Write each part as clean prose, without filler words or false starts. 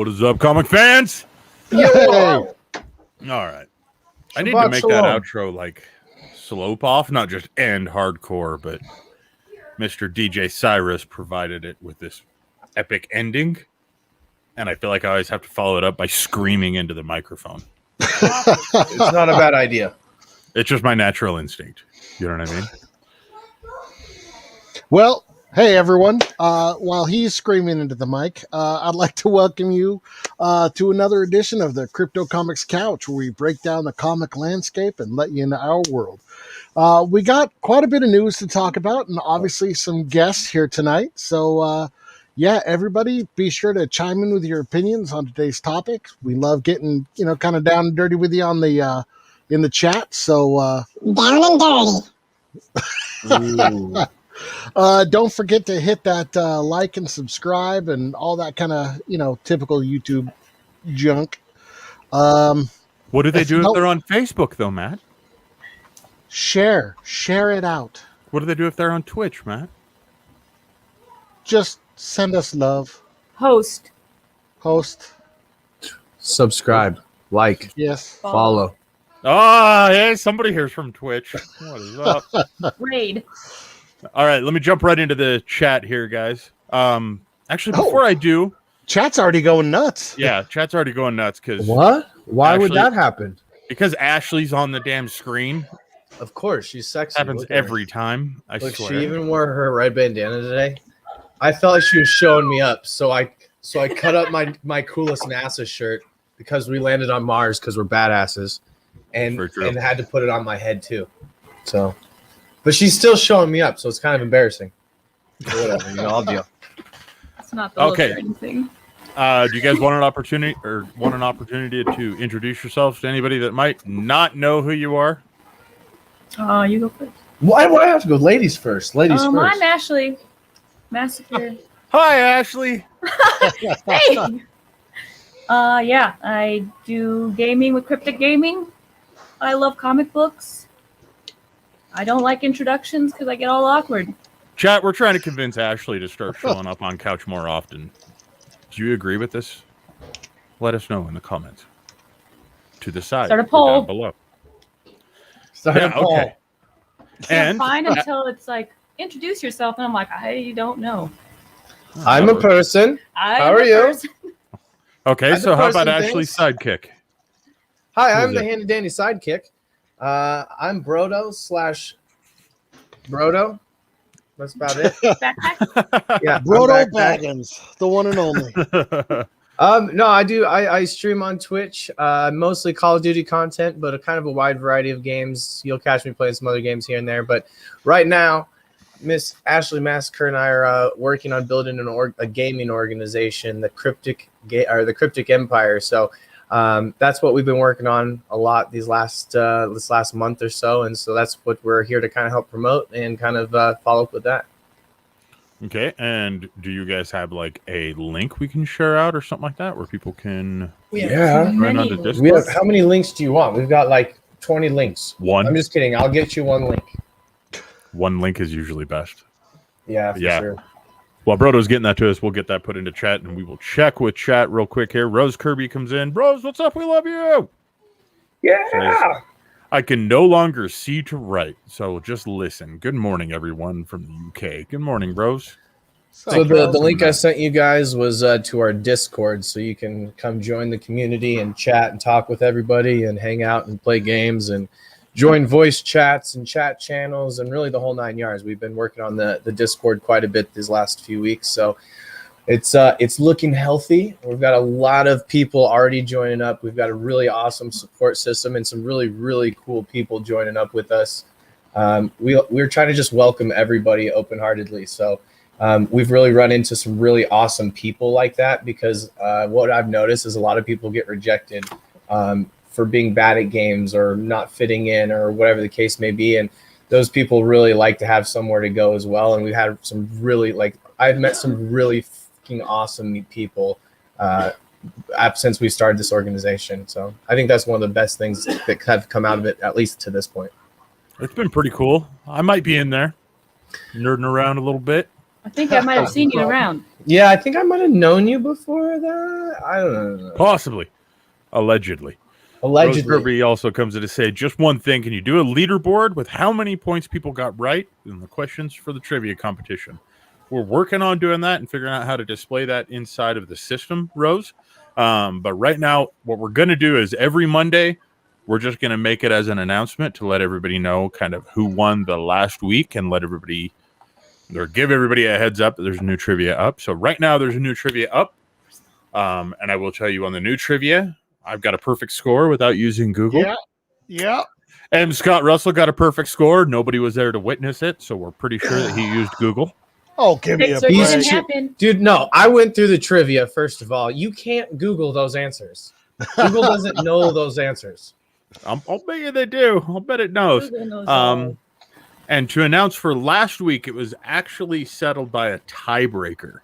What is up, comic fans? Yo! All right. I need to make that outro like slope off, not just end hardcore, but Mr. DJ Cyrus provided it with this epic ending. And I feel like I always have to follow it up by screaming into the microphone. It's not a bad idea. It's just my natural instinct. You know what I mean? Well, hey, everyone. While he's screaming into the mic, I'd like to welcome you to another edition of the Crypto Comics Couch, where we break down the comic landscape and let you into our world. We got quite a bit of news to talk about, and obviously some guests here tonight. So, yeah, everybody, be sure to chime in with your opinions on today's topic. We love getting, kind of down and dirty with you on the in the chat. So, down and dirty. Don't forget to hit that like and subscribe and all that kind of, typical YouTube junk. What do they do if they're on Facebook, though, Matt? Share it out. What do they do if they're on Twitch, Matt? Just send us love. Host. Subscribe. Like. Yes. Follow. Oh, hey, somebody here's from Twitch. What is up? Raid. All right, let me jump right into the chat here, guys. Actually, before I do... Chat's already going nuts. Yeah, chat's already going nuts. What? Why would that happen? Because Ashley's on the damn screen. Of course, she's sexy. Happens every time, I swear. She even wore her red bandana today. I felt like she was showing me up, so I cut up my coolest NASA shirt because we landed on Mars because we're badasses, and had to put it on my head too. So... But she's still showing me up, so it's kind of embarrassing. So whatever, I'll deal. It's not the look or anything. Do you guys want an opportunity to introduce yourselves to anybody that might not know who you are? You go first. Why do I have to go? Ladies first. Ladies first. I'm Ashley Massacre. Hi, Ashley. Hey. Yeah, I do gaming with Kryptic Gaming. I love comic books. I don't like introductions because I get all awkward. Chat, we're trying to convince Ashley to start showing up on Couch more often. Do you agree with this? Let us know in the comments. To the side. Start a poll. Down below. Start a poll. Okay. Can't find until it's like, introduce yourself. And I'm like, I don't know. I'm a person. How are you? Okay, so how about Ashley's sidekick? Hi, I'm the handy dandy sidekick. I'm Brodo / Brodo. That's about it. Yeah, Brodo Baggins, the one and only. No, I do. I stream on Twitch, mostly Call of Duty content, but a kind of a wide variety of games. You'll catch me playing some other games here and there. But right now, Miss Ashley Massacre and I are working on building a gaming organization, the Kryptic Empire. So. That's what we've been working on a lot this last month or so, and so that's what we're here to kind of help promote and kind of follow up with that. Okay, and do you guys have like a link we can share out or something like that where people can? Yeah, run on the Discord? We have, how many links do you want? We've got like 20 links. One. I'm just kidding. I'll get you one link. One link is usually best. Yeah, for sure. While Brodo's getting that to us, we'll get that put into chat, and we will check with chat real quick here. Rose Kirby comes in. Rose, what's up? We love you. Yeah. Says, I can no longer see to write, so just listen. Good morning, everyone from the UK. Good morning, Rose. So the link I sent you guys was to our Discord, so you can come join the community and chat and talk with everybody and hang out and play games and join voice chats and chat channels and really the whole 9 yards. We've been working on the Discord quite a bit these last few weeks, so it's looking healthy. We've got a lot of people already joining up. We've got a really awesome support system and some really, really cool people joining up with us. We're trying to just welcome everybody open-heartedly. So we've really run into some really awesome people like that because what I've noticed is a lot of people get rejected for being bad at games or not fitting in or whatever the case may be. And those people really like to have somewhere to go as well. And we've had some really, I've met some really fucking awesome people since we started this organization. So I think that's one of the best things that have come out of it, at least to this point. It's been pretty cool. I might be in there, nerding around a little bit. I think I might have seen you around. Yeah, I think I might have known you before that. I don't know. Possibly. Allegedly. Rose Kirby also comes in to say, just one thing. Can you do a leaderboard with how many points people got right in the questions for the trivia competition? We're working on doing that and figuring out how to display that inside of the system, Rose. But right now, what we're going to do is every Monday, we're just going to make it as an announcement to let everybody know kind of who won the last week and let everybody or give everybody a heads up that there's a new trivia up. So right now, there's a new trivia up. And I will tell you on the new trivia, I've got a perfect score without using Google. Yeah. And Scott Russell got a perfect score. Nobody was there to witness it, so we're pretty sure that he used Google. Oh, give me a So break. didn't happen. Dude, no, I went through the trivia, first of all. You can't Google those answers. Google doesn't know those answers. I'll bet you they do. I'll bet it knows. Google knows all. And to announce for last week, it was actually settled by a tiebreaker.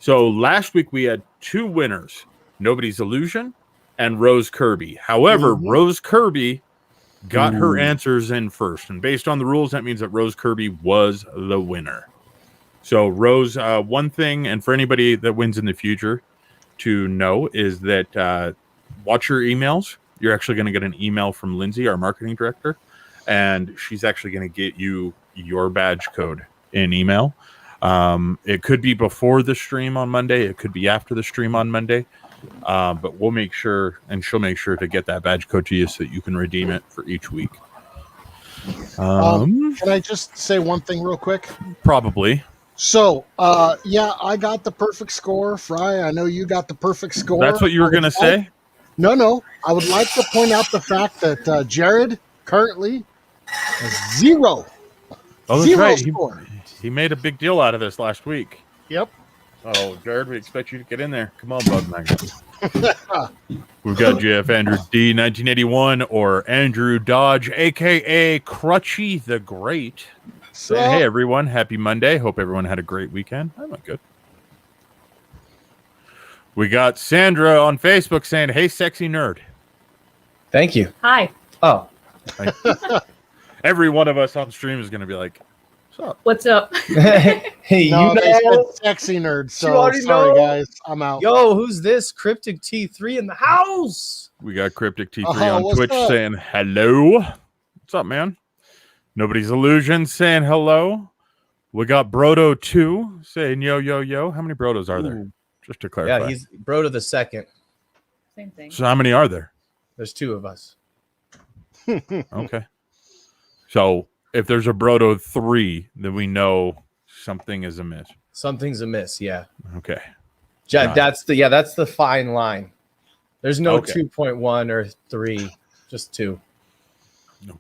So last week we had two winners, Nobody's Illusion and Rose Kirby. However, Rose Kirby got her answers in first. And based on the rules, that means that Rose Kirby was the winner. So Rose, one thing, and for anybody that wins in the future to know, is that watch your emails. You're actually going to get an email from Lindsay, our marketing director, and she's actually going to get you your badge code in email. It could be before the stream on Monday. It could be after the stream on Monday. But we'll make sure, and she'll make sure to get that badge code to you so that you can redeem it for each week. Can I just say one thing real quick? Probably. So, I got the perfect score. Fry, I know you got the perfect score. That's what you were going to say? No. I would like to point out the fact that Jared currently has zero. Oh, that's Zero right. score. He made a big deal out of this last week. Yep. Oh, Jared, we expect you to get in there. Come on, Bug Magnet. We've got JF Andrew D, 1981, or Andrew Dodge, a.k.a. Crutchy the Great. Saying, hey, everyone, happy Monday. Hope everyone had a great weekend. I'm not good. We got Sandra on Facebook saying, hey, sexy nerd. Thank you. Hi. Oh. Every one of us on stream is going to be like, What's up? Hey, No, you they said know. sexy nerd. You So already sorry, know. guys. I'm out. Yo, who's this? Kryptic T3 in the house. we got Kryptic T3 Oh, on what's Twitch up? saying, hello. What's up, man? Nobody's Illusion saying hello. We got Brodo 2 saying yo, yo, yo. How many Brodos are there? Ooh. Just to clarify. Yeah, he's Brodo the second. Same thing. So how many are there? There's two of us. Okay. So if there's a Brodo 3, then we know something is amiss. Something's amiss, yeah. Okay. That's the fine line. There's no Okay. 2.1 or 3, just 2.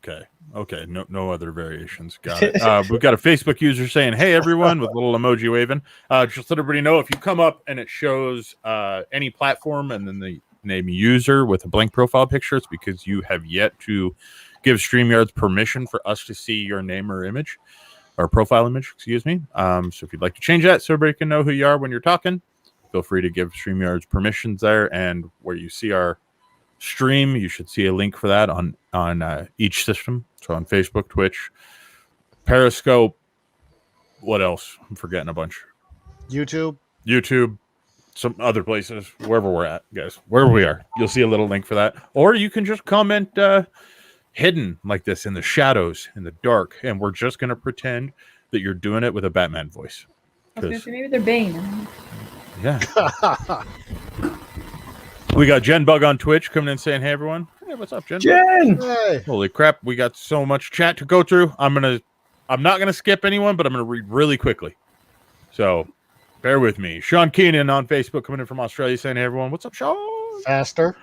Okay. No other variations. Got it. We've got a Facebook user saying, hey, everyone, with a little emoji waving. Just let everybody know, if you come up and it shows any platform and then the name user with a blank profile picture, it's because you have yet to give StreamYard's permission for us to see your name or image, or profile image, excuse me. So if you'd like to change that so everybody can know who you are when you're talking, feel free to give StreamYard's permissions there. And where you see our stream, you should see a link for that on each system. So on Facebook, Twitch, Periscope, what else? I'm forgetting a bunch. YouTube, some other places, wherever we're at, guys, wherever we are, you'll see a little link for that. Or you can just comment hidden like this in the shadows, in the dark, and we're just going to pretend that you're doing it with a Batman voice. I was gonna say, maybe they're Bane. Yeah. We got Jen Bug on Twitch coming in saying, hey, everyone. Hey, what's up, Jen? Hey. Holy crap. We got so much chat to go through. I'm not going to skip anyone, but I'm going to read really quickly. So bear with me. Sean Keenan on Facebook coming in from Australia saying, hey, everyone. What's up, Sean? Faster.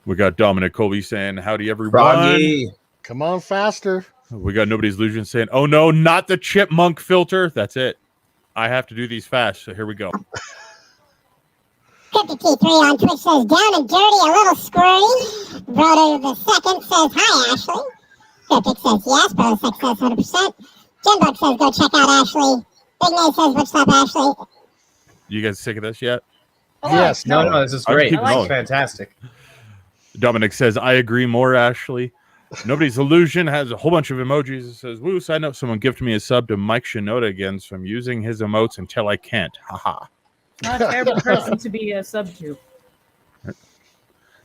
We got Dominic Colby saying, howdy, everyone. Froggy. Come on, faster. We got Nobody's Illusion saying, oh, no, not the chipmunk filter. That's it. I have to do these fast. So here we go. Kryptic T3 on Twitch says, down and dirty, a little squirty. Brodo the second says, hi, Ashley. Kryptic says, yes. Brodo the second says, 100%. Jinbug says, go check out Ashley. Big Nate says, what's up, Ashley? You guys sick of this yet? Yes. No, this is great. keep This is going. fantastic. Dominic says, I agree more, Ashley. Nobody's Illusion has a whole bunch of emojis. It says, woo, side note, someone gifted me a sub to Mike Shinoda again, so I'm using his emotes until I can't. Haha. Not a terrible person to be a sub to.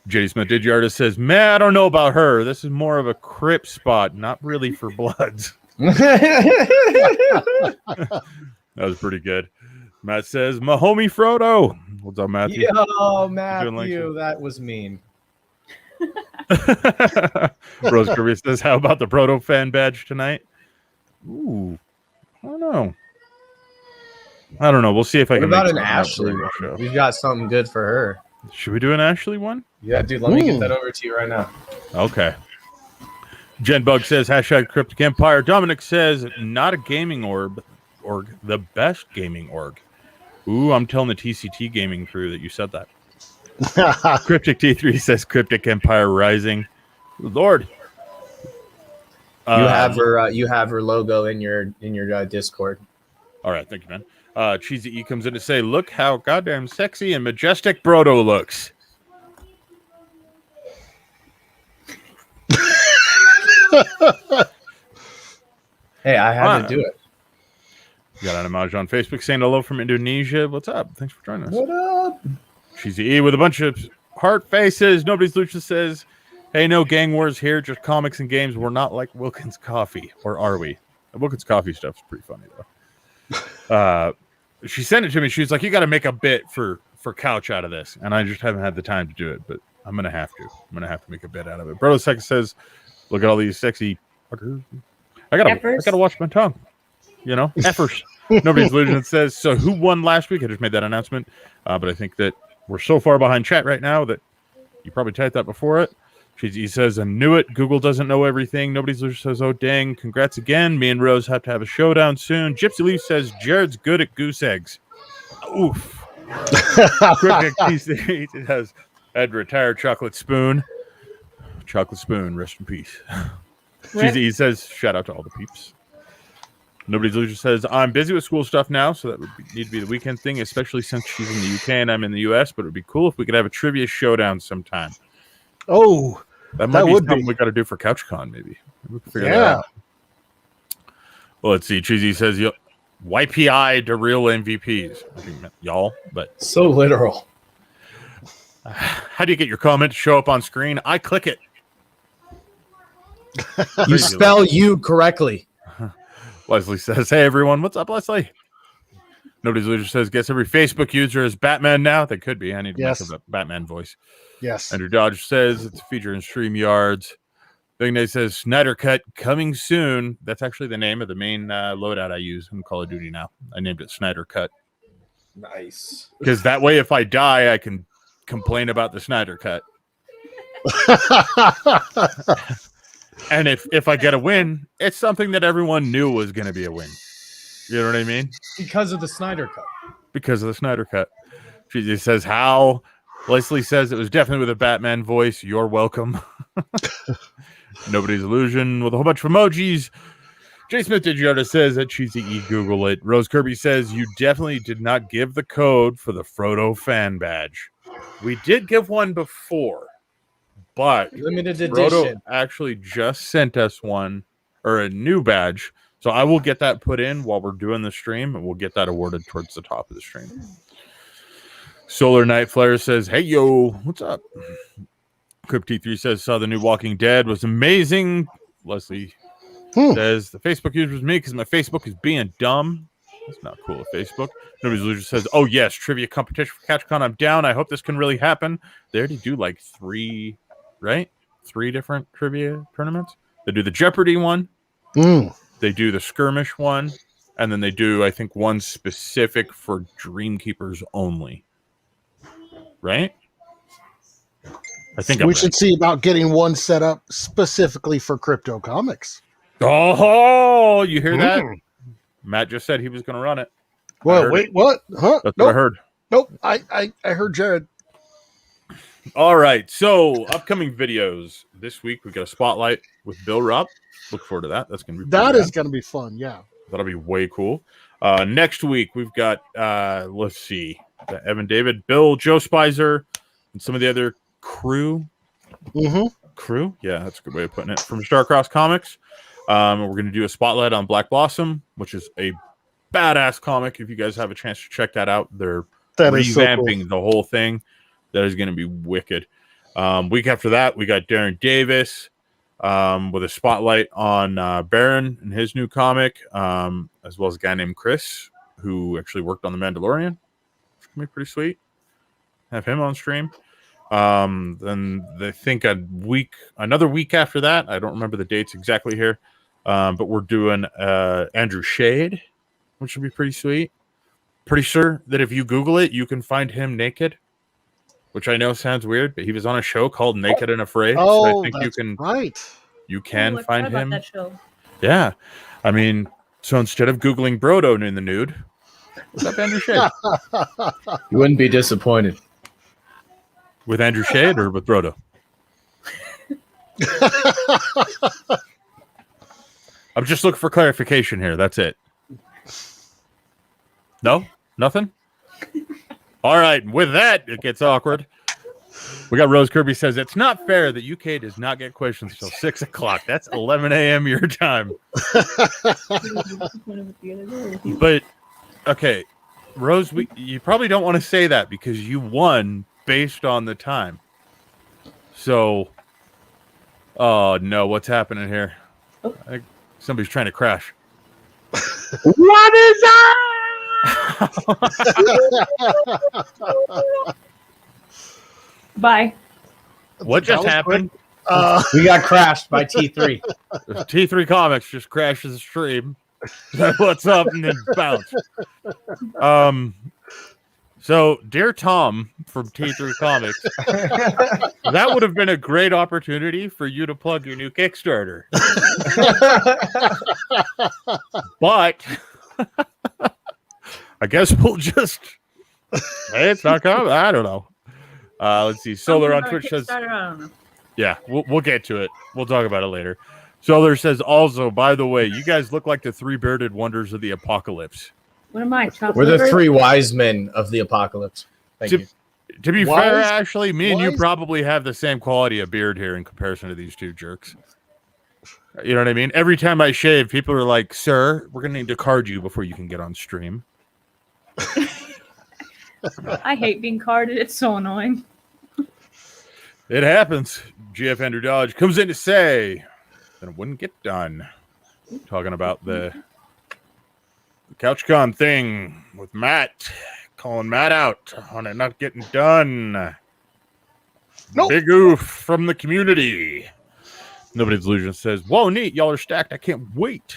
JD Smith Digiartist says, man, I don't know about her. This is more of a Crip spot, not really for Bloods. That was pretty good. Matt says, my homie Frodo. What's up, Matthew? Yo, Matthew, that was mean. Rose Kirby says, how about the Proto fan badge tonight? Ooh, I don't know. We'll see if I What can about make an something up Ashley during the one? show. We've got something good for her. Should we do an Ashley one? Yeah, dude, let me get that over to you right now. Okay. Jen Bug says, hashtag Kryptic Empire. Dominic says, not a gaming org, the best gaming org. Ooh, I'm telling the TCT gaming crew that you said that. Cryptic T3 says Kryptic Empire Rising. Lord. You have her logo in your Discord. All right, thank you, man. Cheesy E comes in to say, look how goddamn sexy and majestic Brodo looks. Hey, I had to do it. You got an emoji on Facebook saying hello from Indonesia. What's up? Thanks for joining us. What up? Cheesy E with a bunch of heart faces. Nobody's Lucha says, hey, no gang wars here, just comics and games. We're not like Wilkins Coffee, or are we? The Wilkins Coffee stuff's pretty funny, though. She sent it to me. She was like, you got to make a bit for Couch out of this. And I just haven't had the time to do it, but I'm going to have to. I'm going to have to make a bit out of it. Brodo Second says, look at all these sexy fuckers. I gotta watch my tongue. You know, effers. Nobody's Illusion says, so who won last week? I just made that announcement. But I think that we're so far behind chat right now that you probably typed that before it. He says, I knew it. Google doesn't know everything. Nobody's Illusion says, oh, dang. Congrats again. Me and Rose have to have a showdown soon. Gypsy Leaf says, Jared's good at goose eggs. Oof. It has Ed retired chocolate spoon. Chocolate spoon, rest in peace. Cheesy says, shout out to all the peeps. Nobody's Illusion says, I'm busy with school stuff now, so that would need to be the weekend thing, especially since she's in the UK and I'm in the US, but it would be cool if we could have a trivia showdown sometime. Oh, that might be something we got to do for CouchCon, maybe. We can figure that out. Well, let's see. Cheesy says, YPI to real MVPs. I think y'all, but so literal. How do you get your comment to show up on screen? I click it. You spell you correctly. Leslie says, hey, everyone. What's up, Leslie? Nobody's Leader says, guess every Facebook user is Batman now. They could be. I need to make a Batman voice. Yes. Andrew Dodge says it's a feature in StreamYards. Big Nate says Snyder Cut coming soon. That's actually the name of the main loadout I use in Call of Duty now. I named it Snyder Cut. Nice. Because that way, if I die, I can complain about the Snyder Cut. And if I get a win, it's something that everyone knew was going to be a win. You know what I mean? Because of the Snyder Cut. Because of the Snyder Cut. She says, how? Leslie says it was definitely with a Batman voice. You're welcome. Nobody's Illusion with a whole bunch of emojis. J. Smith Digiota says that Cheesy E Google it. Rose Kirby says you definitely did not give the code for the Frodo fan badge. We did give one before, but limited Frodo edition actually just sent us one, or a new badge. So I will get that put in while we're doing the stream, and we'll get that awarded towards the top of the stream. Solar Night Flare says, hey, yo, what's up? Crypt3 says, saw the new Walking Dead, was amazing. Leslie says, the Facebook user was me because my Facebook is being dumb. That's not cool of Facebook. Nobody's Loser says, oh, yes, trivia competition for CouchCon. I'm down. I hope this can really happen. They already do like 3 different trivia tournaments. They do the Jeopardy one. They do the Skirmish one. And then they do, I think, one specific for Dreamkeepers only. Right? I think we should see about getting one set up specifically for crypto comics. Oh, you hear that? Matt just said he was going to run it. Well, wait, what? Huh? That's what I heard. Nope. I heard Jared. All right. So, upcoming videos this week. We've got a spotlight with Bill Rupp. Look forward to that. That's going to be that is going to be fun. Yeah. That'll be way cool. Next week, we've got, let's see, Evan David, Bill, Joe Spicer, and some of the other crew. crew. Yeah, that's a good way of putting it. From Starcross Comics. We're going to do a spotlight on Black Blossom, which is a badass comic. If you guys have a chance to check that out, they're revamping the whole thing. That is going to be wicked. Week after that, we got Darren Davis with a spotlight on Baron and his new comic, as well as a guy named Chris, who actually worked on The Mandalorian. It's going to be pretty sweet. Have him on stream. Then they think another week after that, I don't remember the dates exactly here, but we're doing Andrew Shade, which will be pretty sweet. Pretty sure that if you Google it, you can find him naked, which I know sounds weird, but he was on a show called Naked and Afraid. Oh, so I think that's you can find him. That show. Yeah. I mean, so instead of Googling Brodo in the nude, what's up, Andrew Shade? You wouldn't be disappointed. With Andrew Shade or with Brodo? I'm just looking for clarification here. That's it. No? Nothing? All right. With that, it gets awkward. We got Rose Kirby says, it's not fair that UK does not get questions till 6 o'clock. That's 11 a.m. your time. But, okay. Rose, you probably don't want to say that because you won based on the time. So, oh no, what's happening here? Oh. I think somebody's trying to crash. What is that? Bye. What just happened? We got crashed by T3. T3 Comics just crashes the stream. What's up? And then bounce. So, dear Tom from T3 Comics, that would have been a great opportunity for you to plug your new Kickstarter. But I guess we'll just hey, it's not coming. I don't know. Let's see. Solar on Twitch says, I don't know. yeah, we'll get to it. We'll talk about it later. Solar says, also, by the way, you guys look like the three-bearded wonders of the apocalypse. What am I? We're the three wise men of the apocalypse. Thank you. To be fair, Ashley, me and you probably have the same quality of beard here in comparison to these two jerks. You know what I mean? Every time I shave, people are like, sir, we're going to need to card you before you can get on stream. I hate being carded. It's so annoying. It happens. GF Andrew Dodge comes in to say that it wouldn't get done. Talking about the CouchCon thing with Matt. Calling Matt out on it not getting done. Nope. Big oof from the community. Nobody's Illusion says, whoa, neat. Y'all are stacked. I can't wait.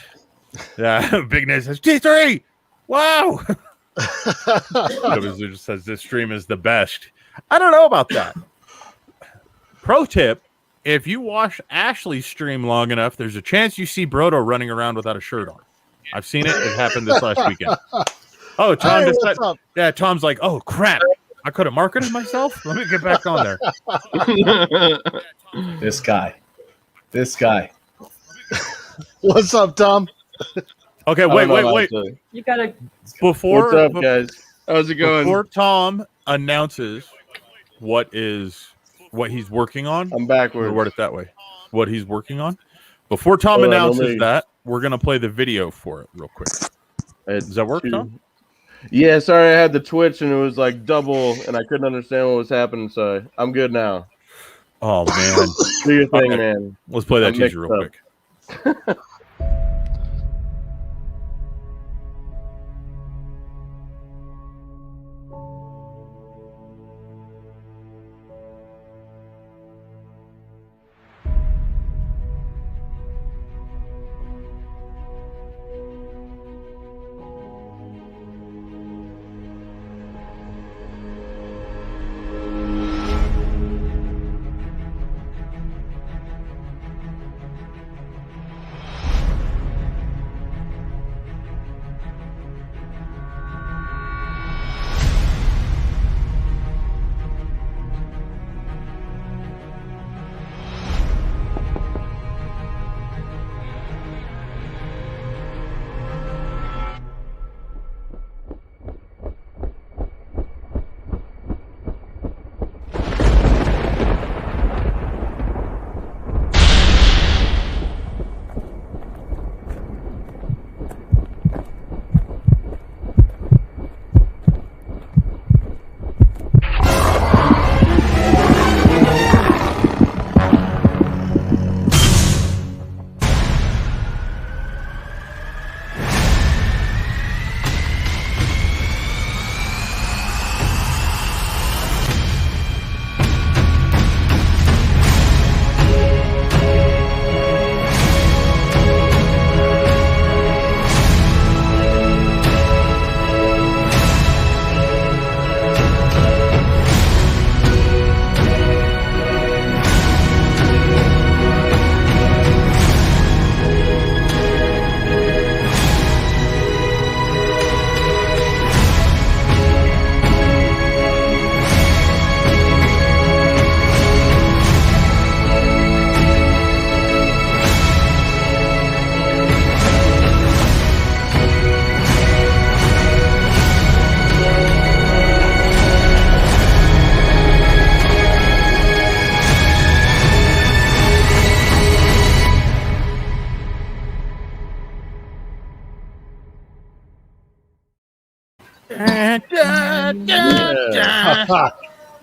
Big Nate says, T3. Wow. Nobody's Illusion says, this stream is the best. I don't know about that. Pro tip, if you watch Ashley's stream long enough, there's a chance you see Brodo running around without a shirt on. I've seen it. It happened this last weekend. Oh, Tom Hey, decided, yeah, Tom's like, oh, crap. I could have marketed myself. Let me get back on there. This guy. What's up, Tom? Okay, wait. You gotta. Before, What's up, guys? How's it going? Before Tom announces what he's working on, I'm backward. or word it that way, what he's working on. Before Tom announces that, we're going to play the video for it real quick. Does that work, Tom? Yeah, sorry, I had the Twitch and it was like double and I couldn't understand what was happening, so I'm good now. Oh, man. Do your thing, man. Let's play that teaser real quick.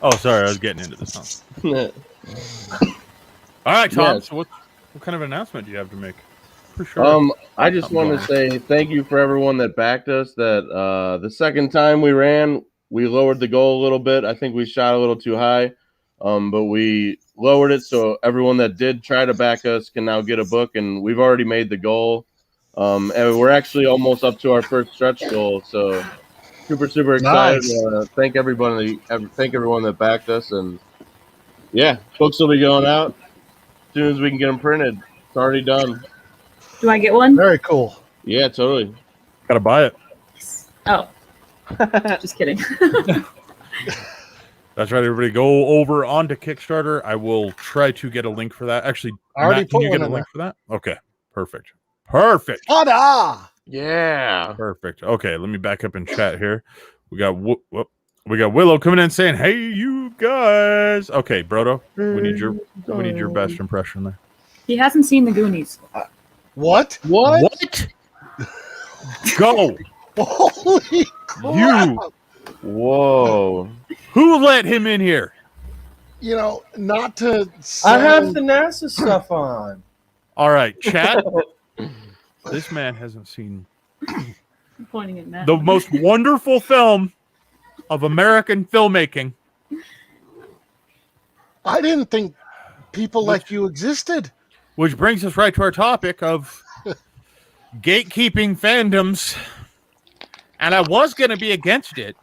Oh, sorry, I was getting into the song. All right, Tom. Yes. So what kind of announcement do you have to make? For sure. I just want to say thank you for everyone that backed us. That the second time we ran, we lowered the goal a little bit. I think we shot a little too high, but we lowered it so everyone that did try to back us can now get a book, and we've already made the goal. And we're actually almost up to our first stretch goal. So super excited. Nice. Thank everyone that backed us, and yeah, books will be going out as soon as we can get them printed. It's already done. Do I get one? Very cool. Yeah, totally. Gotta buy it. Oh. Just kidding. That's right, everybody. Go over onto Kickstarter. I will try to get a link for that. Actually, Matt, can you get a link for that? Okay, perfect. Ta-da! Yeah. Perfect. Okay, let me back up in chat here. We got Willow coming in saying, "Hey, you guys." Okay, Brodo, we need your best impression there. He hasn't seen the Goonies. What? Go. Holy crap. You. Whoa. Who let him in here? You know, not to I have sound- the NASA stuff on. All right, chat. This man hasn't seen I'm pointing at Matt. the most wonderful film of American filmmaking. I didn't think people like you existed. Which brings us right to our topic of gatekeeping fandoms. And I was going to be against it.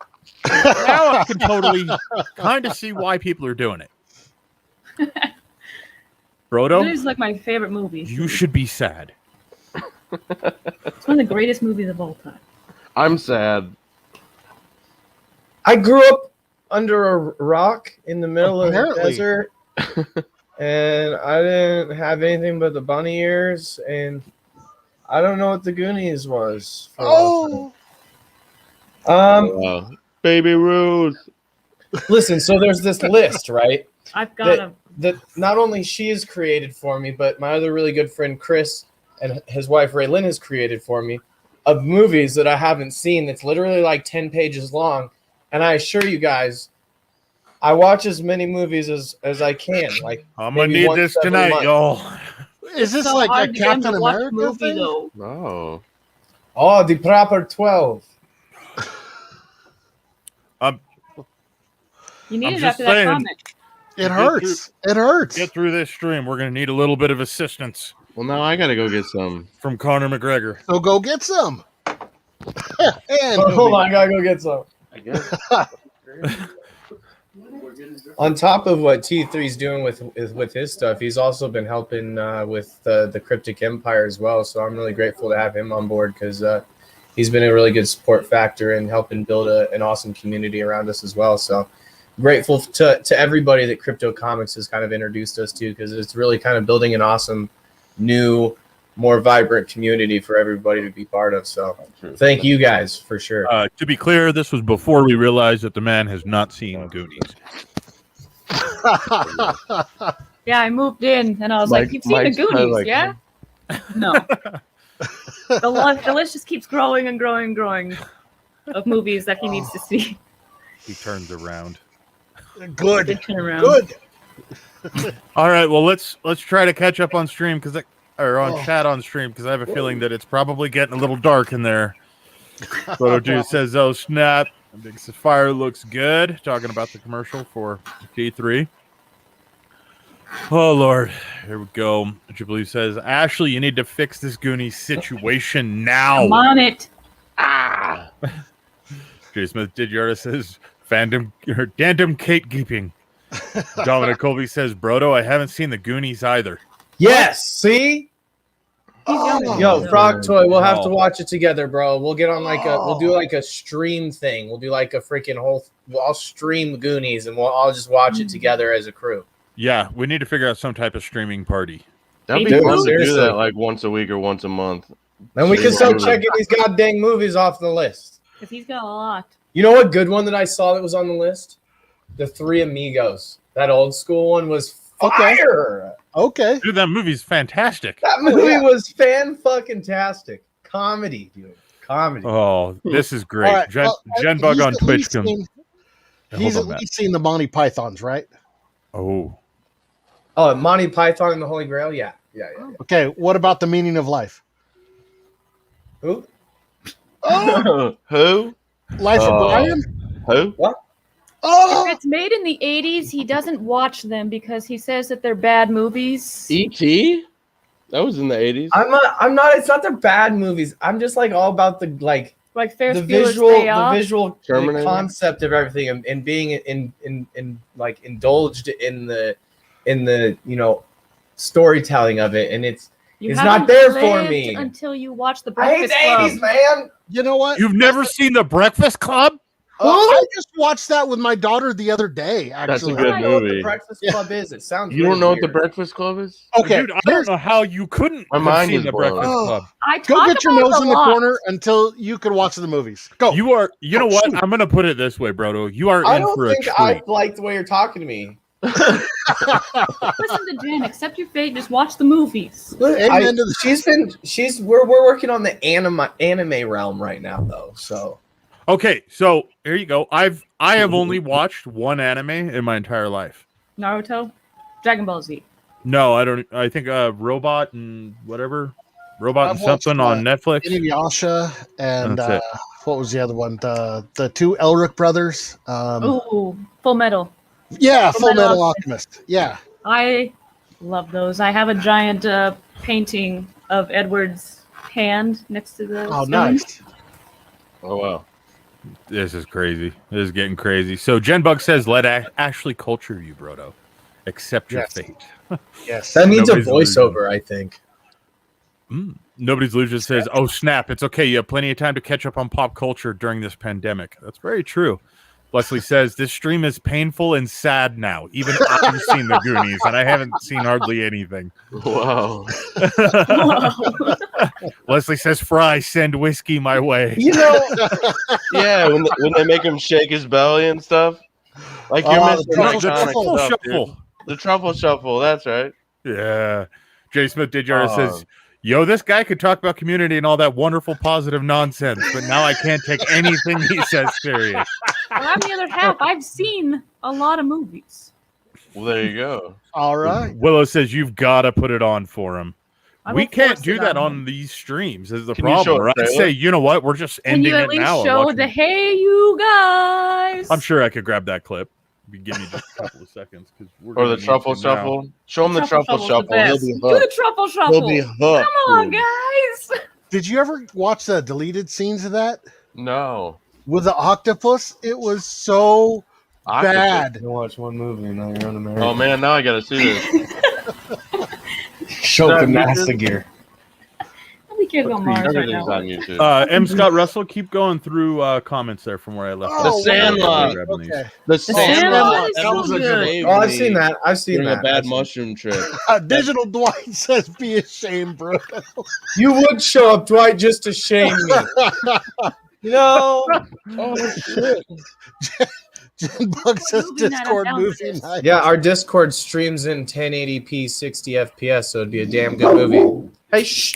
Now I can totally kind of see why people are doing it. Brodo, It is like my favorite movie. you should be sad. It's one of the greatest movies of all time. I'm sad. I grew up under a rock in the middle of the Apparently. desert, and I didn't have anything but the bunny ears, and I don't know what the Goonies was. For a long time. Wow. Baby Ruth. Listen, so there's this list, right? I've got a That not only she has created for me, but my other really good friend Chris and his wife Raylyn has created for me of movies that I haven't seen. That's literally like 10 pages long, and I assure you guys, I watch as many movies as I can. Like I'm going to maybe need once this every tonight, month. y'all. Is this so like a hard to get him Captain to watch America movie, thing? though. Oh. Oh, the proper 12. You need I'm it just after that saying. comment. It hurts. It hurts. Get through this stream. We're going to need a little bit of assistance Well, now I gotta go get some. from Conor McGregor. So go get some. And Oh, hold on, I gotta go get some. I guess. On top of what T3's doing with his stuff, he's also been helping with the Kryptic Empire as well. So I'm really grateful to have him on board because he's been a really good support factor in helping build an awesome community around us as well. So grateful to everybody that Crypto Comics has kind of introduced us to, because it's really kind of building an awesome, new, more vibrant community for everybody to be part of. So thank you guys for sure. To be clear, this was before we realized that the man has not seen Goonies. Yeah, I moved in and I was like, "You've seen the Mike's kinda Goonies, like- yeah?" No. The list just keeps growing and growing and growing of movies that he needs to see. He turns around. Good. They turn around. Good. All right, well let's try to catch up on stream on Oh. chat on stream because I have a feeling that it's probably getting a little dark in there. Photo Dude says, "Oh snap! Big Sapphire looks good." Talking about the commercial for T3. Oh Lord, here we go. Jubilee says, "Ashley, you need to fix this Goonies situation now." I'm on it. Jay Smith Didyarda says, "Fandom gatekeeping." Dominic Colby says, "Brodo, I haven't seen the Goonies either." Yes, see? Oh. Yo, Frog Toy, we'll have to No. watch it together, bro. We'll get on we'll do like a stream thing. We'll do like a freaking I'll stream Goonies and we'll all just watch it together as a crew. Yeah, we need to figure out some type of streaming party. That'd Dude, be fun to do seriously. that like once a week or once a month. Then we can start Movie. checking these goddamn movies off the list. Because he's got a lot. You know what good one that I saw that was on the list? The Three Amigos. That old school one was Okay. fire. Okay. Dude, that movie's fantastic. That movie was fan-fucking-tastic. Comedy, dude. comedy. Oh, this is great. All right, Gen Bug he's on at Twitch least comes. seen- He's at least seen the Monty Pythons, right? Oh, Oh, Monty Python and the Holy Grail. Yeah. Okay, what about The Meaning of Life? Who? Oh, Who? Life of Brian? Who? Oh, If it's made in the 80s, he doesn't watch them because he says that they're bad movies. E.T.? That was in the 80s. I'm not. It's not the bad movies. I'm just like all about the like Ferris the Bueller's visual, Day the Off. visual Terminator. concept of everything, and being in like indulged in the storytelling of it, and it's not haven't there for lived me until you watch The I hate Breakfast the Club. 80s, man. you know what? you've never seen The Breakfast Club? I just watched that with my daughter the other day. That's a Actually, good I know what movie. the Breakfast Club is. It sounds. You really don't know what the weird. Breakfast Club is? okay. Dude, I don't know how you couldn't My have mind seen is The blown. Breakfast Oh. Club. I Go talk get your about nose it in a the lot. corner until you can watch the movies. Go. You are. You know Oh, what? shoot. I'm gonna put it this way, Brodo. You are I in don't for a think treat. I like the way you're talking to me. Listen to Jen. Accept your fate. Just watch the movies. Amen to the- We're working on the anime realm right now though. So Okay, so here you go. I have only watched one anime in my entire life. Naruto, Dragon Ball Z. No, I don't. I think Robot and whatever, Robot I've and something watched, on Netflix. Inuyasha and That's what was the other one? The two Elric brothers. Ooh, Full Metal. Yeah, Full Full Metal Metal Alchemist. Yeah. I love those. I have a giant painting of Edward's hand next to the Oh, stone. nice. Oh, wow. This is crazy. This is getting crazy. So Jen Bug says, "Let Ashley culture you, Brodo. Accept your Yes. fate." Yes. that means Nobody's a voiceover, I think. Nobody's Illusion says, "Oh snap! It's okay. You have plenty of time to catch up on pop culture during this pandemic." That's very true. Leslie says, "This stream is painful and sad now. Even I've seen the Goonies, and I haven't seen hardly anything." Wow. Leslie says, "Fry, send whiskey my way." You know, Yeah, when they make him shake his belly and stuff. Like you're Oh, missing the iconic truffle stuff, shuffle. dude. The truffle shuffle, that's right. Yeah. Jay Smith Dijara Oh. says, "Yo, this guy could talk about community and all that wonderful positive nonsense, but now I can't take anything he says serious." Well, I'm the other half. I've seen a lot of movies. Well, there you go. All right. Willow says, "You've got to put it on for him." I We will can't force do it that on on him. these streams is the Can you show problem. a Or I'd trailer? say, you know what? We're just Can ending you at it least now. and show watching the it. "Hey, you guys"? I'm sure I could grab that clip. Give me just a couple of seconds. Or the truffle shuffle. Show him the truffle Shuffle's shuffle. the best. He'll be Do hooked. the truffle He'll shuffle. be hooked. Come on, dude. guys. Did you ever watch the deleted scenes of that No. with the octopus? It was so Octopus. bad. you watch one movie and now you're on American. Oh man, now I gotta see this. Show the master gear. How many kids on Mars right Everything's now? on YouTube. M. Scott Russell, keep going through comments there from where I left Oh, off. The Sandlot. Okay. The Sandlot That is was so a good. good Oh, I've seen that. I've seen During that. a bad I've seen- mushroom trip. Digital Dwight says, "Be ashamed, bro." You would show up, Dwight, just to shame me. You know. Oh shit. Jen Bug says, Movie night, I'm "Discord down for movie this. night." Yeah, our Discord streams in 1080p 60 FPS, so it'd be a damn good movie. Hey, shh.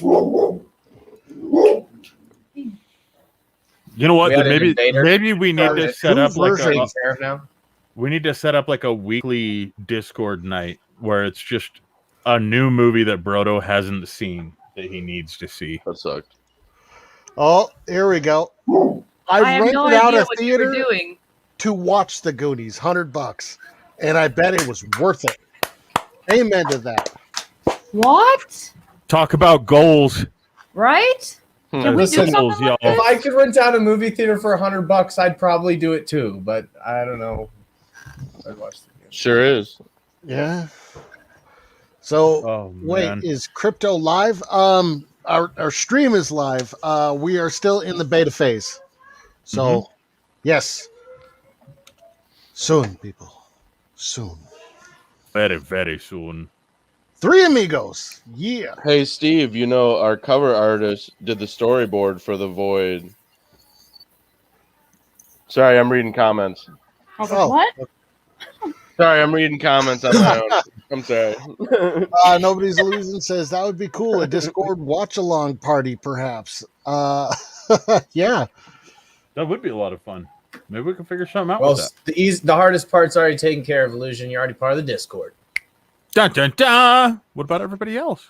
You know what? We had an Maybe invader. we need to set up like version? a, Sheriff now. we need to set up like a weekly Discord night where it's just a new movie that Brodo hasn't seen that he needs to see. That sucked. Oh, here we go. I have rented no out idea a what you were theater doing. to watch the Goonies, $100, and I bet it was worth it. Amen to that. What? Talk about goals. Right? Can we do Listen, something like If this? I could rent out a movie theater for $100, I'd probably do it too. But I don't know. I'd watch the game. Sure is. Yeah. So Oh wait, man. is crypto live? Our stream is live. We are still in the beta phase. So yes. Soon, people. Soon. Very, very soon. 3 amigos. Yeah. Hey Steve, you know our cover artist did the storyboard for The Void. Sorry, I'm reading comments. Oh. What? Sorry, I'm reading comments on my own. I'm sorry. Nobody's illusion says that would be cool. A Discord watch along party, perhaps. Yeah. That would be a lot of fun. Maybe we can figure something out Well, with that. the hardest part's already taken care of, Illusion. You're already part of the Discord. Dun, dun, dun. What about everybody else?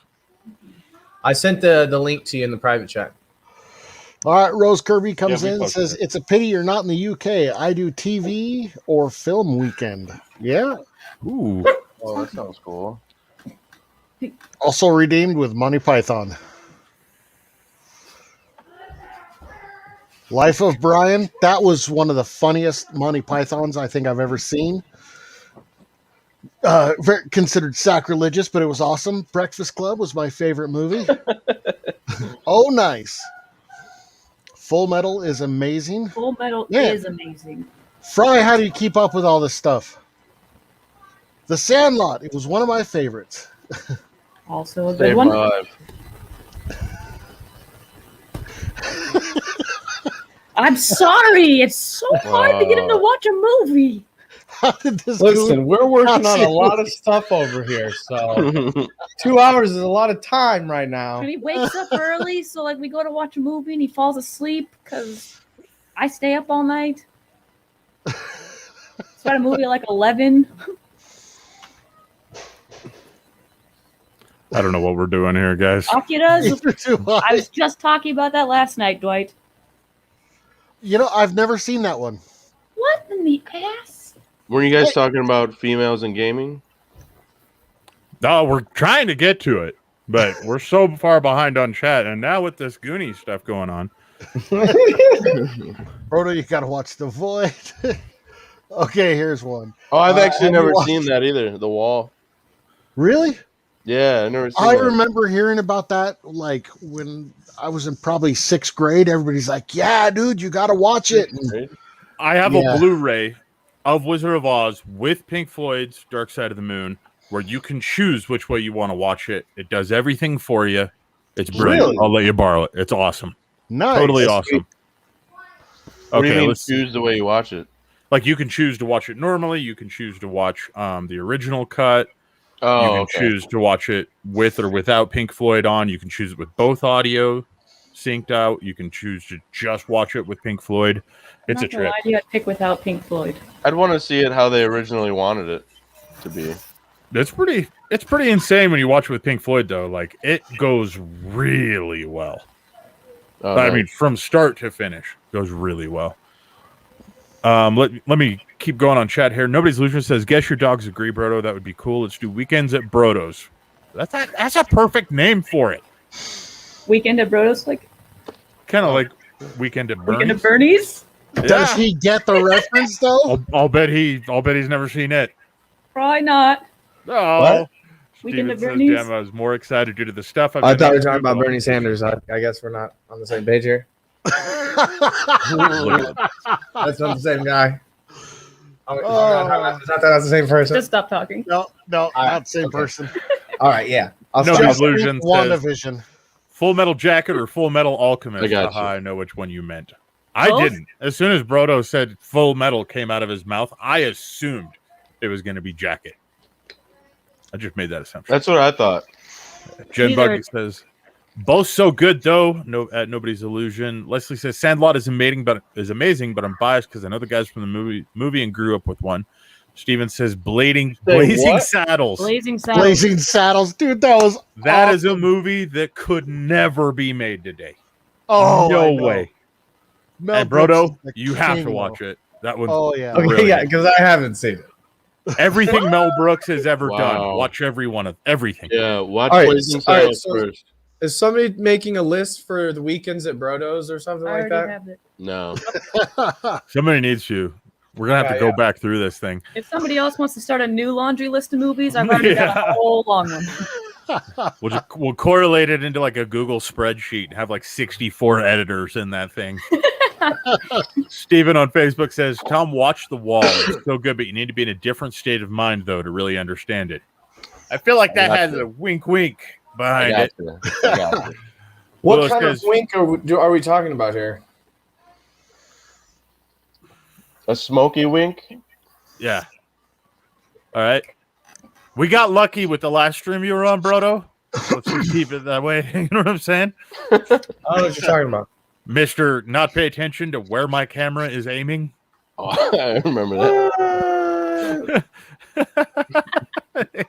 I sent the link to you in the private chat. All right, Rose Kirby comes we in and posted says, it. "It's a pity you're not in the UK. I do TV or film weekend." Yeah. Ooh. Oh, that sounds cool. Also redeemed with Monty Python. Life of Brian. That was one of the funniest Monty Pythons I think I've ever seen. Very considered sacrilegious, but it was awesome. Breakfast Club was my favorite movie. Oh, nice. Full Metal is amazing. Full Metal Yeah. is amazing. Fry, how do you keep up with all this stuff? The Sandlot. It was one of my favorites. Also a good Saved one. my life. I'm sorry. It's so hard to get him to watch a movie. How did this Listen, we're working on a lot Absolutely. of stuff over here, so 2 hours is a lot of time right now. And he wakes up early, so like we go to watch a movie and he falls asleep because I stay up all night. Start a movie at like 11. I don't know what we're doing here, guys. Aki does. Neither do I. I was just talking about that last night, Dwight. You know, I've never seen that one. What in the ass? Were you guys talking about females in gaming? No, we're trying to get to it, but we're so far behind on chat. And now with this Goonies stuff going on. Brodo, you got to watch The Void. Okay, here's one. Oh, I've actually have you never watched- seen that either. The Wall. Really? Yeah, I've never seen I that. remember hearing about that like when I was in probably 6th grade. Everybody's like, "Yeah, dude, you got to watch it." And I have Yeah. a Blu-ray of Wizard of Oz with Pink Floyd's Dark Side of the Moon, where you can choose which way you want to watch it. It does everything for you. It's brilliant. Really? I'll let you borrow it. It's awesome. nice. Totally awesome. What do you Okay, mean let's choose the way you watch it? like you can choose to watch it normally. You can choose to watch the original cut. Oh, You can okay. choose to watch it with or without Pink Floyd on. You can choose it with both audio synced out. You can choose to just watch it with Pink Floyd. It's a Not gonna trip. lie to you, I'd pick without Pink Floyd. I'd want to see it how they originally wanted it to be. It's pretty insane when you watch it with Pink Floyd though. Like it goes really well. Oh, I nice. mean, from start to finish, goes really well. Let me keep going on chat here. Nobody's Illusion says, "Guess your dogs agree, Brodo. That would be cool. Let's do weekends at Brodo's." That's a perfect name for it. Weekend at Brodos, like Kind of like weekend at Weekend at Bernie's. Bernie's? Does Yeah. he get the reference though? I'll bet he's never seen it. Probably not. Oh, What? Weekend Steven at says, Bernie's? "Damn, I was more excited due to the stuff." I thought we were been talking about Google." Bernie Sanders. I guess we're not on the same page here. Look at- That's not the same guy. Oh, Oh. that's the same person. Just stop talking. No, right, not same okay. person. All right, yeah. I'll No, stop. Just Illusion says- WandaVision. Full Metal Jacket or Full Metal Alchemist? I got Haha, you. I know which one you meant. I Both? didn't. As soon as Brodo said Full Metal came out of his mouth, I assumed it was going to be Jacket. I just made that assumption. That's what I thought. Jen Either- Buggy says, "Both so good though." No, at Nobody's Illusion. Leslie says, "Sandlot is amazing, but I'm biased because I know the guys from the movie and grew up with one." Steven says, Blazing what? Saddles. Blazing Saddles. Blazing Saddles, dude. That was That is a awesome. movie that could never be made today. Oh, no I know. way. Mel And Brooks Brodo, is the you have to king, watch though. it. That one's Oh yeah. Okay, Brilliant. yeah, because I haven't seen it. everything Mel Brooks has ever done. Wow. Watch every one of everything. Yeah, watch All right, Blazing all right, Saddles so- first. Is somebody making a list for the weekends at Brodo's or something I like already that? have it. No. Somebody needs to. We're gonna have to Yeah, go yeah. back through this thing. If somebody else wants to start a new laundry list of movies, I've already got Yeah. a whole long one. We'll correlate it into like a Google spreadsheet and have like 64 editors in that thing. Steven on Facebook says, "Tom, watch The Wall. It's so good, but you need to be in a different state of mind though to really understand it." I feel like that I got has you. a wink wink I behind got it. you. I got you. What Willis kind of says- wink are we talking about here? A smoky wink? Yeah. All right. We got lucky with the last stream you were on, Brodo. Let's just keep it that way. You know what I'm saying? I don't know what you're talking about. Mr. Not pay attention to where my camera is aiming. Oh, I remember that.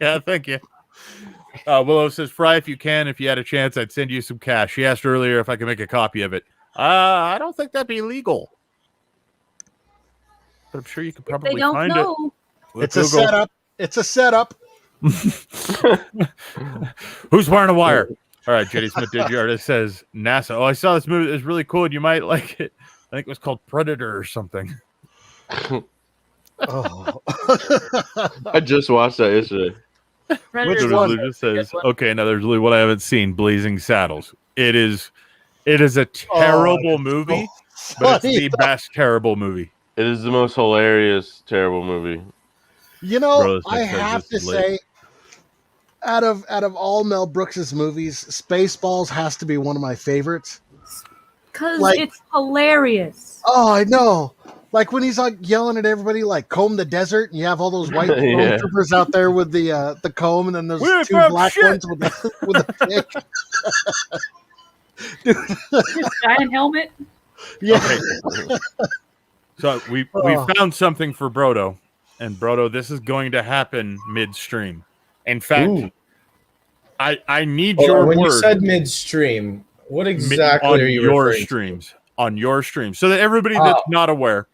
Yeah, thank you. Willow says, Fry, if you can, if you had a chance, I'd send you some cash. She asked earlier if I could make a copy of it. I don't think that'd be legal. But I'm sure you could probably find it. It's a setup. It's a setup. Who's wearing a wire? All right, Jenny Smith Digiartist says NASA. Oh, I saw this movie. It's really cool. You might like it. I think it was called Predator or something. Oh. I just watched that yesterday. Which one? Just says, okay, now there's really what I haven't seen. Blazing Saddles. It is a terrible movie, but it's the best terrible movie. It is the most hilarious, terrible movie. You know, I have to say, out of all Mel Brooks's movies, Spaceballs has to be one of my favorites. Because it's hilarious. Oh, I know. Like when he's like yelling at everybody, like comb the desert, and you have all those white stormtroopers out there with the comb, and then those two black ones with the pick. Dude. This giant helmet. Yeah. Okay. So we found something for Brodo, and Brodo, this is going to happen midstream. In fact, I need your when word. You said midstream, what exactly are you referring to? On your streams, so that everybody that's not aware,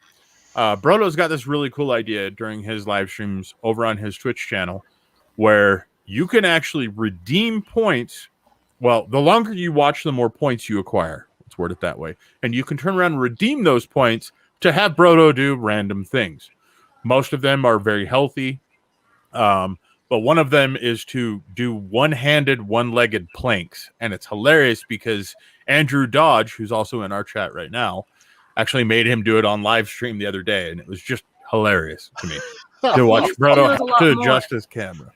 Brodo's got this really cool idea during his live streams over on his Twitch channel, where you can actually redeem points. Well, the longer you watch, the more points you acquire. Let's word it that way, and you can turn around and redeem those points to have Brodo do random things. Most of them are very healthy. But one of them is to do one-handed, one-legged planks. And it's hilarious because Andrew Dodge, who's also in our chat right now, actually made him do it on live stream the other day. And it was just hilarious to me to watch Brodo have to adjust his camera.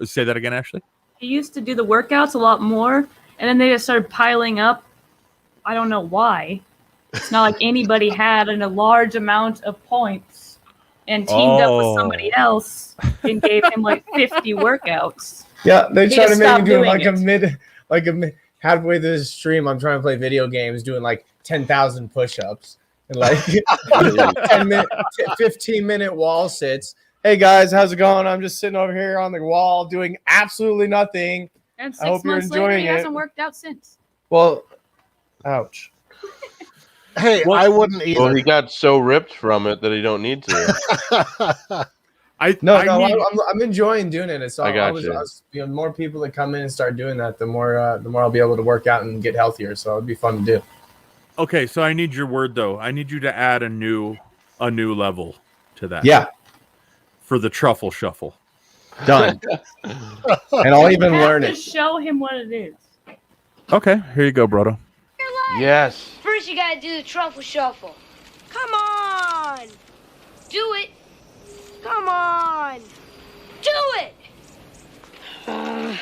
Say that again, Ashley? He used to do the workouts a lot more, and then they just started piling up. I don't know why. It's not like anybody had a large amount of points and teamed up with somebody else and gave him like 50 workouts. Yeah, they tried to make me do halfway through the stream. I'm trying to play video games, doing like 10,000 push-ups and like 15-minute wall sits. Hey guys, how's it going? I'm just sitting over here on the wall doing absolutely nothing. And 6 months later, he hasn't worked out since. Well, ouch. Hey, I wouldn't either. Well, he got so ripped from it that he don't need to. I'm enjoying doing it. It's all, I was, the more people that come in and start doing that, the more I'll be able to work out and get healthier. So it'd be fun to do. Okay, so I need your word though. I need you to add a new level to that. Yeah. For the truffle shuffle. Done. And I'll even learn it. Show him what it is. Okay, here you go, Brodo. Yes. First, you gotta do the truffle shuffle. Come on! Do it! Come on! Do it! Cut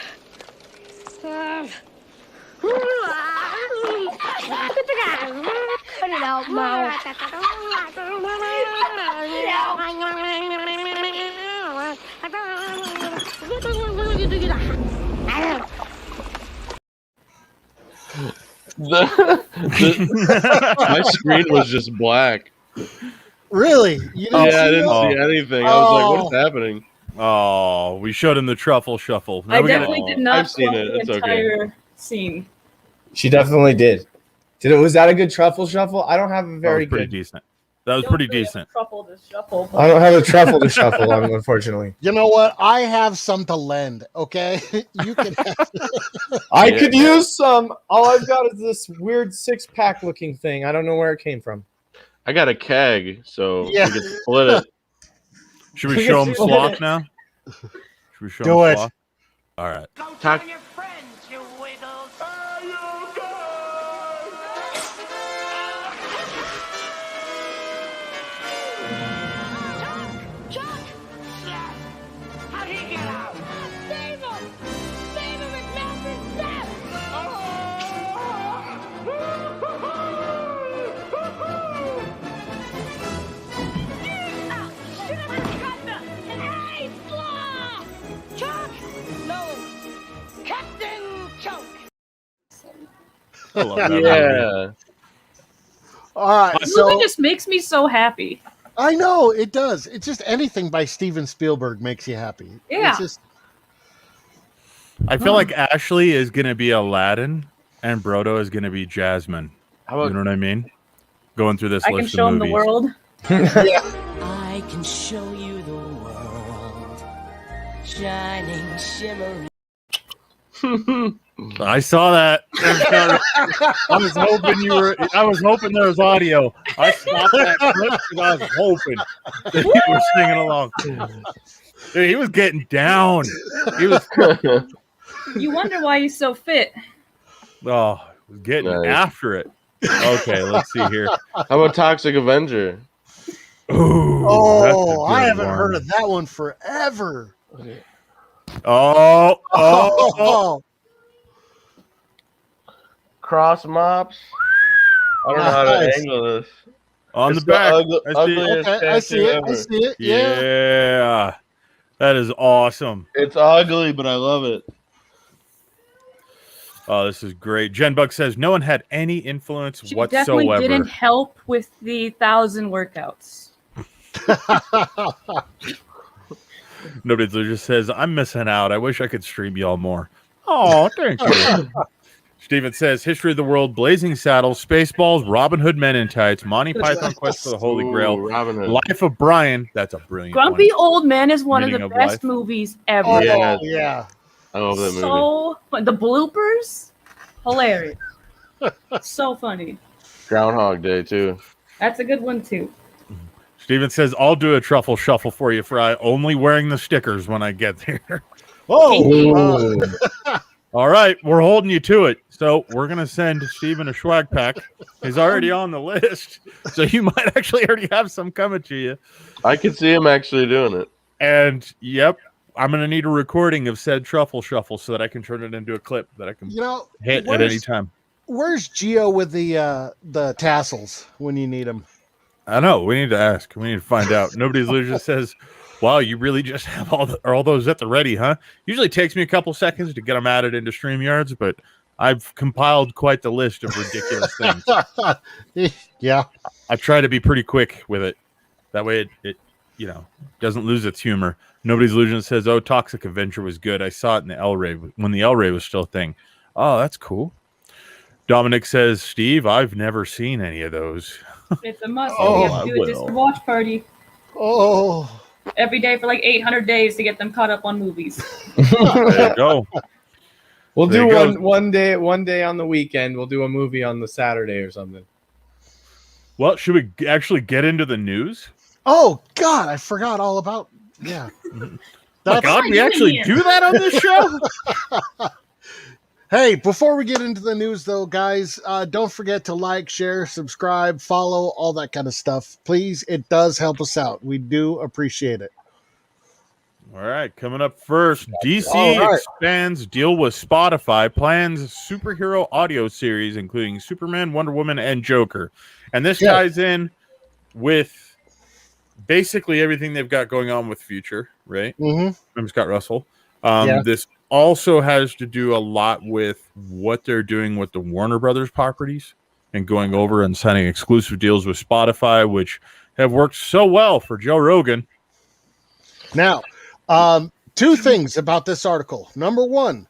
it out, Mouse. My screen was just black. Really? You didn't I didn't see anything. I was like, what's happening? Oh, we showed him the truffle shuffle. I definitely did not I've seen it. It's the entire scene. She definitely did. Was that a good truffle shuffle? I don't have a very good. Decent. That was pretty decent. Truffle to shuffle. I don't have a truffle to shuffle, unfortunately. You know what? I have some to lend. Okay, you can. I could use some. All I've got is this weird 6-pack looking thing. I don't know where it came from. I got a keg, so we can split it. Should we show him sloth now? Should we show him sloth? All right. Talk. Chuck! No! Cut I love that movie. Yeah. All right, This so movie just makes me so happy. I know it does. It's just anything by Steven Spielberg makes you happy. Yeah. It's just I feel like Ashley is going to be Aladdin and Brodo is going to be Jasmine. How about You know what I mean? Going through this I list can show of him the movies. world. I can show you the world, shining, shimmering. I saw that. I was hoping there was audio. I stopped that clip because I was hoping that you were singing along. Dude, he was getting down. He was You wonder why he's so fit. getting Nice. after it. Okay, let's see here. How about Toxic Avenger? Ooh, that's a oh, I good haven't one. heard of that one forever. Oh. Cross mops. I don't know how to Nice. angle this. On It's the back. ugly- I see it. ugliest Okay, I see tattoo it. I ever. see it. Yeah. Yeah. That is awesome. It's ugly, but I love it. Oh, this is great. Jen Buck says no one had any influence She whatsoever. definitely didn't help with the 1,000 workouts. Nobody just says, I'm missing out. I wish I could stream y'all more. Oh, thank you. Steven says, History of the World, Blazing Saddles, Spaceballs, Robin Hood Men in Tights, Monty Python Quest for the Holy Grail, Ooh, Robin Hood. Life of Brian. That's a brilliant Grumpy one. Old Men is one of Meaning the of best life. movies ever. Oh, Yeah. yeah. I love that movie. So fun. The bloopers, hilarious. So funny. Groundhog Day too. That's a good one too. Steven says, I'll do a truffle shuffle for you, Fry. Only wearing the stickers when I get there. Oh, All right, we're holding you to it. So we're going to send Steven a swag pack. He's already on the list. So you might actually already have some coming to you. I could see him actually doing it. And, yep, I'm going to need a recording of said truffle shuffle so that I can turn it into a clip that I can you know, hit at any time. where's Geo with the tassels when you need them? I know. We need to ask. We need to find out. Nobody's just says, wow, you really just have all those at the ready, huh? Usually takes me a couple seconds to get them added into StreamYards, but I've compiled quite the list of ridiculous things. Yeah. I try to be pretty quick with it. That way it doesn't lose its humor. Nobody's Illusion says, oh, Toxic Avenger was good. I saw it in the El Rey when the El Rey was still a thing. Oh, that's cool. Dominic says, Steve, I've never seen any of those. It's a must. Oh, We have to do a Disney watch party Oh. every day for like 800 days to get them caught up on movies. There you go. We'll There do you go. one day on the weekend. We'll do a movie on the Saturday or something. Well, should we actually get into the news? Oh God, I forgot all about. Yeah. My That's- God, we doing actually here? do that on this show? Hey, before we get into the news, though, guys, don't forget to like, share, subscribe, follow, all that kind of stuff. Please, it does help us out. We do appreciate it. All right, coming up first, DC All right. expands deal with Spotify, plans superhero audio series, including Superman, Wonder Woman, and Joker. And this Yeah. ties in with basically everything they've got going on with Future, right? Mm-hmm. I'm Scott Russell. Yeah. This also has to do a lot with what they're doing with the Warner Brothers properties and going over and signing exclusive deals with Spotify, which have worked so well for Joe Rogan. Now, two things about this article. Number one,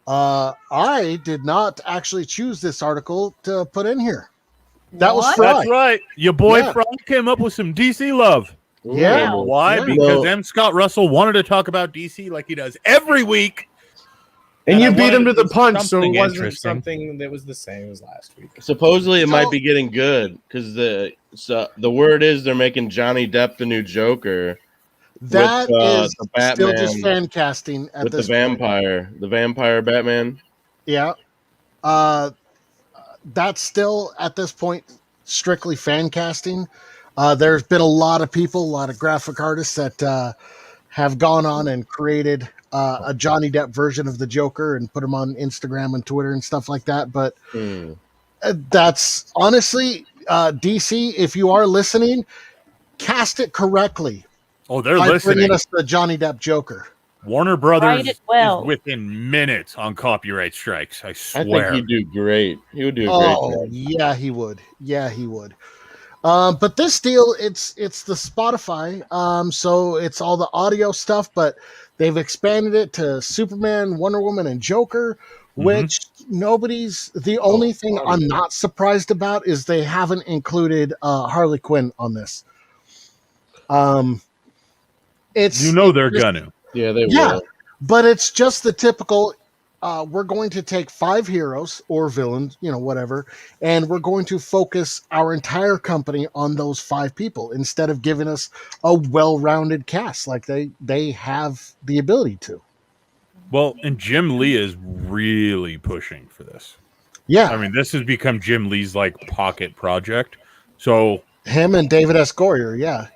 I did not actually choose this article to put in here. That was What? Fry. That's right. Your boy Yeah. Fry came up with some DC love. Yeah. Why? Yeah. Because Well- M. Scott Russell wanted to talk about DC like he does every week. And And you I beat him wanted to the to do punch, so it something wasn't interesting. something that was the same as last week. Supposedly, it So- might be getting good because the word is they're making Johnny Depp the new Joker That with, is the still Batman just fan casting at with the this point. vampire Batman. Yeah. That's still at this point strictly fan casting. There's been a lot of people, a lot of graphic artists that have gone on and created a Johnny Depp version of the Joker and put them on Instagram and Twitter and stuff like that. But that's honestly, DC, if you are listening, cast it correctly Oh, they're by listening. bringing us the Johnny Depp Joker. Warner Brothers it well. is within minutes on copyright strikes. I I swear. think he'd do great. He would do a great Oh, job. yeah, he would. Yeah, he would. But this deal, it's the Spotify. So it's all the audio stuff, but they've expanded it to Superman, Wonder Woman, and Joker, which the only thing I'm not surprised about is they haven't included Harley Quinn on this. They're gonna. Yeah, they Yeah, will. but it's just the typical. We're going to take 5 heroes or villains, whatever, and we're going to focus our entire company on those 5 people instead of giving us a well-rounded cast like they have the ability to. Well, and Jim Lee is really pushing for this. Yeah, I mean, this has become Jim Lee's like pocket project. So him and David S. Goyer, yeah,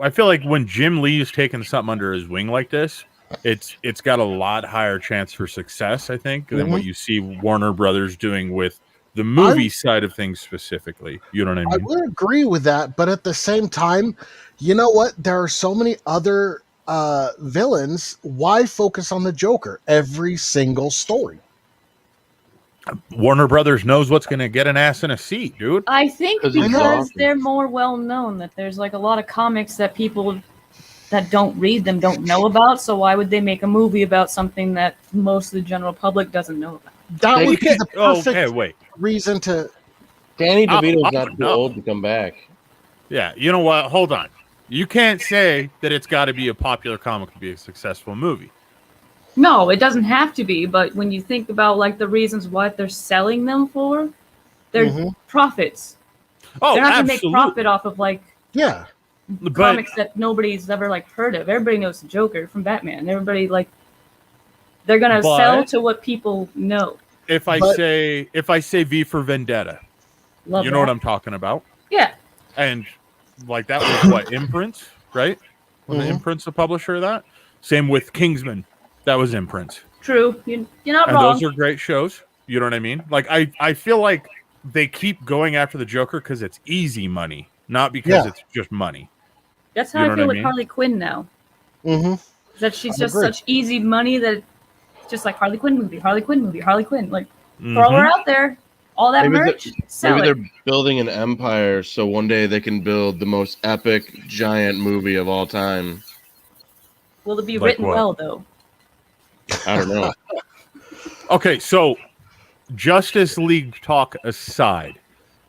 I feel like when Jim Lee's taking something under his wing like this, it's got a lot higher chance for success, I think, than what you see Warner Brothers doing with the movie side of things specifically. You know what I mean? I would agree with that, but at the same time, you know what? There are so many other villains. Why focus on the Joker every single story? Warner Brothers knows what's going to get an ass in a seat, dude. I think 'Cause he's because awesome. they're more well known, that there's like a lot of comics that people that don't read them don't know about. So why would they make a movie about something that most of the general public doesn't know about? That would be the perfect Okay, wait. reason to. Danny DeVito's I not don't too know. old to come back. Yeah, you know what? Hold on. You can't say that it's got to be a popular comic to be a successful movie. No, it doesn't have to be. But when you think about like the reasons why they're selling them for, they're profits. Oh, They're not going to make absolutely. profit off of like Yeah, But comics that nobody's ever like heard of. Everybody knows the Joker from Batman. Everybody like they're gonna But- sell to what people know. if I say V for Vendetta, Love you know that. what I'm talking about? Yeah, And like that was what Imprint, right? Was the Imprint's the publisher of that? Same with Kingsman. That was Imprint. true. You're not And wrong. those are great shows. You know what I mean? Like I feel like they keep going after the Joker because it's easy money, not because it's just money. That's how you know I feel what I with mean? Harley Quinn now. mm-hmm. That she's I just agree. such easy money that it's just like Harley Quinn movie, Harley Quinn movie, Harley Quinn. Like Mm-hmm. throw her out there. All that Maybe merch, sell Maybe it. they're building an empire so one day they can build the most epic giant movie of all time. Will it be Like written what? well though? I don't know. Okay, so Justice League talk aside,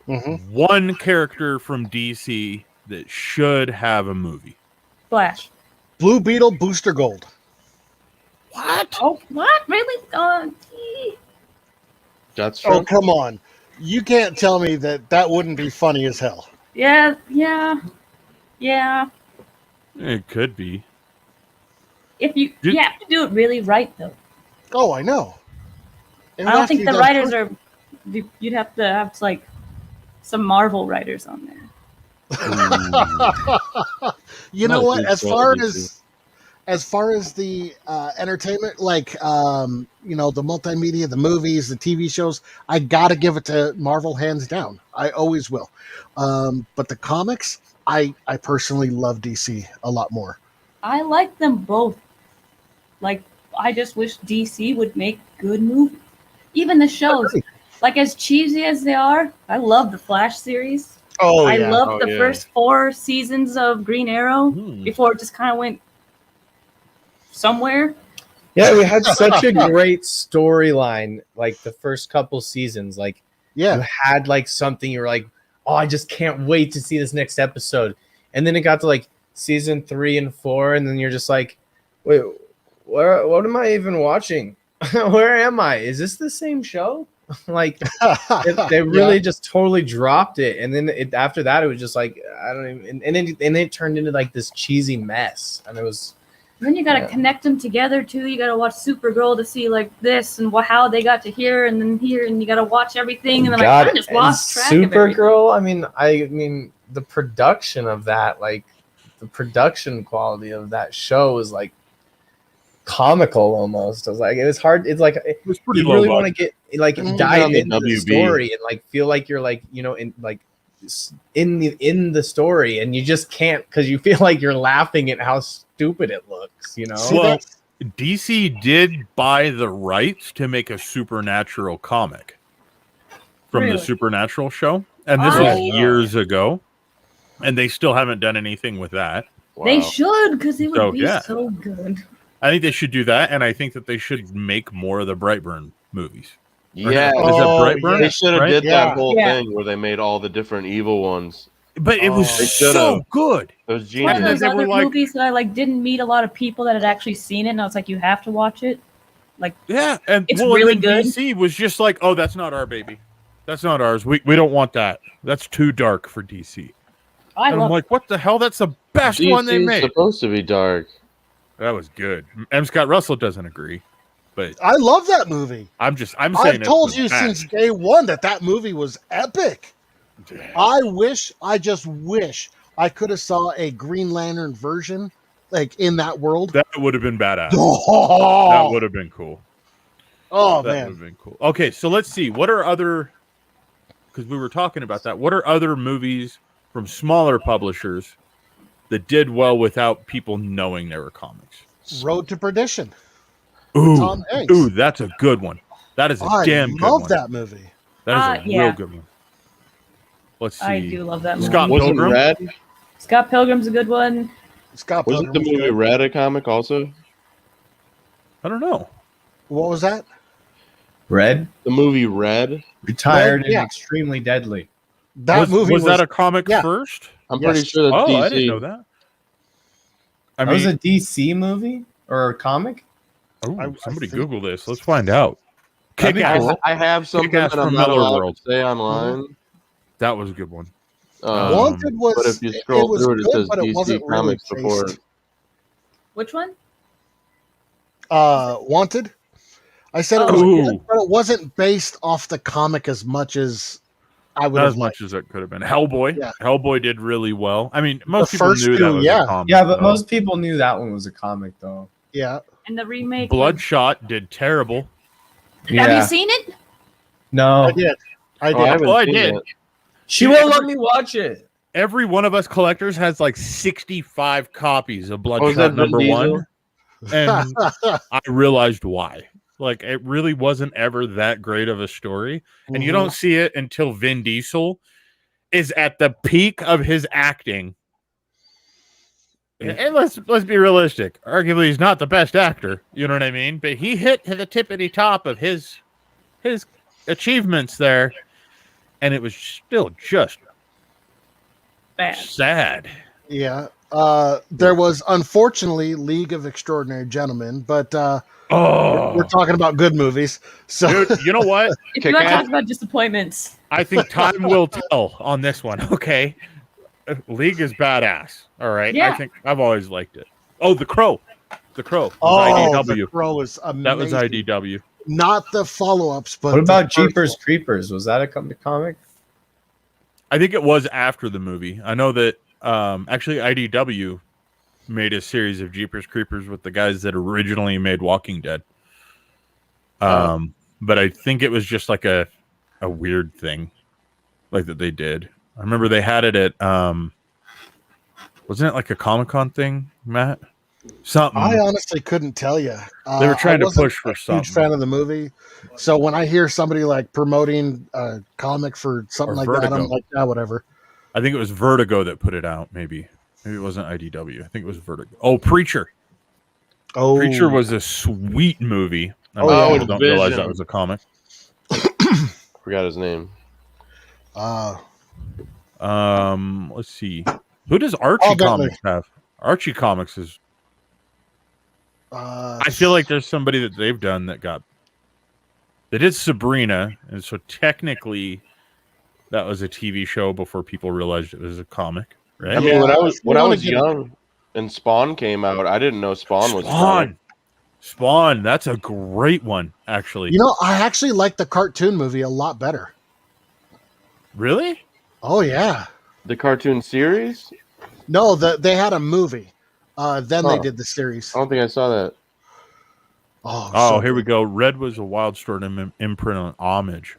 one character from DC that should have a movie. Flash. Blue Beetle, Booster Gold. What? Oh, what? Really? That's true. Oh, come on! You can't tell me that wouldn't be funny as hell. Yeah. It could be. If you have to do it really right though. Oh, I know. It I would don't have to think be the done writers perfect. are. You'd have to have like some Marvel writers on there. You know Not what? too As far as the entertainment, like the multimedia, the movies, the TV shows, I gotta give it to Marvel hands down. I always will. But the comics, I personally love DC a lot more. I like them both. Like, I just wish DC would make good movies. Even the shows, Agreed. like as cheesy as they are, I love the Flash series. Oh I yeah. loved the first 4 seasons of Green Arrow before it just kind of went somewhere. Yeah, we had such a great storyline, like the first couple seasons. Like, you had like something you were like, oh, I just can't wait to see this next episode. And then it got to like season 3 and 4, and then you're just like, wait, what am I even watching? Where am I? Is this the same show? Like, they really just totally dropped it. And then after that, it was just like, I don't even, and then it turned into like this cheesy mess. And it was. And then you got to connect them together too. You got to watch Supergirl to see like this and how they got to here and then here, and you got to watch everything. And then I just lost track of everything. Supergirl. I mean, the production of that, like the production quality of that show is like comical almost. I was like, it was hard. It's like It was pretty you low really want to budget. get like on dive the into the WB. story and like feel like you're like in like in the story, and you just can't because you feel like you're laughing at how stupid it looks. See, Well, DC did buy the rights to make a Supernatural comic from the Supernatural show, and this was years ago, and they still haven't done anything with that. Wow. They should, because it would be so good. I think they should do that, and I think that they should make more of the Brightburn movies. Yeah, is that Brightburn? They should have did that whole thing where they made all the different evil ones. But it was so good. It was genius. One of those other movies that I didn't meet a lot of people that had actually seen it, and I was like, you have to watch it. Like, and it's really good. DC was just like, oh, that's not our baby. That's not ours. We don't want that. That's too dark for DC. I'm like, what the hell? That's the best one they made. It's supposed to be dark. That was good. M. Scott Russell doesn't agree, but I love that movie. I'm saying I've told you since day one that movie was epic. I just wish I could have saw a Green Lantern version, like in that world. That would have been badass. That would have been cool. Oh, that man. Would have been cool. Okay, so let's see. What are other? Because we were talking about that. What are other movies from smaller publishers that did well without people knowing they were comics? Road to Perdition. Ooh, Tom Hanks. Ooh, that's a good one. That is a damn good one. I love that movie. That is a real good one. Let's see. I do love that movie. Scott Pilgrim. Red? Scott Pilgrim's a good one. Scott Wasn't the movie Red a comic also? I don't know. What was that? Red? The movie Red? Retired and extremely deadly. That movie was that a comic first? I'm pretty sure that's DC. I didn't know that. That was a DC movie or a comic? Oh, somebody Google this. Let's find out. I have something that I'm not allowed to say online. That was a good one. Wanted was, but if you scroll through it, good, it says DC Comics support. Which one? Wanted. I said it was good, but it wasn't based off the comic as much as I would. Not as much as it could have been. Hellboy. Yeah. Hellboy did really well. I mean, most people knew that was a comic. Yeah, but most people knew that one was a comic, though. Yeah. And the remake. Bloodshot did terrible. Yeah. Have you seen it? No. I did. I did. She won't let me watch it. Every one of us collectors has like 65 copies of Bloodshot #1. And I realized why. Like, it really wasn't ever that great of a story. And you don't see it until Vin Diesel is at the peak of his acting. And let's be realistic. Arguably, he's not the best actor. You know what I mean? But he hit to the tippity top of his achievements there. And it was still just bad. Sad. Yeah. There was, unfortunately, League of Extraordinary Gentlemen, but we're talking about good movies. So dude, you know what? If you want to talk about disappointments, I think time will tell on this one. Okay, League is badass. All right, yeah. I think I've always liked it. Oh, The Crow. The Crow. IDW. The Crow is amazing. That was IDW. Not the follow-ups, but what about Jeepers Creepers? Was that a comic? I think it was after the movie. I know that actually IDW made a series of Jeepers Creepers with the guys that originally made Walking Dead. But I think it was just like a weird thing like that they did. I remember they had it at wasn't it like a Comic-Con thing, Matt? Something. I honestly couldn't tell you. They were trying to push for something. Huge fan of the movie, so when I hear somebody like promoting a comic for something like that, I'm like, yeah, whatever. I think it was Vertigo that put it out. Maybe it wasn't IDW. I think it was Vertigo. Oh, Preacher. Oh, Preacher was a sweet movie. I don't realize that was a comic. Forgot his name. Let's see. Who does Archie Comics have? Archie Comics is. I feel like there's somebody that they've done that got. They did Sabrina, and so technically, that was a TV show before people realized it was a comic, right? I mean, when I was young and Spawn came out, I didn't know Spawn was Spawn. Spawn, that's a great one, actually. You know, I actually like the cartoon movie a lot better. Really? Oh yeah. The cartoon series? No, they had a movie. Then they did the series. I don't think I saw that. Oh, here we go. Red was a Wildstorm imprint on Homage.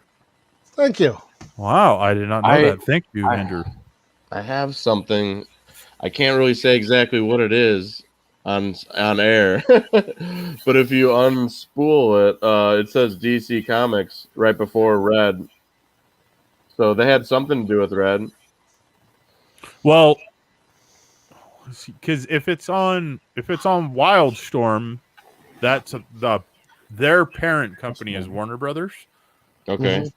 Thank you. Wow, I did not know that. Thank you, Andrew. I have something. I can't really say exactly what it is. on air. But if you unspool it, it says DC Comics right before Red. So they had something to do with Red. Well, because if it's on Wildstorm, that's their parent company is Warner Brothers. Okay. Mm-hmm.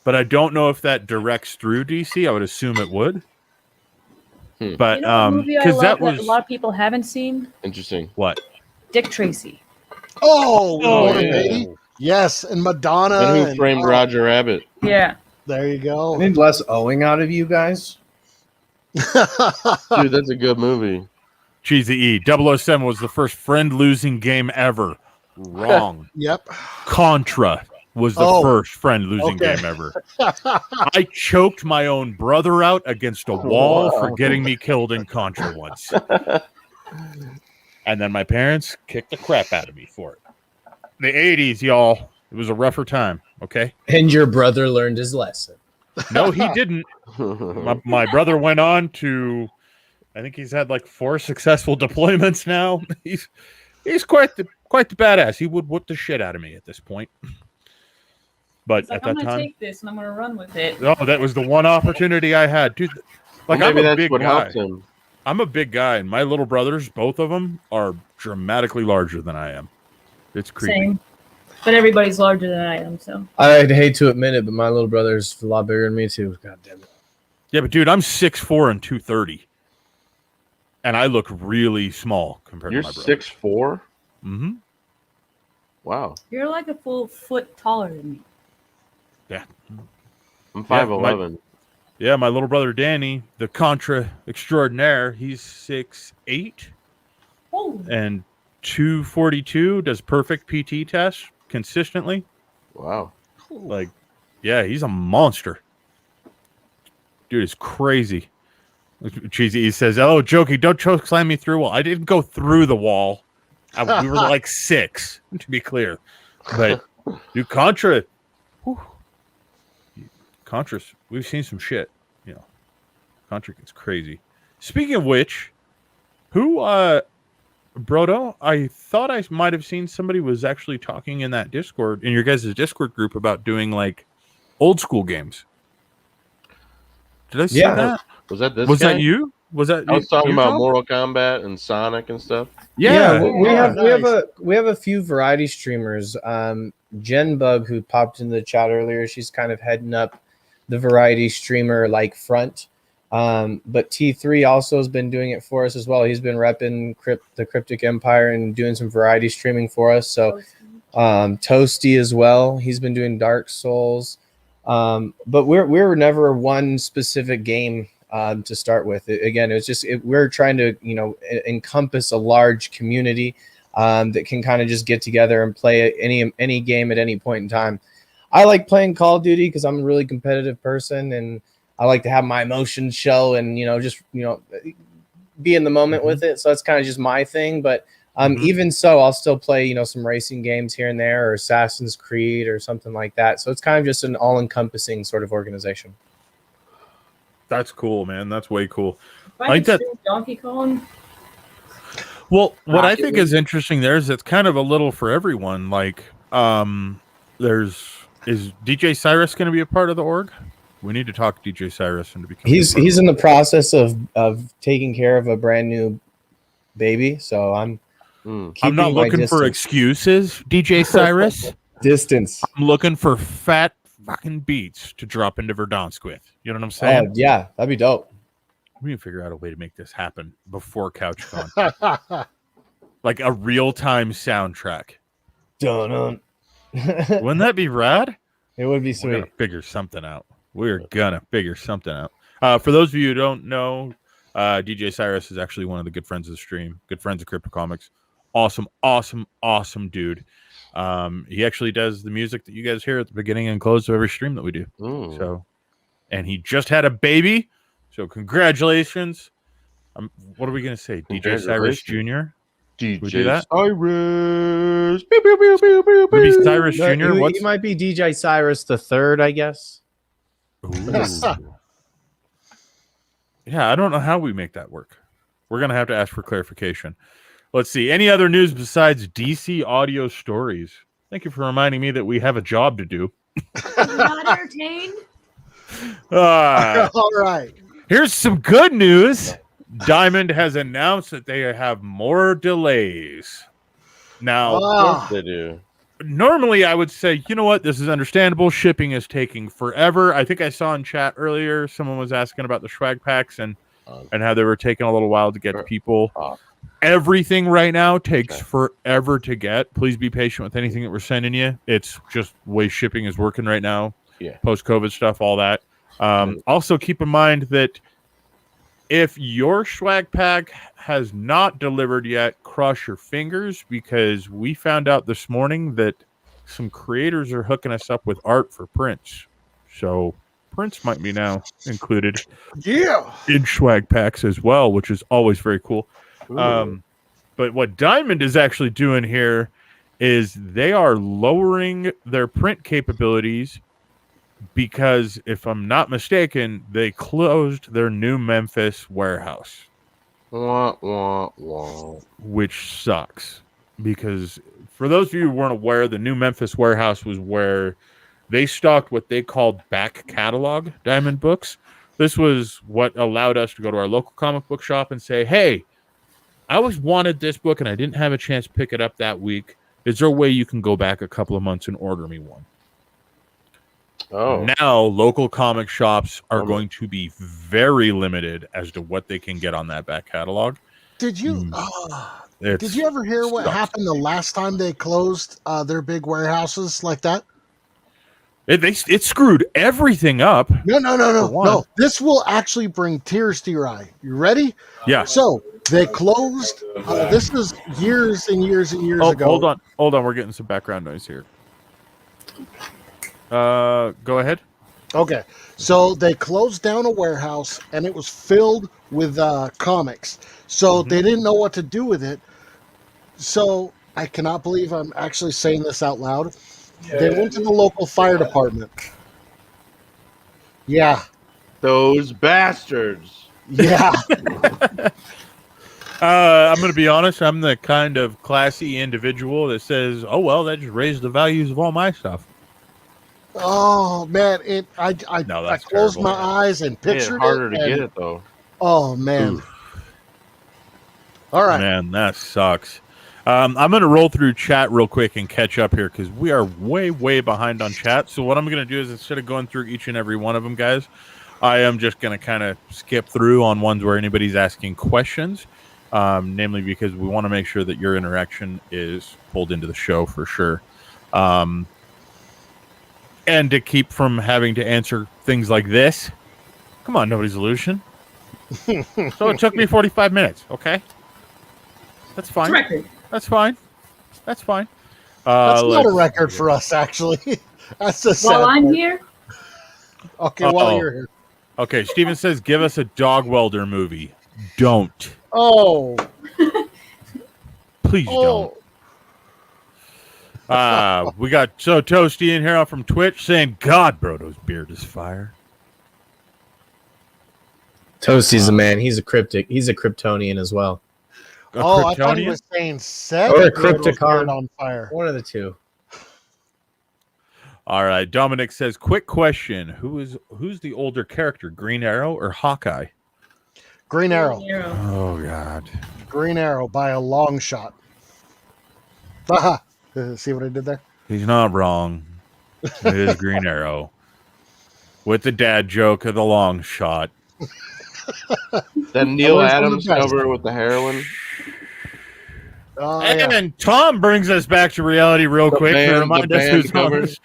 But I don't know if that directs through DC. I would assume it would. But you know, a movie I because love that was a lot of people haven't seen. Interesting. What? Dick Tracy. Oh, yeah. Lady. Yes, and Madonna. And Who Framed Roger Rabbit? Yeah. There you go. I need less owing out of you guys. Dude, that's a good movie. Cheesy E. 007 was the first friend-losing game ever. Wrong. Yep. Contra was the first friend-losing game ever. I choked my own brother out against a wall for getting me killed in Contra once. And then my parents kicked the crap out of me for it. The 80s, y'all. It was a rougher time, okay? And your brother learned his lesson. No, he didn't. My brother went on to, I think he's had like 4 successful deployments now. He's quite the badass. He would whoop the shit out of me at this point. But It's like, at I'm that gonna time, take this and I'm gonna run with it. oh, that was the one opportunity I had, dude. Like Well, maybe I'm a that's big what guy. helped him. I'm a big guy, and my little brothers, both of them, are dramatically larger than I am. It's creepy. Same. But everybody's larger than I am, so. I'd hate to admit it, but my little brother's a lot bigger than me too. God damn it. Yeah, but dude, I'm 6'4" and 230, and I look really small compared You're to my brother. 6'4"? Mm-hmm. Wow. You're like a full foot taller than me. Yeah. I'm 5'11". Yeah, my little brother Danny, the Contra extraordinaire, he's 6'8" Oh. and 242. Does perfect PT tests consistently. Wow. Like, yeah, he's a monster. Dude, it's crazy. Cheesy he says, "Oh, joking, don't choke slam me through a wall." I didn't go through the wall. We were like 6, to be clear. But dude, Contra, Contras, we've seen some shit. You know, Contra gets crazy. Speaking of which, who, Brodo, I thought I might have seen somebody was actually talking in that Discord, in your guys' Discord group, about doing like old school games. Did I see that? Was that this? Was guy? that you? Was that? I was talking about Tom? Mortal Kombat and Sonic and stuff. Yeah, Yeah, we have a few variety streamers. Jen Bug, who popped into the chat earlier, she's kind of heading up the variety streamer like front. But T3 also has been doing it for us as well. He's been repping the Kryptic Empire and doing some variety streaming for us. So Toasty as well. He's been doing Dark Souls. But we're never one specific game to start with. Again, it's just we're trying to encompass a large community that can kind of just get together and play any game at any point in time. I like playing Call of Duty because I'm a really competitive person, and I like to have my emotions show and be in the moment with it. So that's kind of just my thing. But even so, I'll still play some racing games here and there, or Assassin's Creed or something like that. So it's kind of just an all-encompassing sort of organization. that's cool, man. That's way cool. If I Like could that. stream Donkey Kong. Well, what I think is interesting there is it's kind of a little for everyone. Like, is DJ Cyrus going to be a part of the org? We need to talk to DJ Cyrus into becoming. He's in the process of taking care of a brand new baby, so I'm not looking for excuses, DJ Cyrus. Distance. I'm looking for fat fucking beats to drop into Verdansk with. You know what I'm saying? Yeah, that'd be dope. We need to figure out a way to make this happen before CouchCon. Like a real-time soundtrack. Dun-dun. Wouldn't that be rad? It would be We're sweet. gonna figure something out. We're gonna figure something out. For those of you who don't know, DJ Cyrus is actually one of the good friends of the stream, good friends of Crypto Comics. Awesome dude. He actually does the music that you guys hear at the beginning and close of every stream that we do. So, and he just had a baby. So congratulations. What are we gonna say? DJ Cyrus Jr. DJ we do that? Cyrus. Pew, pew, pew, pew, pew, Maybe pew. Cyrus Jr. He might be DJ Cyrus the third, I guess. Yeah, I don't know how we make that work. We're gonna have to ask for clarification. Let's see. Any other news besides DC audio stories? Thank you for reminding me that we have a job to do. Not entertained. All right. Here's some good news. Diamond has announced that they have more delays. Now, Of course they do. Normally I would say, you know what, this is understandable. Shipping is taking forever. I think I saw in chat earlier someone was asking about the swag packs and how they were taking a little while to get to people. Everything right now takes forever to get. Please be patient with anything that we're sending you. It's just the way shipping is working right now. Yeah. Post-COVID stuff, all that. Also keep in mind that if your swag pack has not delivered yet, cross your fingers, because we found out this morning that some creators are hooking us up with art for prints. So prints might be now included in swag packs as well, which is always very cool. But what Diamond is actually doing here is they are lowering their print capabilities because, if I'm not mistaken, they closed their new Memphis warehouse. Wah, wah, wah. Which sucks. Because for those of you who weren't aware, the new Memphis warehouse was where they stocked what they called back catalog Diamond books. This was what allowed us to go to our local comic book shop and say, hey, I always wanted this book and I didn't have a chance to pick it up that week. Is there a way you can go back a couple of months and order me one? Oh. Now, local comic shops are going to be very limited as to what they can get on that back catalog. Did you ever hear what happened the last time they closed their big warehouses like that? It screwed everything up. No. This will actually bring tears to your eye. You ready? Yeah. So they closed. This is years and years and years ago. Hold on. We're getting some background noise here. Go ahead. Okay. So they closed down a warehouse and it was filled with comics. So they didn't know what to do with it. So I cannot believe I'm actually saying this out loud. They went to the local fire department. Yeah. Those bastards. Yeah. I'm going to be honest. I'm the kind of classy individual that says, oh, well, that just raised the values of all my stuff. Oh, man. I closed my eyes and pictured it. Harder to get it, though. Oh, man. Oof. All right. Man, that sucks. I'm going to roll through chat real quick and catch up here because we are way, way behind on chat. So what I'm going to do is, instead of going through each and every one of them, guys, I am just going to kind of skip through on ones where anybody's asking questions, namely because we want to make sure that your interaction is pulled into the show for sure. And to keep from having to answer things like this. Come on, nobody's illusion. So it took me 45 minutes, okay? That's fine. That's fine. That's fine. That's not a record for us, actually. That's the sad While I'm part. here? Okay, while you're here. Okay, Steven says, give us a dog welder movie. Don't. Oh. Please don't. We got So Toasty in here from Twitch saying, God, Brodo's beard is fire. Toasty's a man. He's a cryptic. He's a Kryptonian as well. I thought he was saying set or a Crypticon on fire. One of the two. All right. Dominic says, quick question. Who's the older character, Green Arrow or Hawkeye? Green Arrow. Oh, God. Green Arrow by a long shot. See what I did there? He's not wrong. It is Green Arrow. With the dad joke of the long shot. That Neil Adams cover with the heroin. And Tom brings us back to reality real quick to remind us who's covers.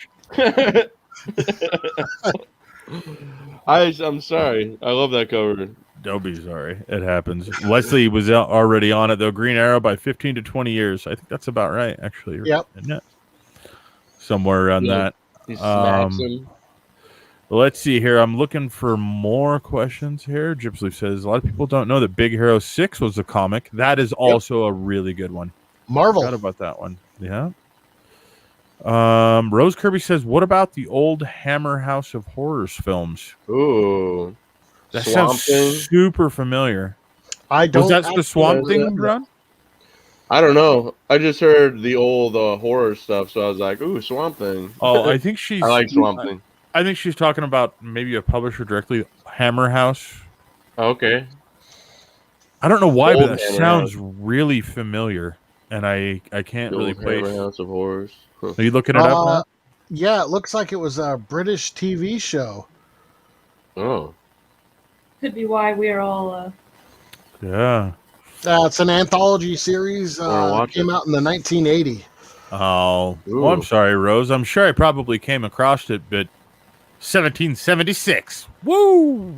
I'm sorry. I love that cover. Don't be sorry. It happens. Leslie was already on it, though. Green Arrow by 15 to 20 years. I think that's about right, actually. Yep. Isn't it? Somewhere around that. He smacks him. Let's see here. I'm looking for more questions here. Gypsy says, a lot of people don't know that Big Hero 6 was a comic. That is also a really good one. Marvel. Forgot about that one. Yeah. Rose Kirby says, what about the old Hammer House of Horrors films? Ooh. That Swamp sounds Thing. super familiar. I don't. Was that the Swamp Thing run? I don't know. I just heard the old horror stuff, so I was like, "Ooh, Swamp Thing." Oh, I think she's. I like Swamp Thing. I think she's talking about maybe a publisher directly, Hammer House. Okay. I don't know why, Old but that Hammer sounds House. really familiar, and I can't The really old place. Hammer House of Horrors. Are you looking it up now? Yeah, it looks like it was a British TV show. Oh. Could be why we're all. Yeah. It's an anthology series. Came out in the 1980. Oh, Ooh. well, I'm sorry, Rose. I'm sure I probably came across it, but 1776. Woo!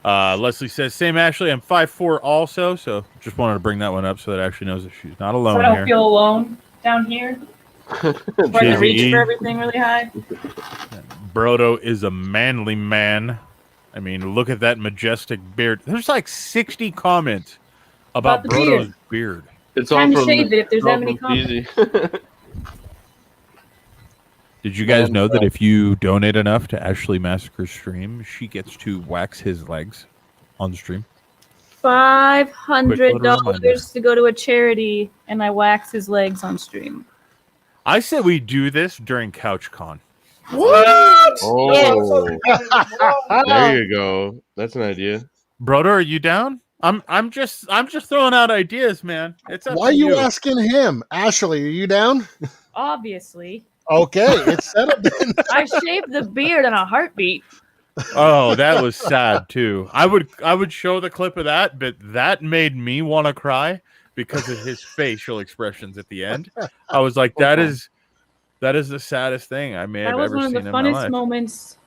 Leslie says, same Ashley, I'm 5'4" also, so just wanted to bring that one up so that Ashley knows that she's not alone So I don't here. feel alone down here. Where I can reach for everything really high. Brodo is a manly man. I mean, look at that majestic beard. There's like 60 comments about the Brodo's beard. It's Time all to from shave it if there's all that many from comments. Peasy. Did you guys know that if you donate enough to Ashley Massacre's stream, she gets to wax his legs on the stream? $500 to go to a charity, and I wax his legs on stream. I said we do this during CouchCon. What? Oh, there you go. That's an idea. Brodo, are you down? I'm just throwing out ideas, man. It's up Why are to you asking him? Ashley, are you down? Obviously. Okay, it's settled then. I shaved the beard in a heartbeat. Oh, that was sad too. I would show the clip of that, but that made me want to cry because of his facial expressions at the end. I was like, that is the saddest thing I may have ever seen in my life. That was one of the funnest moments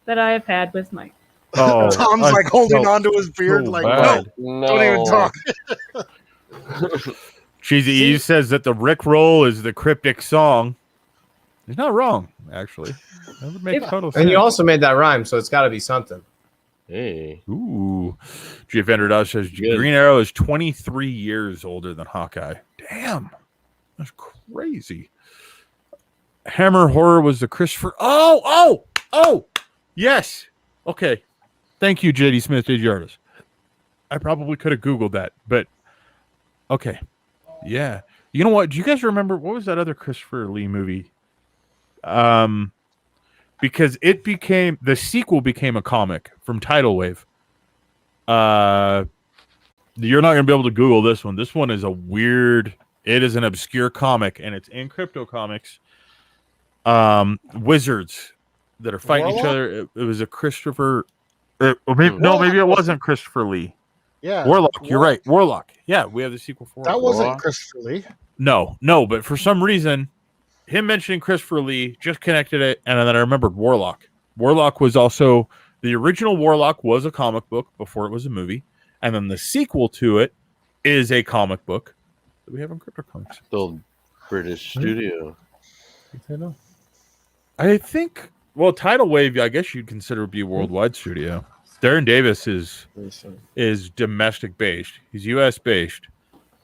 that I have had with Mike. Oh, Tom's like holding onto his beard, like, no, don't even talk. Cheesy Eve says that the Rick Roll is the cryptic song. He's not wrong, actually. That would make total sense. And you also made that rhyme, so it's got to be something. Hey. Ooh. G. Vendor says Green Arrow is 23 years older than Hawkeye. Damn. That's crazy. Hammer Horror was the Christopher. Oh. Yes. Okay. Thank you, JD Smith, Digi Artist. I probably could have Googled that, but okay. Yeah. You know what? Do you guys remember what was that other Christopher Lee movie? Because the sequel became a comic from Tidal Wave. You're not going to be able to Google this one. This one is it is an obscure comic, and it's in Crypto Comics. Wizards that are fighting each other. It was a Christopher. Maybe it wasn't Christopher Lee. Yeah, Warlock. You're right. Warlock. Yeah, we have the sequel for that. Wasn't Warlock. Christopher Lee? No, but for some reason, him mentioning Christopher Lee just connected it, and then I remembered Warlock. Warlock was also the original Warlock was a comic book before it was a movie, and then the sequel to it is a comic book that we have in Crypto Comics. The British studio. I think. Well, Tidal Wave, I guess you'd consider would be a worldwide studio. Darren Davis is domestic based. He's US based,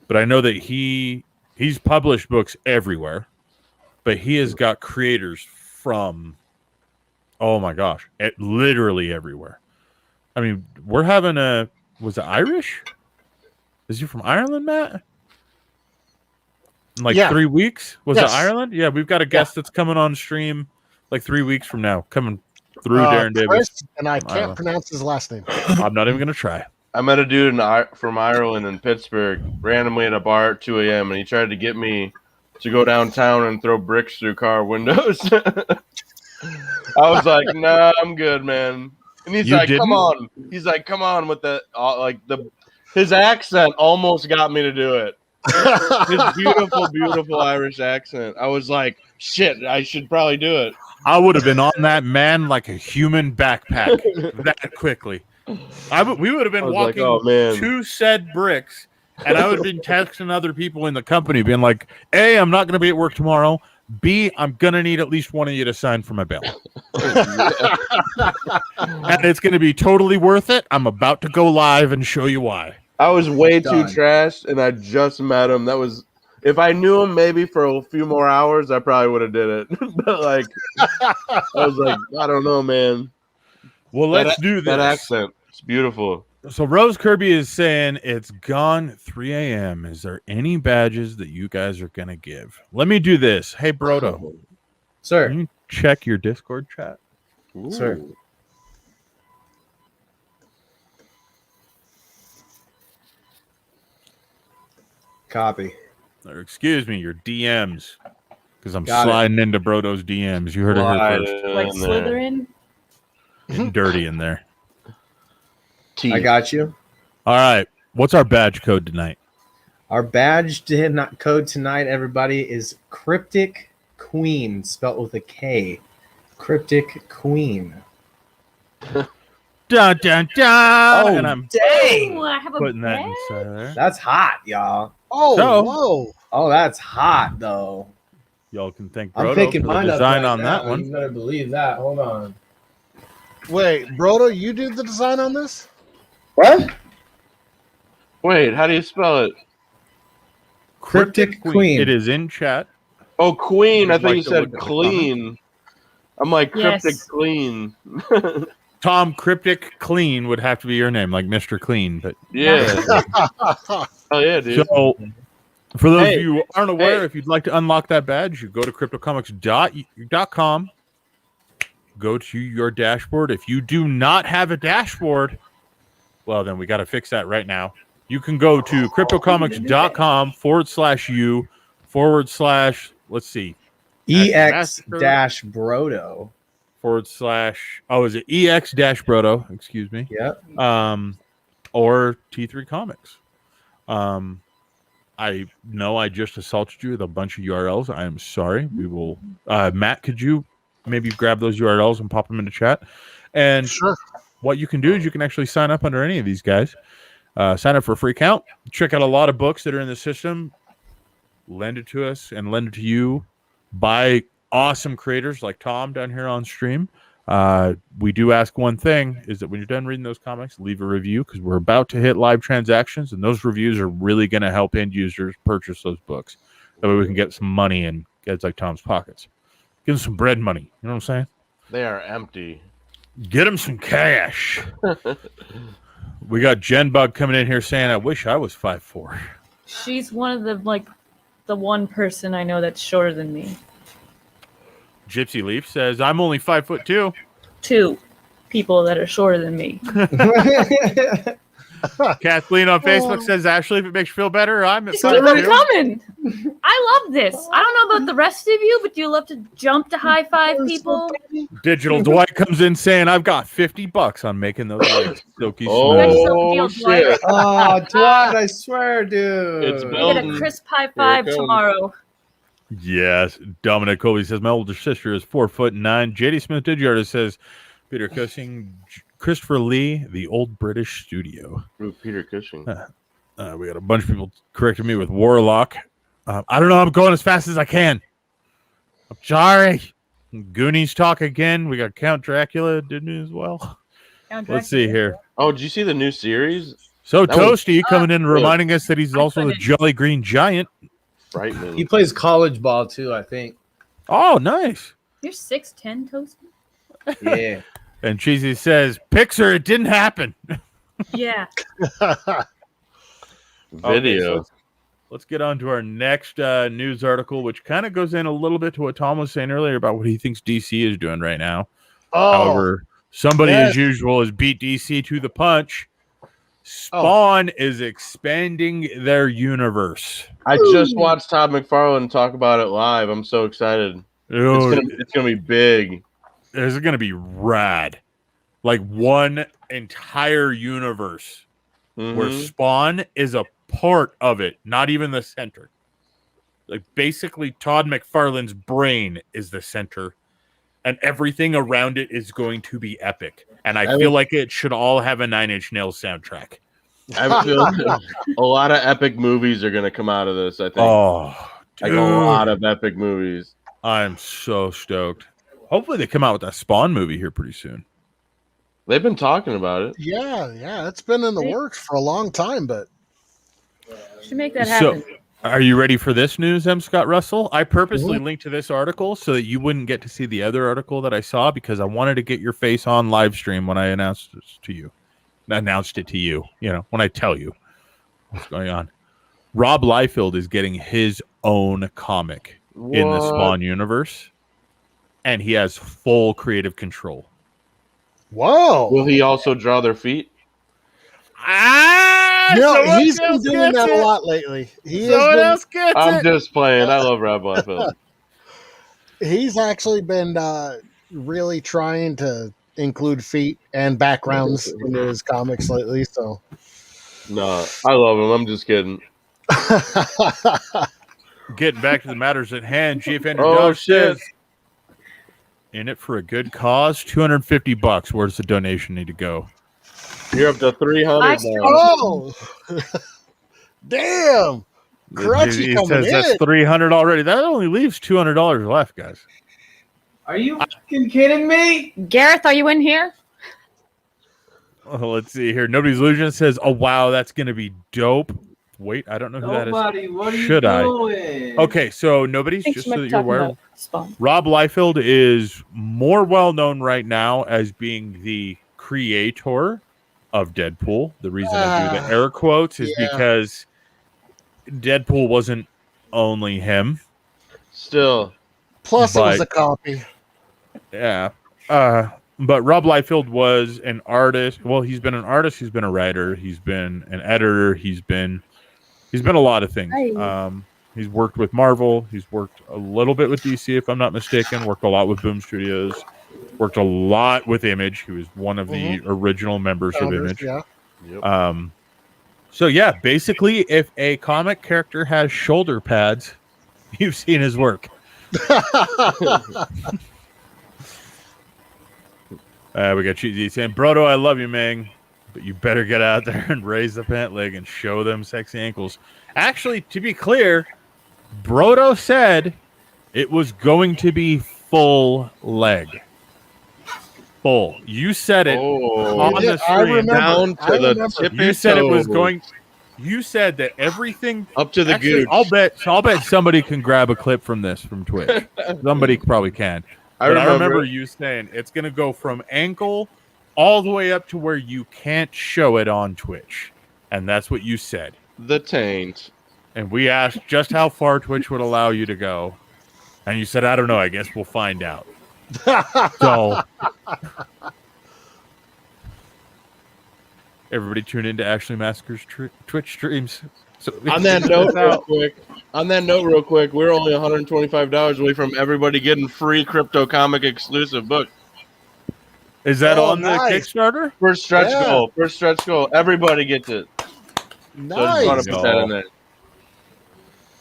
but I know that he's published books everywhere. But he has got creators from, oh my gosh, literally everywhere. I mean, we're having was it Irish? Is he from Ireland, Matt? In like 3 weeks? Was it Ireland? Yeah, we've got a guest that's coming on stream like 3 weeks from now, coming through Darren Davis. Chris, and I can't pronounce his last name. I'm not even going to try. I met a dude from Ireland in Pittsburgh randomly at a bar at 2 a.m. and he tried to get me to go downtown and throw bricks through car windows. I was like, nah, I'm good, man. And he's like, come on. He's like, come on with the his accent almost got me to do it. His beautiful, beautiful Irish accent. I was like, shit, I should probably do it. I would have been on that man like a human backpack that quickly. We would have been walking two said bricks, and I would have been texting other people in the company being like, A, I'm not going to be at work tomorrow. B, I'm going to need at least one of you to sign for my bail. And it's going to be totally worth it. I'm about to go live and show you why. I was way too trashed, and I just met him. That was, if I knew him maybe for a few more hours, I probably would have did it. But like, I was like, I don't know, man. Well, let's do this. That accent, it's beautiful. So Rose Kirby is saying it's gone 3 a.m. Is there any badges that you guys are going to give? Let me do this. Hey, Brodo. Sir. Can you check your Discord chat? Ooh. Sir. Copy. Or excuse me, your DMs. Because I'm Got sliding into Brodo's DMs. You heard it here first. Like Slytherin? Getting dirty in there. I got you. All right. What's our badge code tonight? Our badge code tonight, everybody, is Kryptic Queen, spelled with a K. Kryptic Queen. Dun, dun, dun. Oh, and I'm dang. Ooh, I have a putting that badge? inside there. That's hot, y'all. Oh, So- whoa. Oh, that's hot, though. Y'all can thank I'm Brodo picking for the mine up design right on now. that one. You better believe that. Hold on. Wait, Brodo, you did the design on this? What? Wait, how do you spell it? Kryptic Queen. It is in chat. Oh, Queen. I Would thought like you to said look at the clean. I'm like Cryptic Yes. Clean. Tom Kryptic Clean would have to be your name, like Mr. Clean. But Yeah. Oh yeah, dude. so, for those Hey, of you who aren't aware, hey. if you'd like to unlock that badge, you go to cryptocomics.com. Go to your dashboard. If you do not have a dashboard, well, then we got to fix that right now. You can go to cryptocomics.com/u/ let's see, EX-Brodo. / oh, is it EX-Brodo? Excuse me. Yep. Or T3 Comics. I know I just assaulted you with a bunch of URLs. I am sorry. We will. Matt, could you maybe grab those URLs and pop them into chat? And Sure. what you can do is you can actually sign up under any of these guys. Sign up for a free account. Check out a lot of books that are in the system. Lend it to us and lend it to you by awesome creators like Tom down here on stream. We do ask one thing, is that when you're done reading those comics, leave a review, because we're about to hit live transactions, and those reviews are really going to help end users purchase those books. That way we can get some money in guys like Tom's pockets. Give them some bread money. You know what I'm saying? They are empty. Get them some cash. We got Jen Bug coming in here saying, I wish I was 5'4". She's one of the one person I know that's shorter than me. Gypsy Leaf says, I'm only 5'2". 2 people that are shorter than me. Kathleen on Facebook says, Ashley, if it makes you feel better, I'm at Just keep 5'2". them coming. I love this. I don't know about the rest of you, but do you love to jump to high five people? Digital Dwight comes in saying, I've got $50 on making those legs silky smooth. Oh shit! Oh, Dwight, I swear, dude. It's You built- get a crisp high five comes. tomorrow. Yes. Dominic Colby says, my older sister is 4'9". JD Smith Digiartist says, Peter Cushing, Christopher Lee, the old British studio. Ooh, Peter Cushing. We got a bunch of people correcting me with Warlock. I don't know. I'm going as fast as I can. I'm sorry. Goonies talk again. We got Count Dracula did me as well. Let's see here. Oh, did you see the new series? So That was- Toasty coming in and good. reminding us that he's also the Jolly Green Giant. Frightening. He plays college ball, too, I think. Oh, nice. You're 6'10", Toasty? Yeah. And Cheesy says, Pixar, it didn't happen. Yeah. Video. Okay, so let's get on to our next news article, which kind of goes in a little bit to what Tom was saying earlier about what he thinks DC is doing right now. Oh, However, somebody, yes. as usual, has beat DC to the punch. Spawn is expanding their universe. I just watched Todd McFarlane talk about it live. I'm so excited. It's gonna be big. This is going to be rad. Like one entire universe where Spawn is a part of it, not even the center. Like basically Todd McFarlane's brain is the center, and everything around it is going to be epic. And I feel like it should all have a 9 Inch Nails soundtrack. I feel like a lot of epic movies are gonna come out of this. I think. Oh, like a lot of epic movies. I'm so stoked. Hopefully they come out with that Spawn movie here pretty soon. They've been talking about it. Yeah, it's been in the works for a long time, but Should make that happen. So, are you ready for this news, M. Scott Russell? I purposely linked to this article so that you wouldn't get to see the other article that I saw, because I wanted to get your face on live stream when I announced this to you. announced it to you. You know, when I tell you what's going on. Rob Liefeld is getting his own comic in the Spawn universe, and he has full creative control. Whoa! Will he also draw their feet? He's been doing that a lot lately. I'm just playing. I love Rob Liefeld. He's actually been really trying to include feet and backgrounds into his comics lately. So, no, I love him. I'm just kidding. Getting back to the matters at hand, Chief Andrew says, in it for a good cause, $250. Where does the donation need to go? You're up to 300 now. Oh, damn! Crunchy He coming says in. that's 300 already. That only leaves $200 left, guys. Are you fucking kidding me? Gareth, are you in here? Oh, let's see here. Nobody's Illusion says, "Oh wow, that's gonna be dope." Wait, I don't know who that is. What are you Should doing? I? Okay, so nobody's Thanks just so so much that you're talking aware. about Spawn. Rob Liefeld is more well known right now as being the creator of Deadpool. The reason I do the air quotes is because Deadpool wasn't only him. Still. Plus, it was a copy. Yeah. But Rob Liefeld was an artist. Well, he's been an artist. He's been a writer. He's been an editor. He's been a lot of things. He's worked with Marvel. He's worked a little bit with DC, if I'm not mistaken. Worked a lot with Boom Studios. Worked a lot with Image. He was one of the original members of Image. Yeah. Yep. So yeah, basically, if a comic character has shoulder pads, you've seen his work. We got Cheesy saying, "Brodo, I love you, man, but you better get out there and raise the pant leg and show them sexy ankles." Actually, to be clear, Brodo said it was going to be full leg. Full. You said it on the stream. Down to the tip. You said it was going. You said that everything up to the gooch. I'll bet somebody can grab a clip from this from Twitch. Somebody probably can. I remember you saying it's going to go from ankle all the way up to where you can't show it on Twitch. And that's what you said. The taint. And we asked just how far Twitch would allow you to go. And you said, I don't know. I guess we'll find out. So, everybody tune into Ashley Massacre's Twitch streams. So on that note, real quick, we're only $125 away from everybody getting free Crypto Comic exclusive book. Is that on the Kickstarter? First stretch goal. First stretch goal. Everybody gets it. Nice. So I just want to put that in there.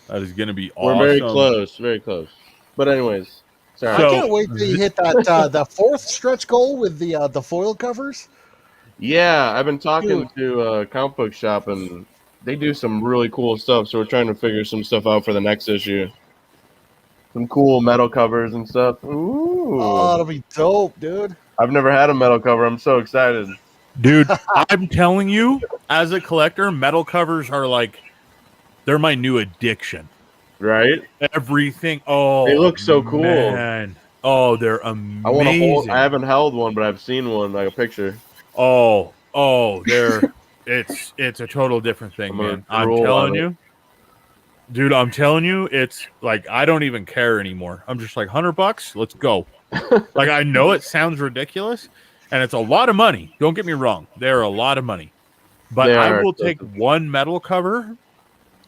That is going to be awesome. We're very close. Very close. But anyways, sorry. I can't wait till you hit that the fourth stretch goal with the foil covers. Yeah, I've been talking to a comic book shop, and they do some really cool stuff. So we're trying to figure some stuff out for the next issue. Some cool metal covers and stuff. Ooh. Oh, that'll be dope, dude. I've never had a metal cover. I'm so excited. Dude, I'm telling you, as a collector, metal covers are like, they're my new addiction. Right? Everything. Oh, they look so cool. Man. Oh, they're amazing. I want to hold. I haven't held one, but I've seen one, like a picture. Oh, they're. it's a total different thing, man. I'm telling you, dude. I'm telling you, it's like I don't even care anymore. I'm just like $100. Let's go. Like I know it sounds ridiculous, and it's a lot of money. Don't get me wrong; they're a lot of money. But I will take one metal cover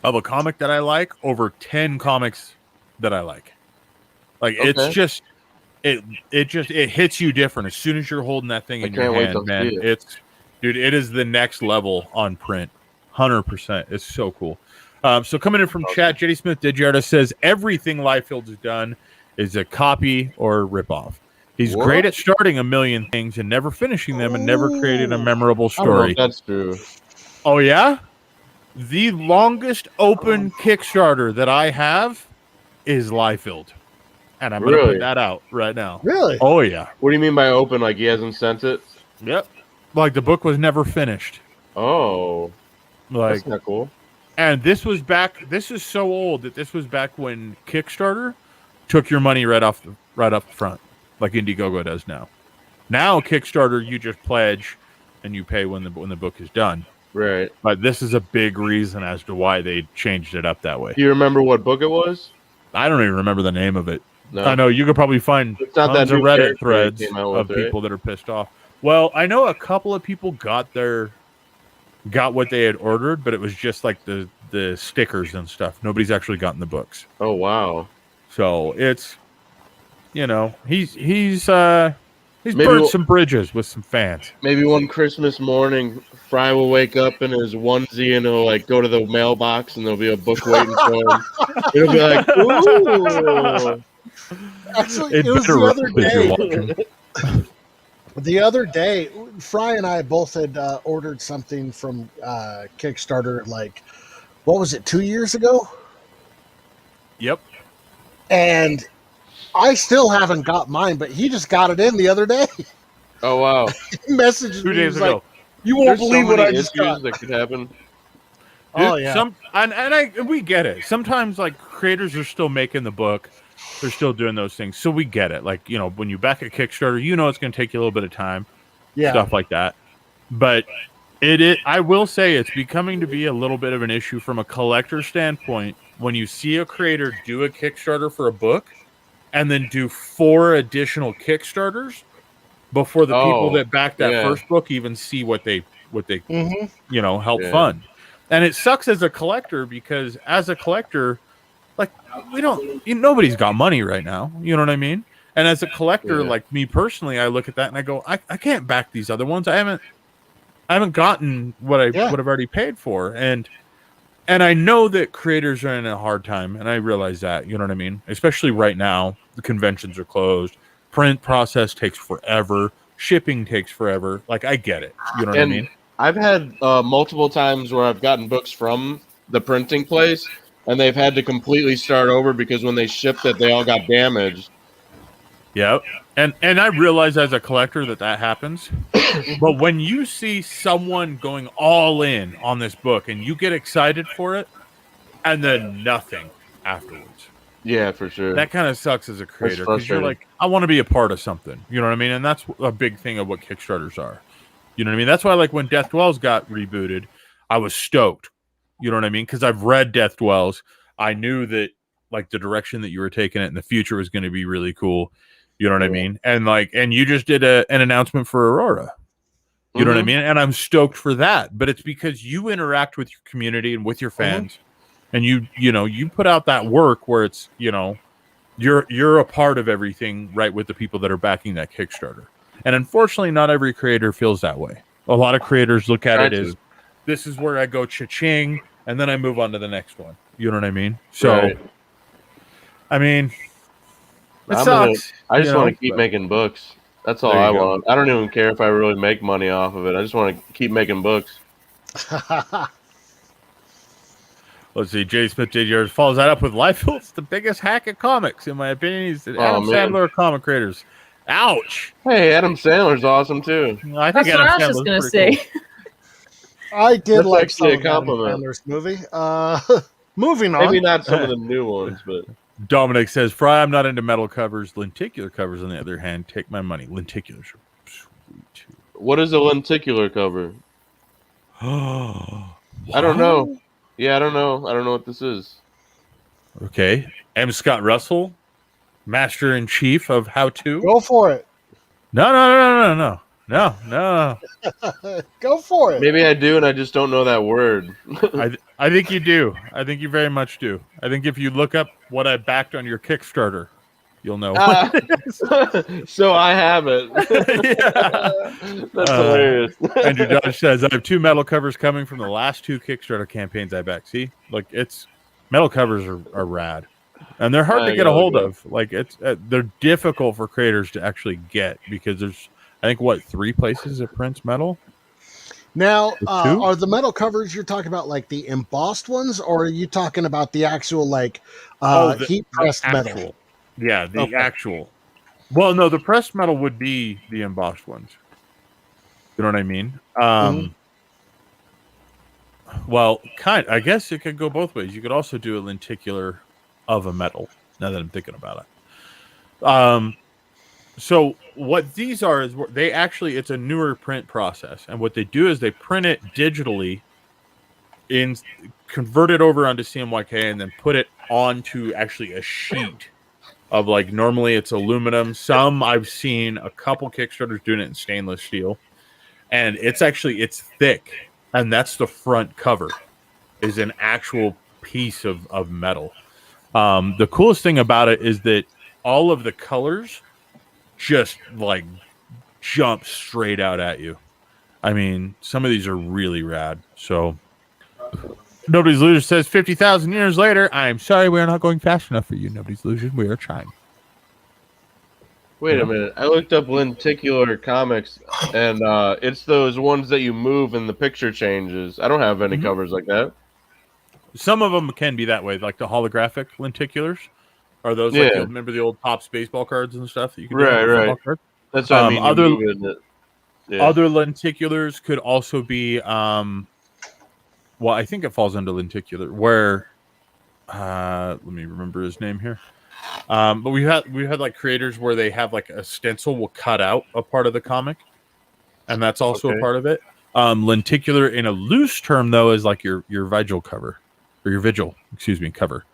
of a comic that I like over 10 comics that I like. Like it's just it hits you different as soon as you're holding that thing in your hand, man. Dude, it is the next level on print. 100%. It's so cool. So coming in from chat, JD Smith Digiartist says everything Liefeld has done is a copy or a ripoff. He's great at starting a million things and never finishing them and never creating a memorable story. That's true. Oh, yeah? The longest open Kickstarter that I have is Liefeld. And I'm going to put that out right now. Really? Oh, yeah. What do you mean by open? Like he hasn't sent it? Yep. Like the book was never finished. Oh. Like, that's not cool. And this is so old that this was back when Kickstarter took your money right up front, like Indiegogo does now. Now Kickstarter, you just pledge and you pay when the book is done. Right. But this is a big reason as to why they changed it up that way. Do you remember what book it was? I don't even remember the name of it. No. I know you could probably find tons of Reddit threads of people that are pissed off. Well, I know a couple of people got what they had ordered, but it was just like the stickers and stuff. Nobody's actually gotten the books. Oh wow! So it's, he's burned some bridges with some fans. Maybe one Christmas morning, Fry will wake up in his onesie and he'll like go to the mailbox and there'll be a book waiting for him. It'll be like, ooh. Actually, it was the other day. The other day, Fry and I both had ordered something from Kickstarter. Like, what was it? 2 years ago. Yep. And I still haven't got mine, but he just got it in the other day. Oh wow! He messaged 2 me. days ago. Like, you won't believe what I just got. That could happen. Oh yeah. We get it. Sometimes like creators are still making the book, they're still doing those things, so we get it. Like when you back a Kickstarter, it's going to take you a little bit of time, stuff like that. But I will say it's becoming to be a little bit of an issue from a collector standpoint when you see a creator do a Kickstarter for a book and then do 4 additional Kickstarters before the people that backed that first book even see what they help fund. And it sucks as a collector because as a collector, like nobody's got money right now. You know what I mean? And as a collector, like me personally, I look at that and I go, I can't back these other ones. I haven't gotten what I would have already paid for. And I know that creators are in a hard time, and I realize that, you know what I mean? Especially right now, the conventions are closed. Print process takes forever. Shipping takes forever. Like, I get it. You know what I mean? I've had multiple times where I've gotten books from the printing place, and they've had to completely start over because when they shipped it, they all got damaged. Yep. And I realize as a collector that happens. But when you see someone going all in on this book and you get excited for it and then nothing afterwards. Yeah, for sure. That kind of sucks as a creator because you're like, I want to be a part of something. You know what I mean? And that's a big thing of what Kickstarters are. You know what I mean? That's why like when Death Dwells got rebooted, I was stoked. You know what I mean? Because I've read Death Dwells. I knew that like the direction that you were taking it in the future was going to be really cool. You know what I mean? And you just did an announcement for Aurora. You know what I mean? And I'm stoked for that. But it's because you interact with your community and with your fans, and you put out that work where it's you're a part of everything, right? With the people that are backing that Kickstarter. And unfortunately, not every creator feels that way. A lot of creators look at it as this is where I go cha-ching, and then I move on to the next one. You know what I mean? So, I mean. It sucks. I just want to keep making books. That's all I want. I don't even care if I really make money off of it. I just want to keep making books. Let's see. Jay Smith JR follows that up with Liefeld's the biggest hack at comics, in my opinion. He's Adam Sandler of comic creators. Ouch. Hey, Adam Sandler's awesome too. I think That's what I was just going to say. Cool. I did That's like some a of Adam compliment. Sandler's movie. Moving on. Maybe not some of the new ones, but. Dominic says, Fry, I'm not into metal covers. Lenticular covers, on the other hand, take my money. Lenticulars are sweet too. What is a lenticular cover? I don't know. Yeah, I don't know. I don't know what this is. Okay. M. Scott Russell, Master in Chief of How To. Go for it. No. Go for it. Maybe I do, and I just don't know that word. I think you do. I think you very much do. I think if you look up what I backed on your Kickstarter, you'll know. So I have it. That's hilarious. Andrew Dodge says, I have 2 metal covers coming from the last 2 Kickstarter campaigns I backed. See, like metal covers are rad, and they're hard to get a hold of. Like they're difficult for creators to actually get because there's, I think, 3 places it prints metal. Now, are the metal covers you're talking about like the embossed ones, or are you talking about the actual heat pressed metal? Yeah, the actual. Well, no, the pressed metal would be the embossed ones. You know what I mean? Well, I guess it could go both ways. You could also do a lenticular of a metal. Now that I'm thinking about it, So what these are is they actually, it's a newer print process, and what they do is they print it digitally, convert it over onto CMYK, and then put it onto actually a sheet of, like, normally it's aluminum. Some I've seen a couple Kickstarters doing it in stainless steel, and it's thick, and that's the front cover, is an actual piece of metal. The coolest thing about it is that all of the colors just like jump straight out at you. I mean, some of these are really rad. So Nobody's Illusion says 50,000 years later, I'm sorry we are not going fast enough for you, Nobody's Illusion. We are trying. Wait a minute. I looked up lenticular comics, and it's those ones that you move and the picture changes. I don't have any covers like that. Some of them can be that way, like the holographic lenticulars. Are those like remember the old Topps baseball cards and stuff that you can do? Right. That's what I mean. Other lenticulars could also be well, I think it falls under lenticular, where let me remember his name here. But we've had like creators where they have like a stencil will cut out a part of the comic, and that's also a part of it. Lenticular in a loose term though is like your vigil cover, or your vigil, cover.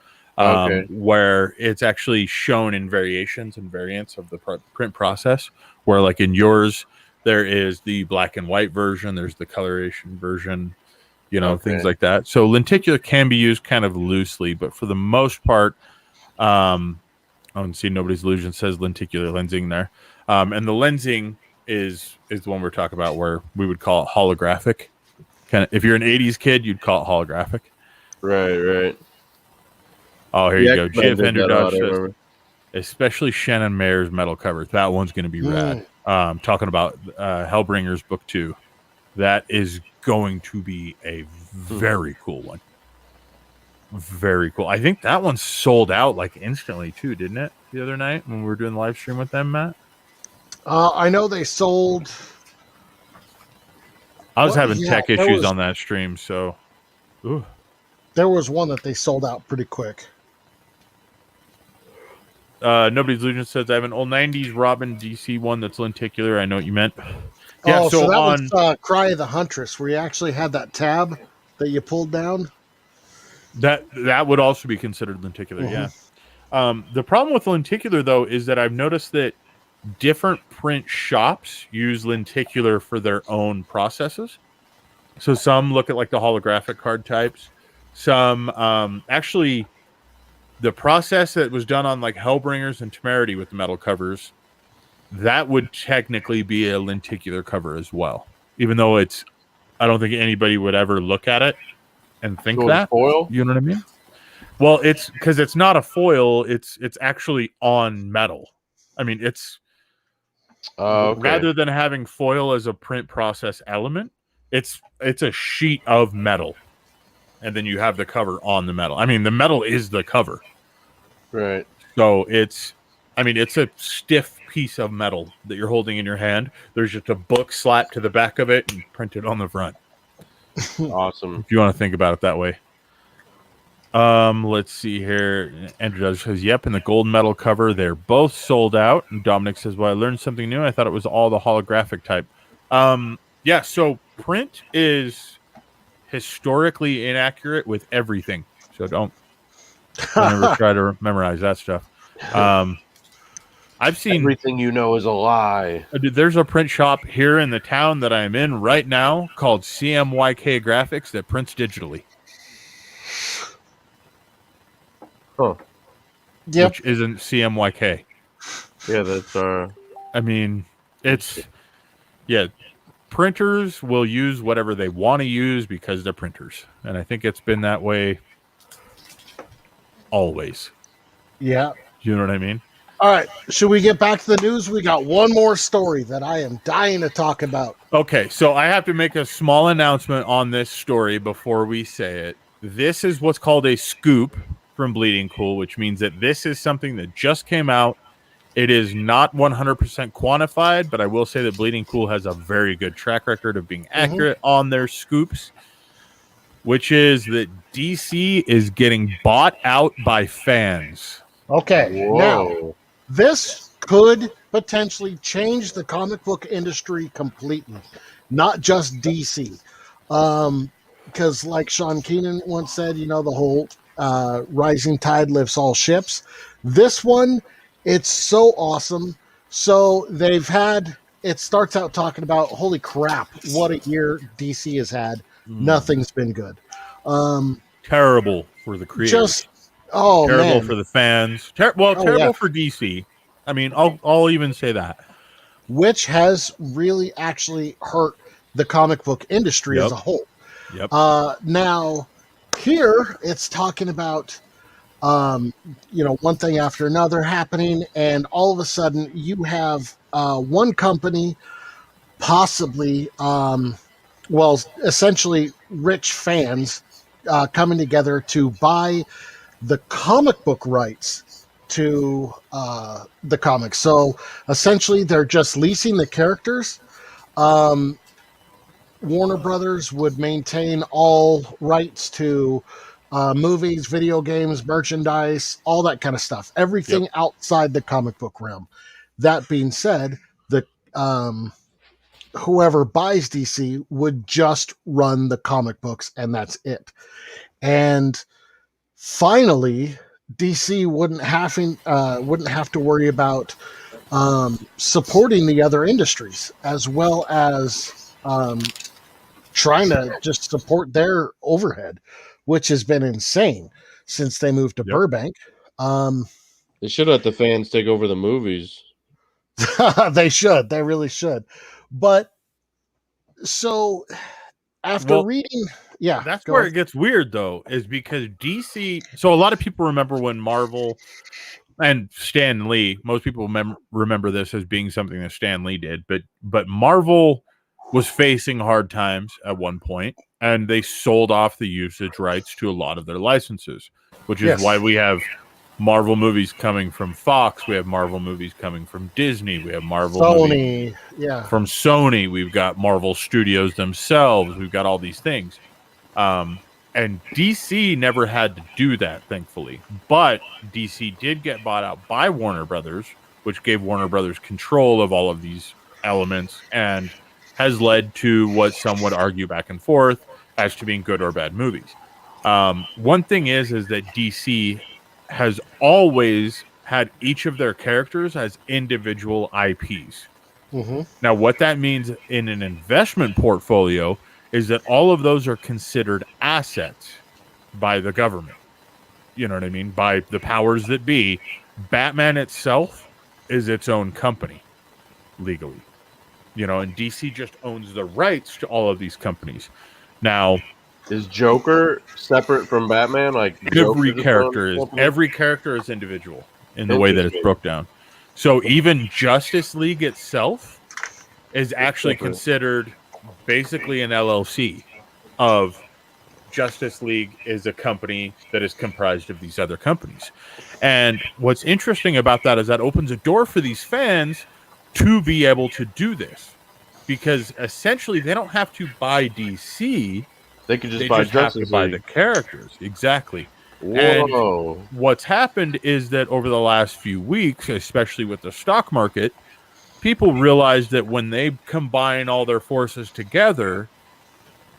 Where it's actually shown in variations and variants of the print process, where like in yours there is the black and white version, there's the coloration version, things like that. So lenticular can be used kind of loosely, but for the most part, I don't see Nobody's Illusion says lenticular lensing there. And the lensing is the one we're talking about, where we would call it holographic. If you're an 80s kid, you'd call it holographic. Right. Oh, here you go. GF Ender Dodge says, especially Shannon Mayer's metal cover. That one's going to be rad. Talking about Hellbringers Book 2. That is going to be a very cool one. Very cool. I think that one sold out like instantly too, didn't it? The other night when we were doing the live stream with them, Matt? I know they sold. I was having tech issues on that stream, so. Ooh. There was one that they sold out pretty quick. Nobody's Illusion says, I have an old 90s Robin DC one that's lenticular. I know what you meant. Yeah, so that was Cry of the Huntress, where you actually had that tab that you pulled down. That would also be considered lenticular, yeah. The problem with lenticular, though, is that I've noticed that different print shops use lenticular for their own processes. So some look at like the holographic card types. Some actually, the process that was done on like Hellbringers and Temerity with the metal covers, that would technically be a lenticular cover as well. Even though I don't think anybody would ever look at it and think that. Foil? You know what I mean? Well, it's because it's not a foil. It's actually on metal. I mean, it's rather than having foil as a print process element, it's a sheet of metal, and then you have the cover on the metal. I mean, the metal is the cover, right? So it's a stiff piece of metal that you're holding in your hand. There's just a book slapped to the back of it and printed on the front. Awesome. If you want to think about it that way. Let's see here. Andrew says, yep, and the gold metal cover, they're both sold out. And Dominic says, well, I learned something new. I thought it was all the holographic type. Yeah, so print is historically inaccurate with everything. So don't ever try to memorize that stuff. I've seen everything you know is a lie. Dude, there's a print shop here in the town that I'm in right now called CMYK Graphics that prints digitally. Huh. Yep. Which isn't CMYK. Yeah, that's I mean, printers will use whatever they want to use because they're printers. And I think it's been that way always. Yeah. You know what I mean? All right. Should we get back to the news? We got one more story that I am dying to talk about. Okay, so I have to make a small announcement on this story before we say it. This is what's called a scoop from Bleeding Cool, which means that this is something that just came out. It is not 100% quantified, but I will say that Bleeding Cool has a very good track record of being accurate on their scoops, which is that DC is getting bought out by fans. Okay. Whoa. Now, this could potentially change the comic book industry completely, not just DC. Because like Sean Keenan once said, the whole rising tide lifts all ships. This one, it's so awesome. So it starts out talking about, holy crap, what a year DC has had. Nothing's been good. Terrible for the creators. Terrible for the fans. Terrible for DC. I mean, I'll even say that. Which has really actually hurt the comic book industry as a whole. Yep. Now, here it's talking about, one thing after another happening, and all of a sudden you have one company, possibly, essentially rich fans coming together to buy the comic book rights to the comics. So essentially, they're just leasing the characters. Warner Brothers would maintain all rights to movies, video games, merchandise, all that kind of stuff. Everything outside the comic book realm. That being said, the whoever buys DC would just run the comic books, and that's it. And finally, DC wouldn't have to worry about supporting the other industries, as well as trying to just support their overhead, which has been insane since they moved to Burbank. They should let the fans take over the movies. They should. They really should. But so after reading, that's where it gets weird, though, is because DC. So a lot of people remember when Marvel and Stan Lee. Most people remember this as being something that Stan Lee did, but Marvel was facing hard times at one point, and they sold off the usage rights to a lot of their licenses, which is why we have Marvel movies coming from Fox. We have Marvel movies coming from Disney. We have Marvel movies from Sony. We've got Marvel Studios themselves. We've got all these things. And DC never had to do that, thankfully. But DC did get bought out by Warner Brothers, which gave Warner Brothers control of all of these elements and has led to what some would argue back and forth as to being good or bad movies. One thing is that DC has always had each of their characters as individual IPs. Mm-hmm. Now, what that means in an investment portfolio is that all of those are considered assets by the government. You know what I mean? By the powers that be. Batman itself is its own company, legally. And DC just owns the rights to all of these companies. Now, is Joker separate from Batman? Like every character is individual in the way that it's broke down. So even Justice League itself is actually considered basically an LLC of Justice League is a company that is comprised of these other companies. And what's interesting about that is that opens a door for these fans to be able to do this, because essentially they don't have to buy DC. They could just buy have to buy the characters. Exactly. Whoa. And what's happened is that over the last few weeks, especially with the stock market, people realize that when they combine all their forces together,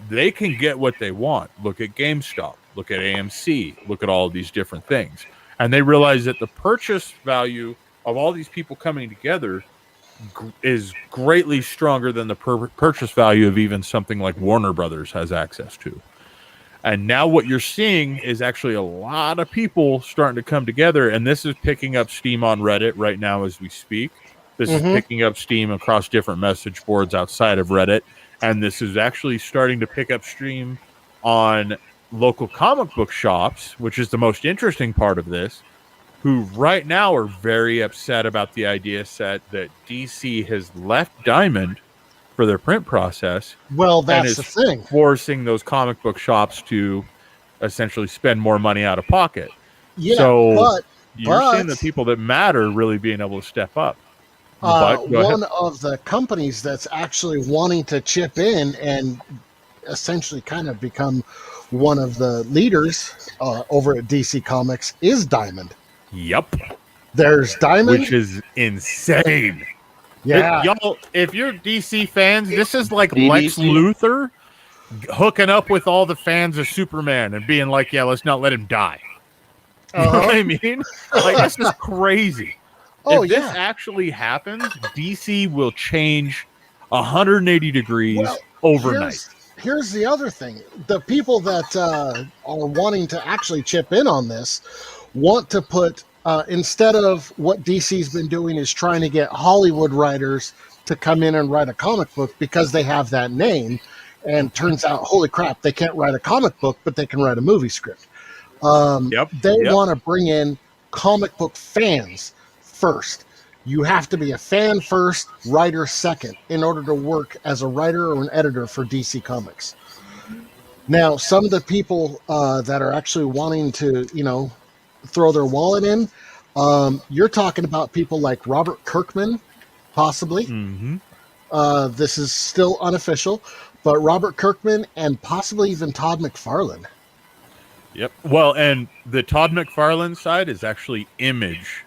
they can get what they want. Look at GameStop, look at AMC, look at all of these different things. And they realize that the purchase value of all these people coming together is greatly stronger than the purchase value of even something like Warner Brothers has access to. And now what you're seeing is actually a lot of people starting to come together, and this is picking up steam on Reddit right now as we speak. This is picking up steam across different message boards outside of Reddit, and this is actually starting to pick up steam on local comic book shops, which is the most interesting part of this, who right now are very upset about the idea set that DC has left Diamond for their print process. Well, that's the thing. Forcing those comic book shops to essentially spend more money out of pocket. Yeah, so you're seeing the people that matter really being able to step up. One of the companies that's actually wanting to chip in and essentially kind of become one of the leaders over at DC Comics is Diamond. Yep. There's Diamond, which is insane. yeah. Y'all, if you're DC fans, this is like BBC? Lex Luthor hooking up with all the fans of Superman and being like, yeah, let's not let him die. You know what I mean? Like, this is crazy. If this actually happens, DC will change 180 degrees overnight. Here's the other thing. The people that are wanting to actually chip in on this want to put, instead of what DC's been doing is trying to get Hollywood writers to come in and write a comic book because they have that name. And turns out, holy crap, they can't write a comic book, but they can write a movie script. They want to bring in comic book fans first. You have to be a fan first, writer second, in order to work as a writer or an editor for DC Comics. Now, some of the people that are actually wanting to, throw their wallet in, you're talking about people like Robert Kirkman, possibly. Mm-hmm. This is still unofficial, but Robert Kirkman and possibly even Todd McFarlane. Yep. Well, and the Todd McFarlane side is actually Image.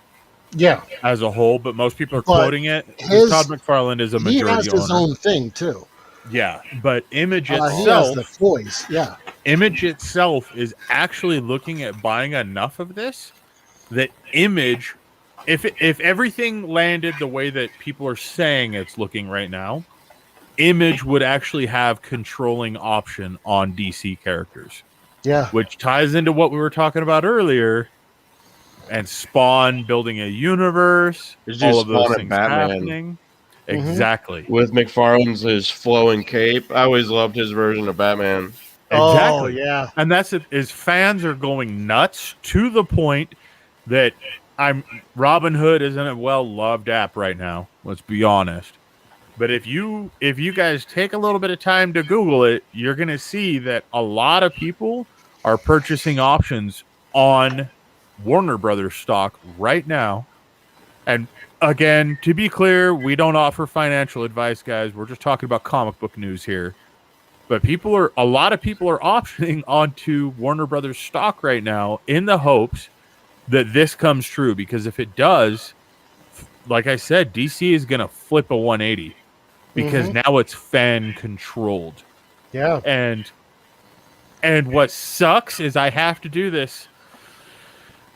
Yeah. As a whole, but most people are quoting it. Todd McFarlane is a majority owner. He has his own thing, too. Yeah, but Image itself... he has the toys, yeah. Image itself is actually looking at buying enough of this that Image, if everything landed the way that people are saying it's looking right now, Image would actually have controlling option on DC characters. Yeah. Which ties into what we were talking about earlier, and Spawn building a universe, all of those things happening. Mm-hmm. Exactly. With McFarlane's his flowing cape. I always loved his version of Batman. Exactly. Oh, yeah. And that's it, is fans are going nuts to the point that Robin Hood isn't a well-loved app right now, let's be honest. But if you guys take a little bit of time to Google it, you're going to see that a lot of people are purchasing options on Warner Brothers stock right now. And again, to be clear, we don't offer financial advice, guys. We're just talking about comic book news here. But a lot of people are optioning onto Warner Brothers stock right now in the hopes that this comes true. Because if it does, like I said, DC is going to flip a 180 because now it's fan controlled. Yeah. And what sucks is I have to do this.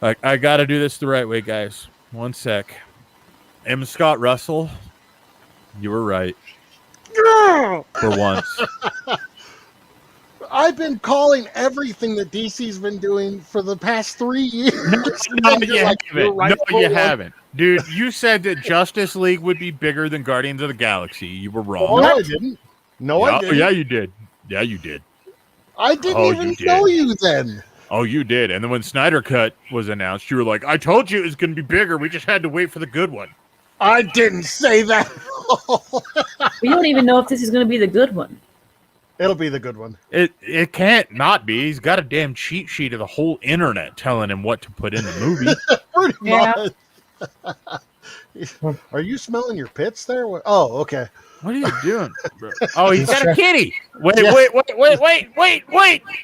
I got to do this the right way, guys. One sec. M. Scott Russell, you were right. For once. I've been calling everything that DC's been doing for the past 3 years. No, you haven't. Dude, you said that Justice League would be bigger than Guardians of the Galaxy. You were wrong. No, I didn't. I didn't. Yeah, you did. Yeah, you did. I didn't even know you then. Oh, you did. And then when Snyder Cut was announced, you were like, I told you it was going to be bigger. We just had to wait for the good one. I didn't say that. We don't even know if this is going to be the good one. It'll be the good one. It can't not be. He's got a damn cheat sheet of the whole internet telling him what to put in the movie. Pretty much. Are you smelling your pits there? Oh, okay. What are you doing, bro? Oh, he's got a kitty. Wait.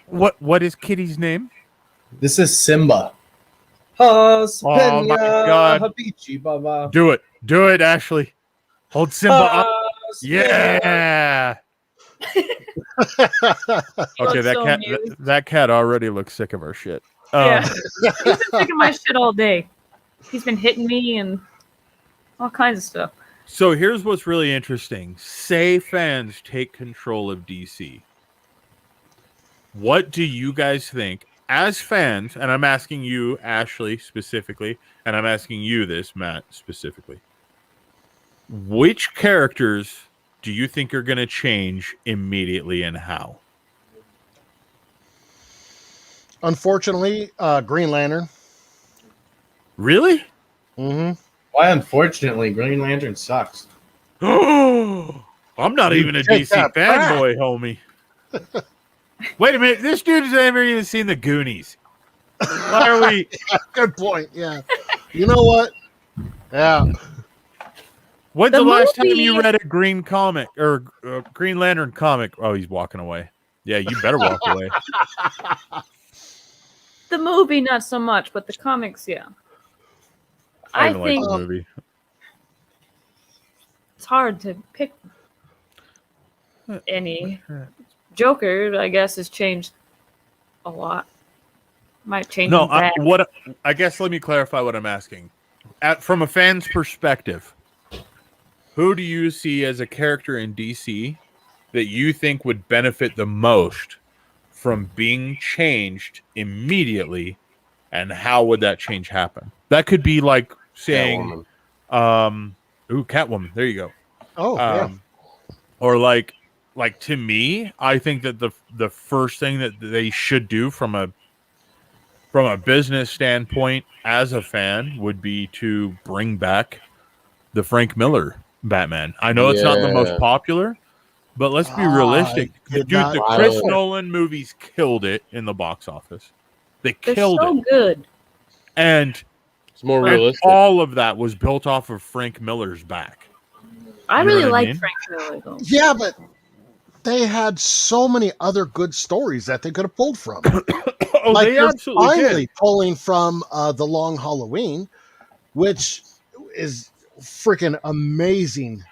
What is Kitty's name? This is Simba. Oh my God. Do it, Ashley. Hold Simba up. Yeah. Okay, that cat already looks sick of our shit. Yeah. He's been sick of my shit all day. He's been hitting me and all kinds of stuff. So here's what's really interesting. Say fans take control of DC. What do you guys think as fans? And I'm asking you, Ashley, specifically, and I'm asking you this, Matt, specifically. Which characters do you think are going to change immediately and how? Unfortunately, Green Lantern. Really? Mm-hmm. Why, unfortunately, Green Lantern sucks. I'm not even a DC fanboy, homie. Wait a minute. This dude has never even seen the Goonies. Why are we... Good point, yeah. You know what? Yeah. When's the last time you read a Green comic or Green Lantern comic? Oh, he's walking away. Yeah, you better walk away. The movie, not so much, but the comics, yeah. I even think like the movie. it's hard to pick any. Joker, I guess, has changed a lot. Might change. No, I guess let me clarify what I'm asking. From a fan's perspective, who do you see as a character in DC that you think would benefit the most from being changed immediately, and how would that change happen? That could be like saying, Catwoman. There you go. Oh, yeah. Or like to me, I think that the first thing that they should do from a business standpoint as a fan would be to bring back the Frank Miller Batman. I know it's not the most popular, but let's be realistic. Dude, the Chris Nolan movies killed it in the box office. They're killed so it. Good. It's more realistic. All of that was built off of Frank Miller's back. I really like Frank Miller, though. Yeah, but they had so many other good stories that they could have pulled from. They they're absolutely finally did. pulling from The Long Halloween, which is freaking amazing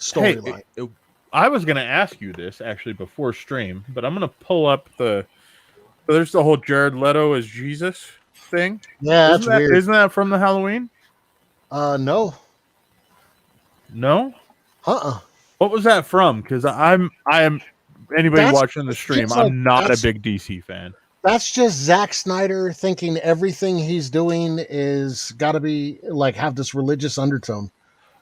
storyline. Hey, I was going to ask you this actually before stream, but I'm going to pull up there's the whole Jared Leto as Jesus thing. Yeah, that's weird. Isn't that from the Halloween? No. No? Uh-uh. What was that from? Because I am anybody watching the stream, I'm not a big DC fan. That's just Zack Snyder thinking everything he's doing is got to be like have this religious undertone.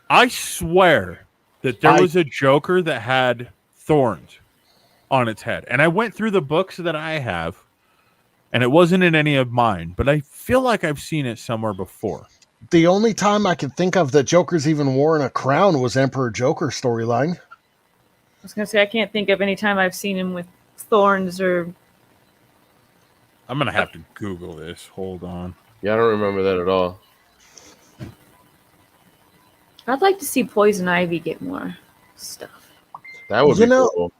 I swear that there was a Joker that had thorns on its head. And I went through the books that I have, and it wasn't in any of mine, but I feel like I've seen it somewhere before. The only time I can think of that Joker's even worn a crown was Emperor Joker storyline. I was going to say, I can't think of any time I've seen him with thorns or... I'm going to have to Google this. Hold on. Yeah, I don't remember that at all. I'd like to see Poison Ivy get more stuff. That would be cool.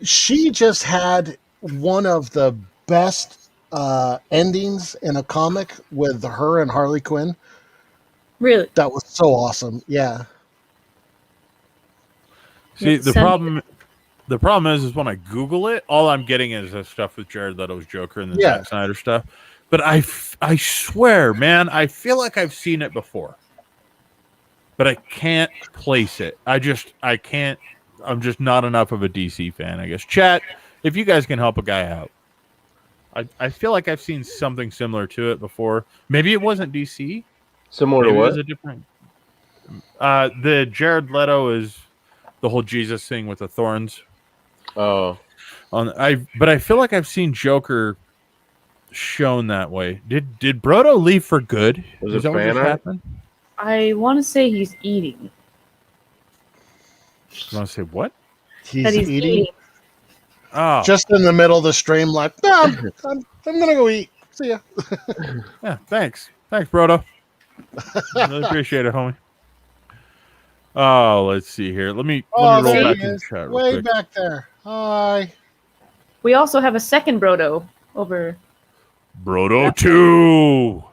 She just had one of the best endings in a comic with her and Harley Quinn. Really? That was so awesome. Yeah. See, the problem is when I Google it, all I'm getting is the stuff with Jared Leto's Joker and the Zack Snyder stuff. But I swear, man, I feel like I've seen it before. But I can't place it. I can't. I'm just not enough of a DC fan, I guess. Chat, if you guys can help a guy out. I feel like I've seen something similar to it before. Maybe it wasn't DC. Similar to what? It was a different. The Jared Leto is the whole Jesus thing with the thorns. Oh. But I feel like I've seen Joker shown that way. Did Brodo leave for good? Is that what just happened? I want to say he's eating. You want to say what? He's eating. Oh. Just in the middle of the stream, like, no, I'm gonna go eat. See ya. Yeah, thanks, Brodo. Really appreciate it, homie. Oh, let's see here. Let me roll back in the chat real way quick. back there. Hi. We also have a second Brodo over. Brodo 2.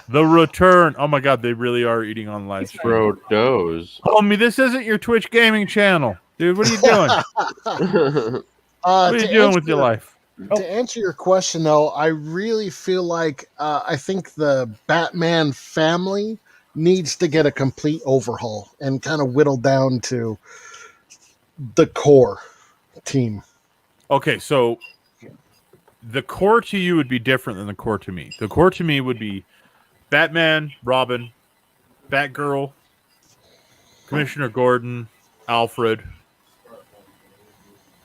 The return. Oh my god, they really are eating on live stream. Brodos. Homie, this isn't your Twitch gaming channel. Dude, what are you doing? What are you doing with your life? To answer your question, though, I really feel like I think the Batman family needs to get a complete overhaul and kind of whittle down to the core team. Okay, so the core to you would be different than the core to me. The core to me would be Batman, Robin, Batgirl, Commissioner Gordon, Alfred.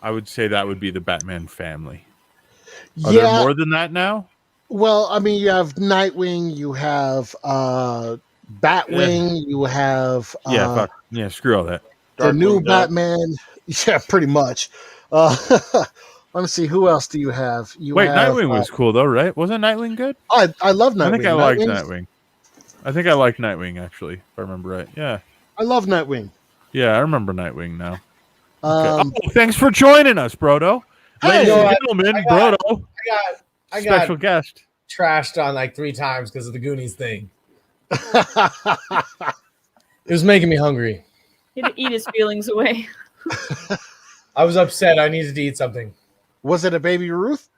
I would say that would be the Batman family. Are there more than that now? Well, I mean, you have Nightwing, you have Batwing, you have screw all that. The new Batman. Yeah, pretty much. Let me see, who else do you have? Nightwing was cool though, right? Wasn't Nightwing good? I love Nightwing. I think I liked Nightwing. I think I liked Nightwing actually, if I remember right. Yeah. I love Nightwing. Yeah, I remember Nightwing now. Okay. Thanks for joining us, Brodo. Ladies and gentlemen, Brodo. I got special guest. Trashed on like 3 times because of the Goonies thing. It was making me hungry. He had to eat his feelings away. I was upset. I needed to eat something. Was it a Baby Ruth?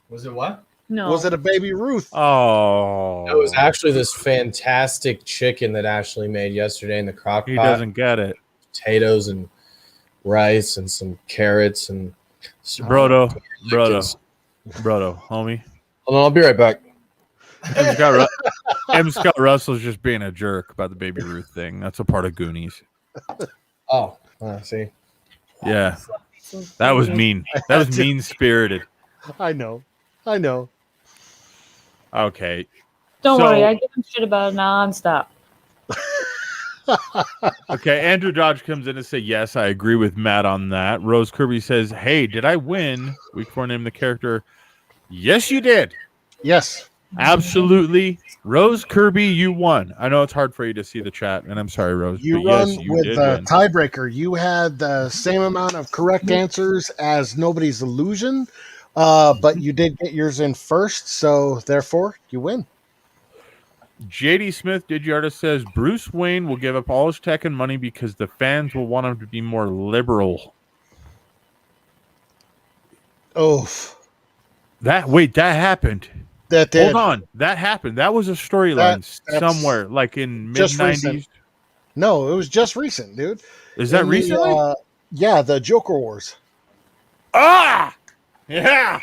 Was it what? No. Was it a Baby Ruth? Oh, It was actually this fantastic chicken that Ashley made yesterday in the crock pot. he doesn't get it. Potatoes and rice and some carrots and Brodo, homie. Hold on, I'll be right back. M. Scott Russell's just being a jerk about the Baby Ruth thing. That's a part of Goonies. Oh, see. Yeah, that was mean. That was mean spirited. I know. Okay. Don't worry, I give him shit about it nonstop. Okay, Andrew Dodge comes in and says, yes, I agree with Matt on that. Rose Kirby says, hey, did I win? Week 4 name the character. Yes, you did. Yes. Absolutely. Rose Kirby, you won. I know it's hard for you to see the chat, and I'm sorry, Rose. You but run yes, you with did the win. tiebreaker. You had the same amount of correct answers as Nobody's Illusion, but you did get yours in first, so therefore you win. JD Smith, Digiartist, says Bruce Wayne will give up all his tech and money because the fans will want him to be more liberal. Oh, That happened. that did. Hold on, that happened. That was a storyline That's somewhere, like in mid just 90s. recent. No, it was just recent, dude. Is that In the, recently? yeah, the Joker Wars. Ah, yeah.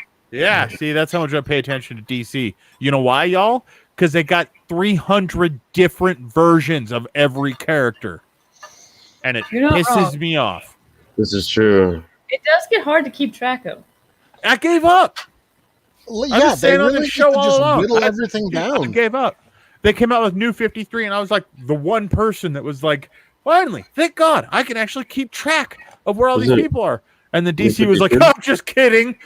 See, that's how much I pay attention to DC. You know why, y'all? Because they got 300 different versions of every character, and it You're not pisses wrong. me off. This is true. It does get hard to keep track of. I gave up. Yeah, just they saying on really the used show to all just along. whittle I everything down. gave up. They came out with New 53, and I was like the one person that was like, finally, thank God, I can actually keep track of where all Was these it- people are. And the New DC was like, 52? I'm just kidding.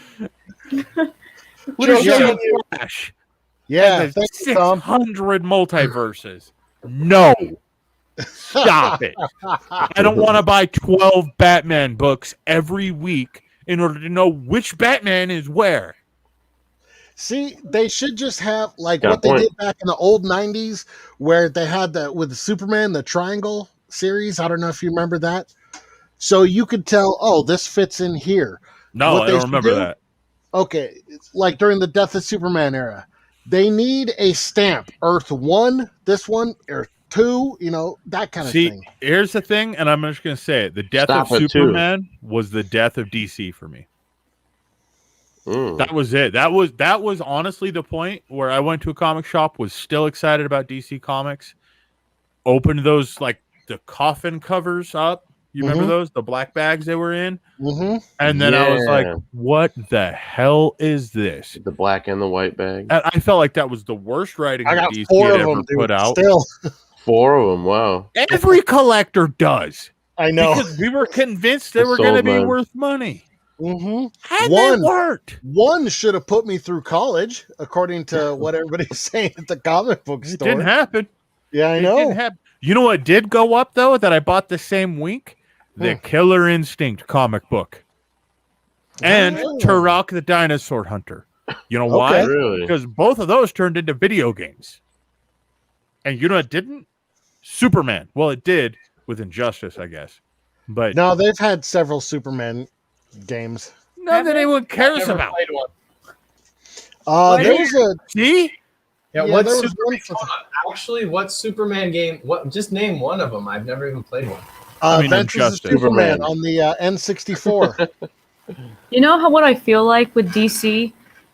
What is Yeah. your Flash? Yeah, And the thank you, Tom. 600 multiverses. No. Stop it. I don't want to buy 12 Batman books every week in order to know which Batman is where. See, they should just have like Got a what they point. did back in the old '90s, where they had with the Superman, the Triangle series. I don't know if you remember that. So you could tell, oh, this fits in here. No, What I they don't should remember do- that. Okay, it's like during the Death of Superman era, they need a stamp. Earth 1, this one, Earth 2, that kind of See, thing. here's the thing, and I'm just going to say it. The death Stop of it, too. Superman was the death of DC for me. That was it. That was honestly the point where I went to a comic shop, was still excited about DC Comics, opened those, like, the coffin covers up. You remember those? The black bags they were in? Mm-hmm. And then I was like, Yeah. what the hell is this? The black and the white bag. And I felt like that was the worst writing I that got DC 4 had of ever them, dude. put out. Still, 4 of them. Wow. Every collector does. I know. Because we were convinced they I were going to sold be mine. worth money. Mm-hmm. And One. they weren't. One should have put me through college, according to what everybody's saying at the comic book It store. didn't happen. Yeah, I It know. didn't happen. You know what did go up, though, that I bought the same week? The Killer Instinct comic book. And Oh. Turok the Dinosaur Hunter. You know why? Really? Because both of those turned into video games. And you know what didn't? Superman. Well, it did with Injustice, I guess. But No, they've had several Superman games. none that anyone cares Never about. played one. There was a See? Yeah, Yeah, what there was Superman? one for- Hold on. Actually, what Superman game? What? Just name one of them. I've never even played one. I mean, Adventures of Injustice. Superman Superman. on the N64. You know what I feel like with DC?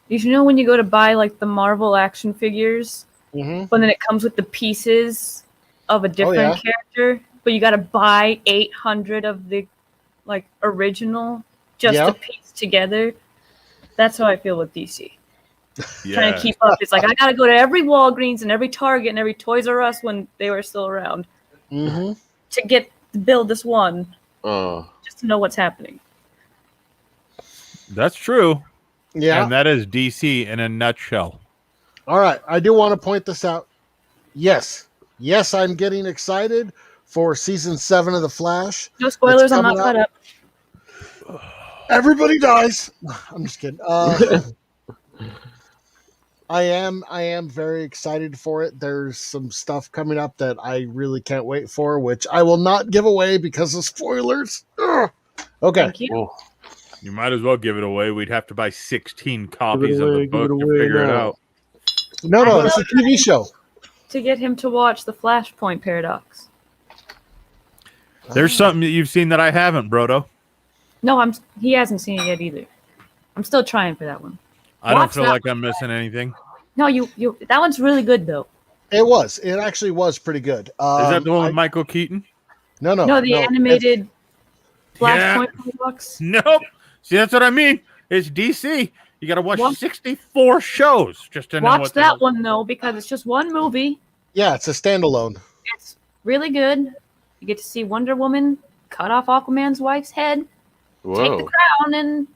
You know when you go to buy like the Marvel action figures, Mm-hmm. but then it comes with the pieces of a different yeah. character, but you got to buy 800 of the like original just Yeah. to piece together. That's how I feel with DC. Yeah. Trying to keep up. It's like I got to go to every Walgreens and every Target and every Toys R Us when they were still around Mm-hmm. to build this one Oh. just to know what's happening. That's true. Yeah. And that is DC in a nutshell. All right. I do want to point this out. Yes. Yes, I'm getting excited for season 7 of The Flash. No spoilers. I'm not coming caught out. up. Everybody dies. I'm just kidding. I am very excited for it. There's some stuff coming up that I really can't wait for, which I will not give away because of spoilers. Ugh. Okay. Thank you. Well, You might as well give it away. We'd have to buy 16 copies away, of the give book it to away figure it now. out. No, it's a TV show. To get him to watch the Flashpoint Paradox. There's something that you've seen that I haven't, Brodo. No, he hasn't seen it yet either. I'm still trying for that one. I don't Watch feel that like I'm missing anything. No, you that one's really good though. It actually was pretty good. Is that the one with Michael Keaton? No, the animated Flashpoint Paradox. Nope. See, that's what I mean. It's DC. You got to watch 64 shows just to know Watch what that one though, because it's just one movie. Yeah, it's a standalone. It's really good. You get to see Wonder Woman cut off Aquaman's wife's head, take the crown, and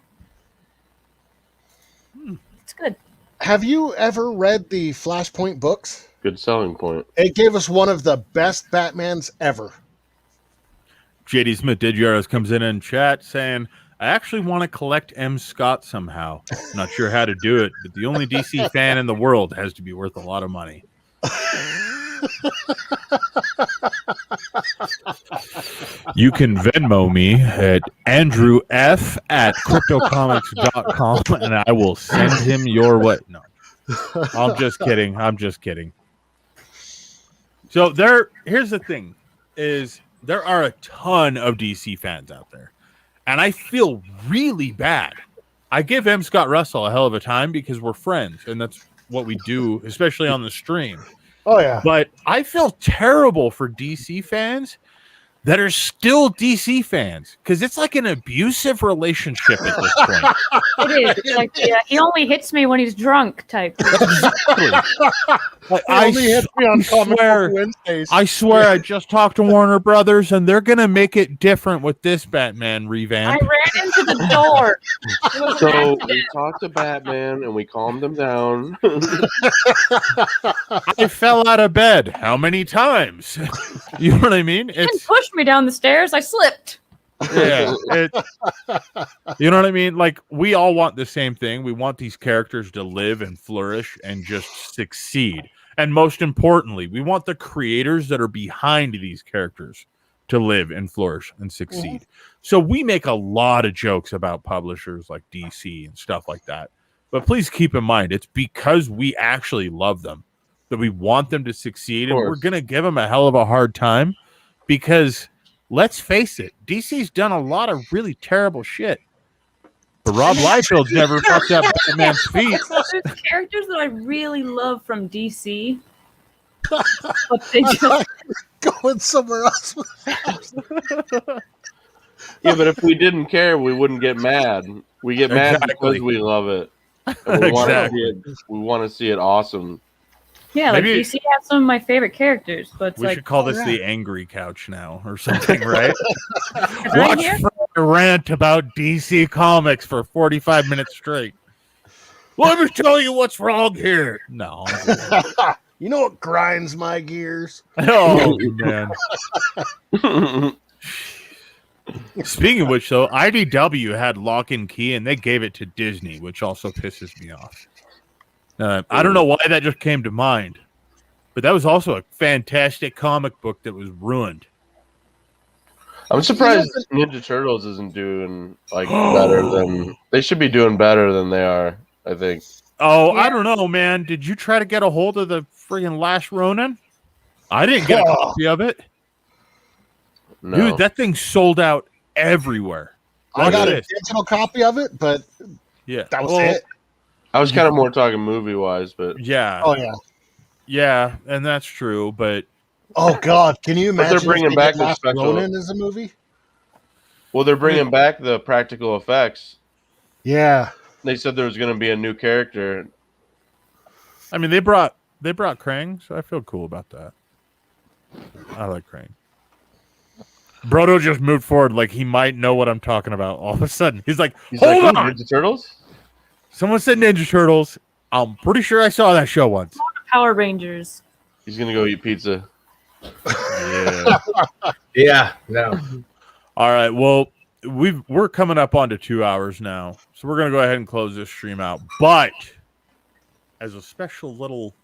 it's good. Have you ever read the Flashpoint books? Good selling point. It gave us one of the best Batmans ever. JD Smith Digiaros comes in chat saying, I actually want to collect M. Scott somehow. Not sure how to do it, but the only DC fan in the world has to be worth a lot of money. You can Venmo me at andrewf@cryptocomics.com and I will send him your what? No. I'm just kidding. So here's the thing is there are a ton of DC fans out there. And I feel really bad. I give M. Scott Russell a hell of a time because we're friends and that's what we do, especially on the stream. Oh, yeah. But I feel terrible for DC fans that are still DC fans because it's like an abusive relationship at this point. It is. Like, yeah, he only hits me when he's drunk type. Like, I swear I just talked to Warner Brothers and they're going to make it different with this Batman revamp. I ran into the door. So we talked to Batman and we calmed him down. I fell out of bed. How many times? You know what I mean? He didn't push me down the stairs. I slipped. Yeah. You know what I mean? Like, we all want the same thing. We want these characters to live and flourish and just succeed. And most importantly, we want the creators that are behind these characters to live and flourish and succeed. So we make a lot of jokes about publishers like DC and stuff like that. But please keep in mind, it's because we actually love them, that we want them to succeed. And we're going to give them a hell of a hard time because, let's face it, DC's done a lot of really terrible shit. But Rob Liefeld's never fucked up Batman's feet. There's characters that I really love from DC. But they just going somewhere else. Yeah, but if we didn't care, we wouldn't get mad. We get mad because we love it. And we want to see it awesome. Yeah, like DC has some of my favorite characters, but it's we should call this the angry couch now or something, right? Watch a rant about DC Comics for 45 minutes straight. Let me tell you what's wrong here. No. You know what grinds my gears? Oh, man. Speaking of which, though, IDW had Lock and Key, and they gave it to Disney, which also pisses me off. I don't know why that just came to mind, but that was also a fantastic comic book that was ruined. I'm surprised Ninja Turtles isn't doing better than they should be doing better than they are. I think. Oh, yeah. I don't know, man. Did you try to get a hold of the friggin' Last Ronin? I didn't get a copy of it. No. Dude, that thing sold out everywhere. I got a digital copy of it, but that was it. I was kind of more talking movie-wise, but yeah. Oh, yeah. Yeah, and that's true, but oh God, can you imagine? They're bringing back the special Ronin as a movie. Well, they're bringing back the practical effects. Yeah, they said there was going to be a new character. I mean, they brought Krang, so I feel cool about that. I like Krang. Brodo just moved forward like he might know what I'm talking about. All of a sudden, he's like, "Hold on, Ninja Turtles." Someone said Ninja Turtles. I'm pretty sure I saw that show once. Power Rangers. He's gonna go eat pizza. Yeah. Yeah. No. All right. Well, we're coming up onto 2 hours now, so we're gonna go ahead and close this stream out. But as a special little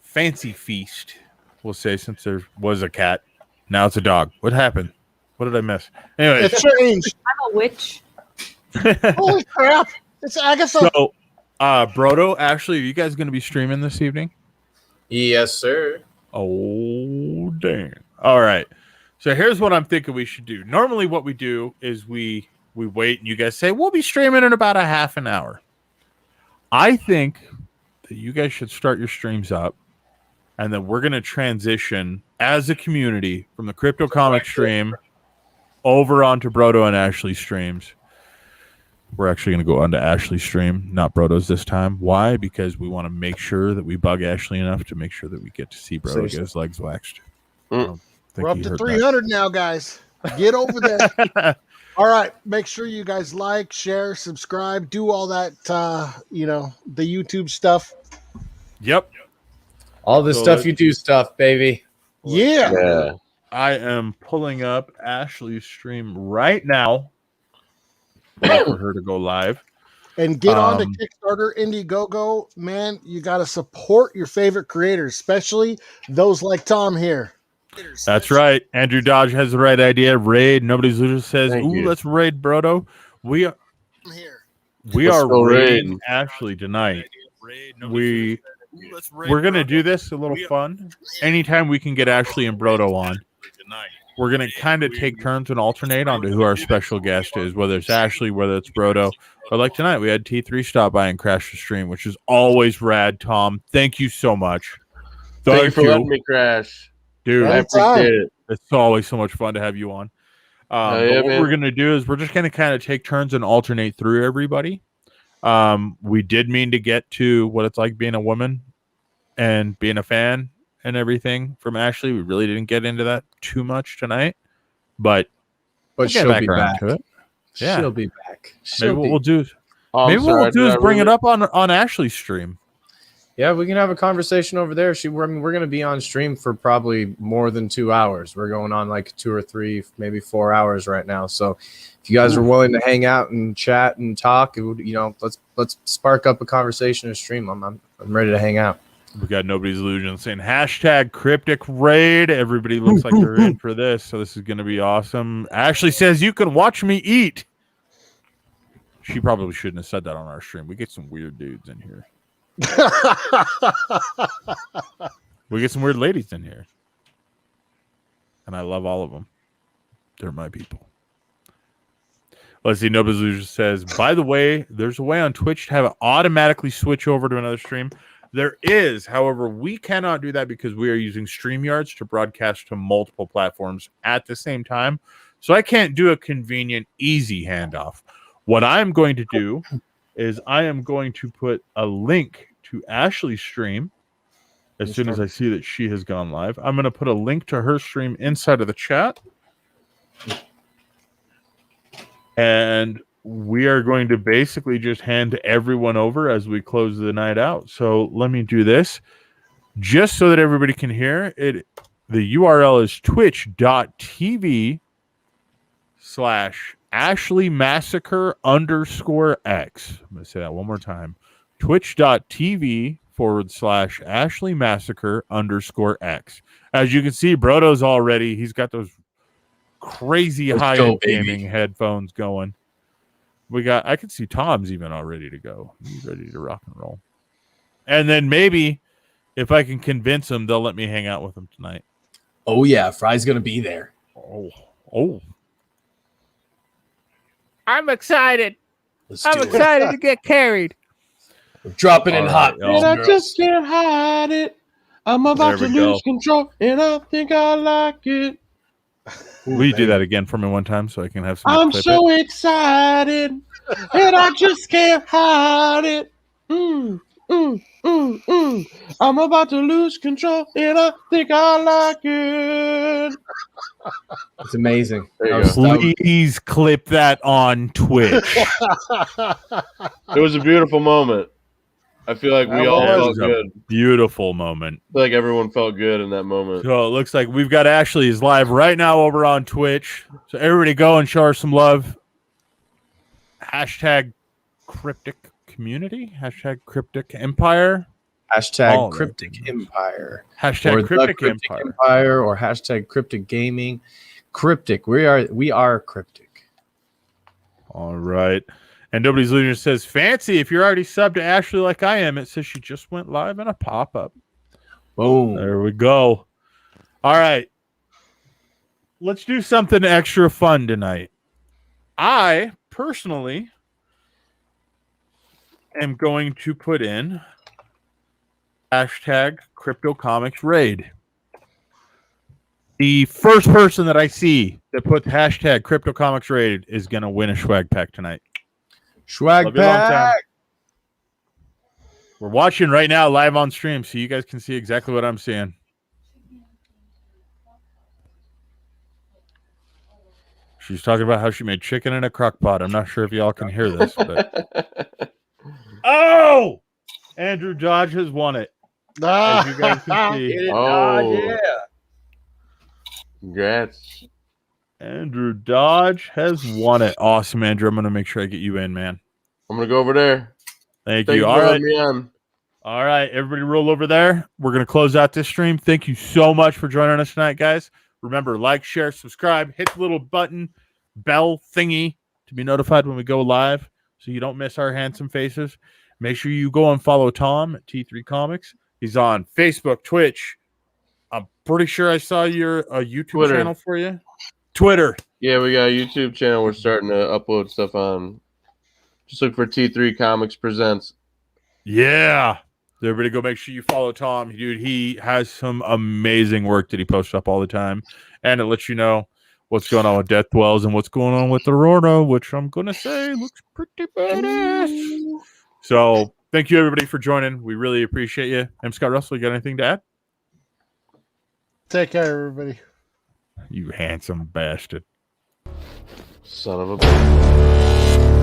fancy feast, we'll say, since there was a cat, now it's a dog. What happened? What did I miss? Anyway, It's changed. I'm a witch. Holy crap! It's Agatha. So, Brodo, Ashley, are you guys going to be streaming this evening? Yes, sir. Oh, dang. All right. So here's what I'm thinking we should do. Normally what we do is we wait and you guys say, we'll be streaming in about a half an hour. I think that you guys should start your streams up, and then we're going to transition as a community from the Crypto Comic stream over onto Brodo and Ashley's streams. We're actually going to go onto Ashley's stream, not Brodo's this time. Why? Because we want to make sure that we bug Ashley enough to make sure that we get to see Brodo get his legs waxed. We're up to 300 now, guys. Get over there. All right. Make sure you guys like, share, subscribe, do all that, the YouTube stuff. Yep. All the stuff you do stuff, baby. Yeah. I am pulling up Ashley's stream right now for her to go live. And get on to Kickstarter, Indiegogo. Man, you got to support your favorite creators, especially those like Tom here. That's right. Andrew Dodge has the right idea. Raid. Nobody's loser says, let's raid Brodo. We are raiding Ashley tonight. We're going to do this a little fun. Anytime we can get Ashley and Brodo on, we're going to kind of take turns and alternate onto who our special guest is, whether it's Ashley, whether it's Brodo. But like tonight, we had T3 stop by and crash the stream, which is always rad, Tom. Thank you so much. Thank you for letting me crash. Dude, I appreciate it. It's always so much fun to have you on. But what we're going to do is we're just going to kind of take turns and alternate through everybody. We did mean to get to what it's like being a woman and being a fan and everything from Ashley. We really didn't get into that too much tonight, but she'll be back. To it. Yeah. She'll be back. Maybe what we'll do is bring it up on Ashley's stream. Yeah, we can have a conversation over there. We're going to be on stream for probably more than 2 hours. We're going on like 2 or 3, maybe 4 hours right now. So if you guys are willing to hang out and chat and talk, let's spark up a conversation or stream. I'm ready to hang out. We got Nobody's Illusion saying hashtag Cryptic Raid. Everybody looks like they're in for this, so this is going to be awesome. Ashley says you can watch me eat. She probably shouldn't have said that on our stream. We get some weird dudes in here. We get some weird ladies in here, and I love all of them. They're my people. Let's see. Nobody's Illusion says, by the way, there's a way on Twitch to have it automatically switch over to another stream. There is, however, we cannot do that because we are using StreamYards to broadcast to multiple platforms at the same time. So I can't do a convenient, easy handoff. What I'm going to do is I am going to put a link to Ashley's stream as soon as I see that she has gone live. I'm going to put a link to her stream inside of the chat. And we are going to basically just hand everyone over as we close the night out. So let me do this just so that everybody can hear it. The URL is twitch.tv/Ashley Massacre _X. I'm going to say that one more time. Twitch.tv/Ashley Massacre _X. As you can see, Brodo's already, he's got those crazy high-end gaming headphones going. I can see Tom's even all ready to go. He's ready to rock and roll. And then maybe if I can convince them, they'll let me hang out with them tonight. Oh, yeah. Fry's going to be there. Oh. I'm excited. I'm excited to get carried. We're dropping in hot. And I just can't hide it. I'm about to lose control, and I think I like it. Will you do that again for me one time so I can have some? I'm so excited, and I just can't hide it. I'm about to lose control, and I think I like it. It's amazing. Please clip that on Twitch. It was a beautiful moment. I feel like we all felt good. Beautiful moment. I feel like everyone felt good in that moment. So it looks like we've got Ashley's live right now over on Twitch. So everybody go and show her some love. Hashtag Kryptic community. Hashtag Kryptic Empire. Hashtag Kryptic Empire. Hashtag or Kryptic Kryptic Empire. Or hashtag Kryptic Gaming. Kryptic. We are Kryptic. All right. And Nobody's Leader says, Fancy, if you're already subbed to Ashley like I am, it says she just went live in a pop-up. Boom. There we go. All right. Let's do something extra fun tonight. I, personally, am going to put in hashtag Crypto Comics Raid. The first person that I see that puts hashtag Crypto Comics Raid is going to win a swag pack tonight. Swag pack. We're watching right now live on stream, so you guys can see exactly what I'm seeing. She's talking about how she made chicken in a crock pot. I'm not sure if y'all can hear this, but oh, Andrew Dodge has won it. As you guys can see. Yeah. Congrats. Andrew Dodge has won it. Awesome, Andrew. I'm going to make sure I get you in, man. I'm going to go over there. Thank you. All right. All right. Everybody roll over there. We're going to close out this stream. Thank you so much for joining us tonight, guys. Remember, like, share, subscribe, hit the little button, bell thingy to be notified when we go live so you don't miss our handsome faces. Make sure you go and follow Tom at T3 Comics. He's on Facebook, Twitch. I'm pretty sure I saw your YouTube channel for you. Twitter. Yeah, we got a YouTube channel. We're starting to upload stuff on. Just look for T3 Comics Presents. Yeah. Everybody go make sure you follow Tom. Dude, he has some amazing work that he posts up all the time. And it lets you know what's going on with Death Dwells and what's going on with Aurora, which I'm going to say looks pretty badass. So thank you, everybody, for joining. We really appreciate you. I'm Scott Russell. You got anything to add? Take care, everybody. You handsome bastard. Son of a bitch.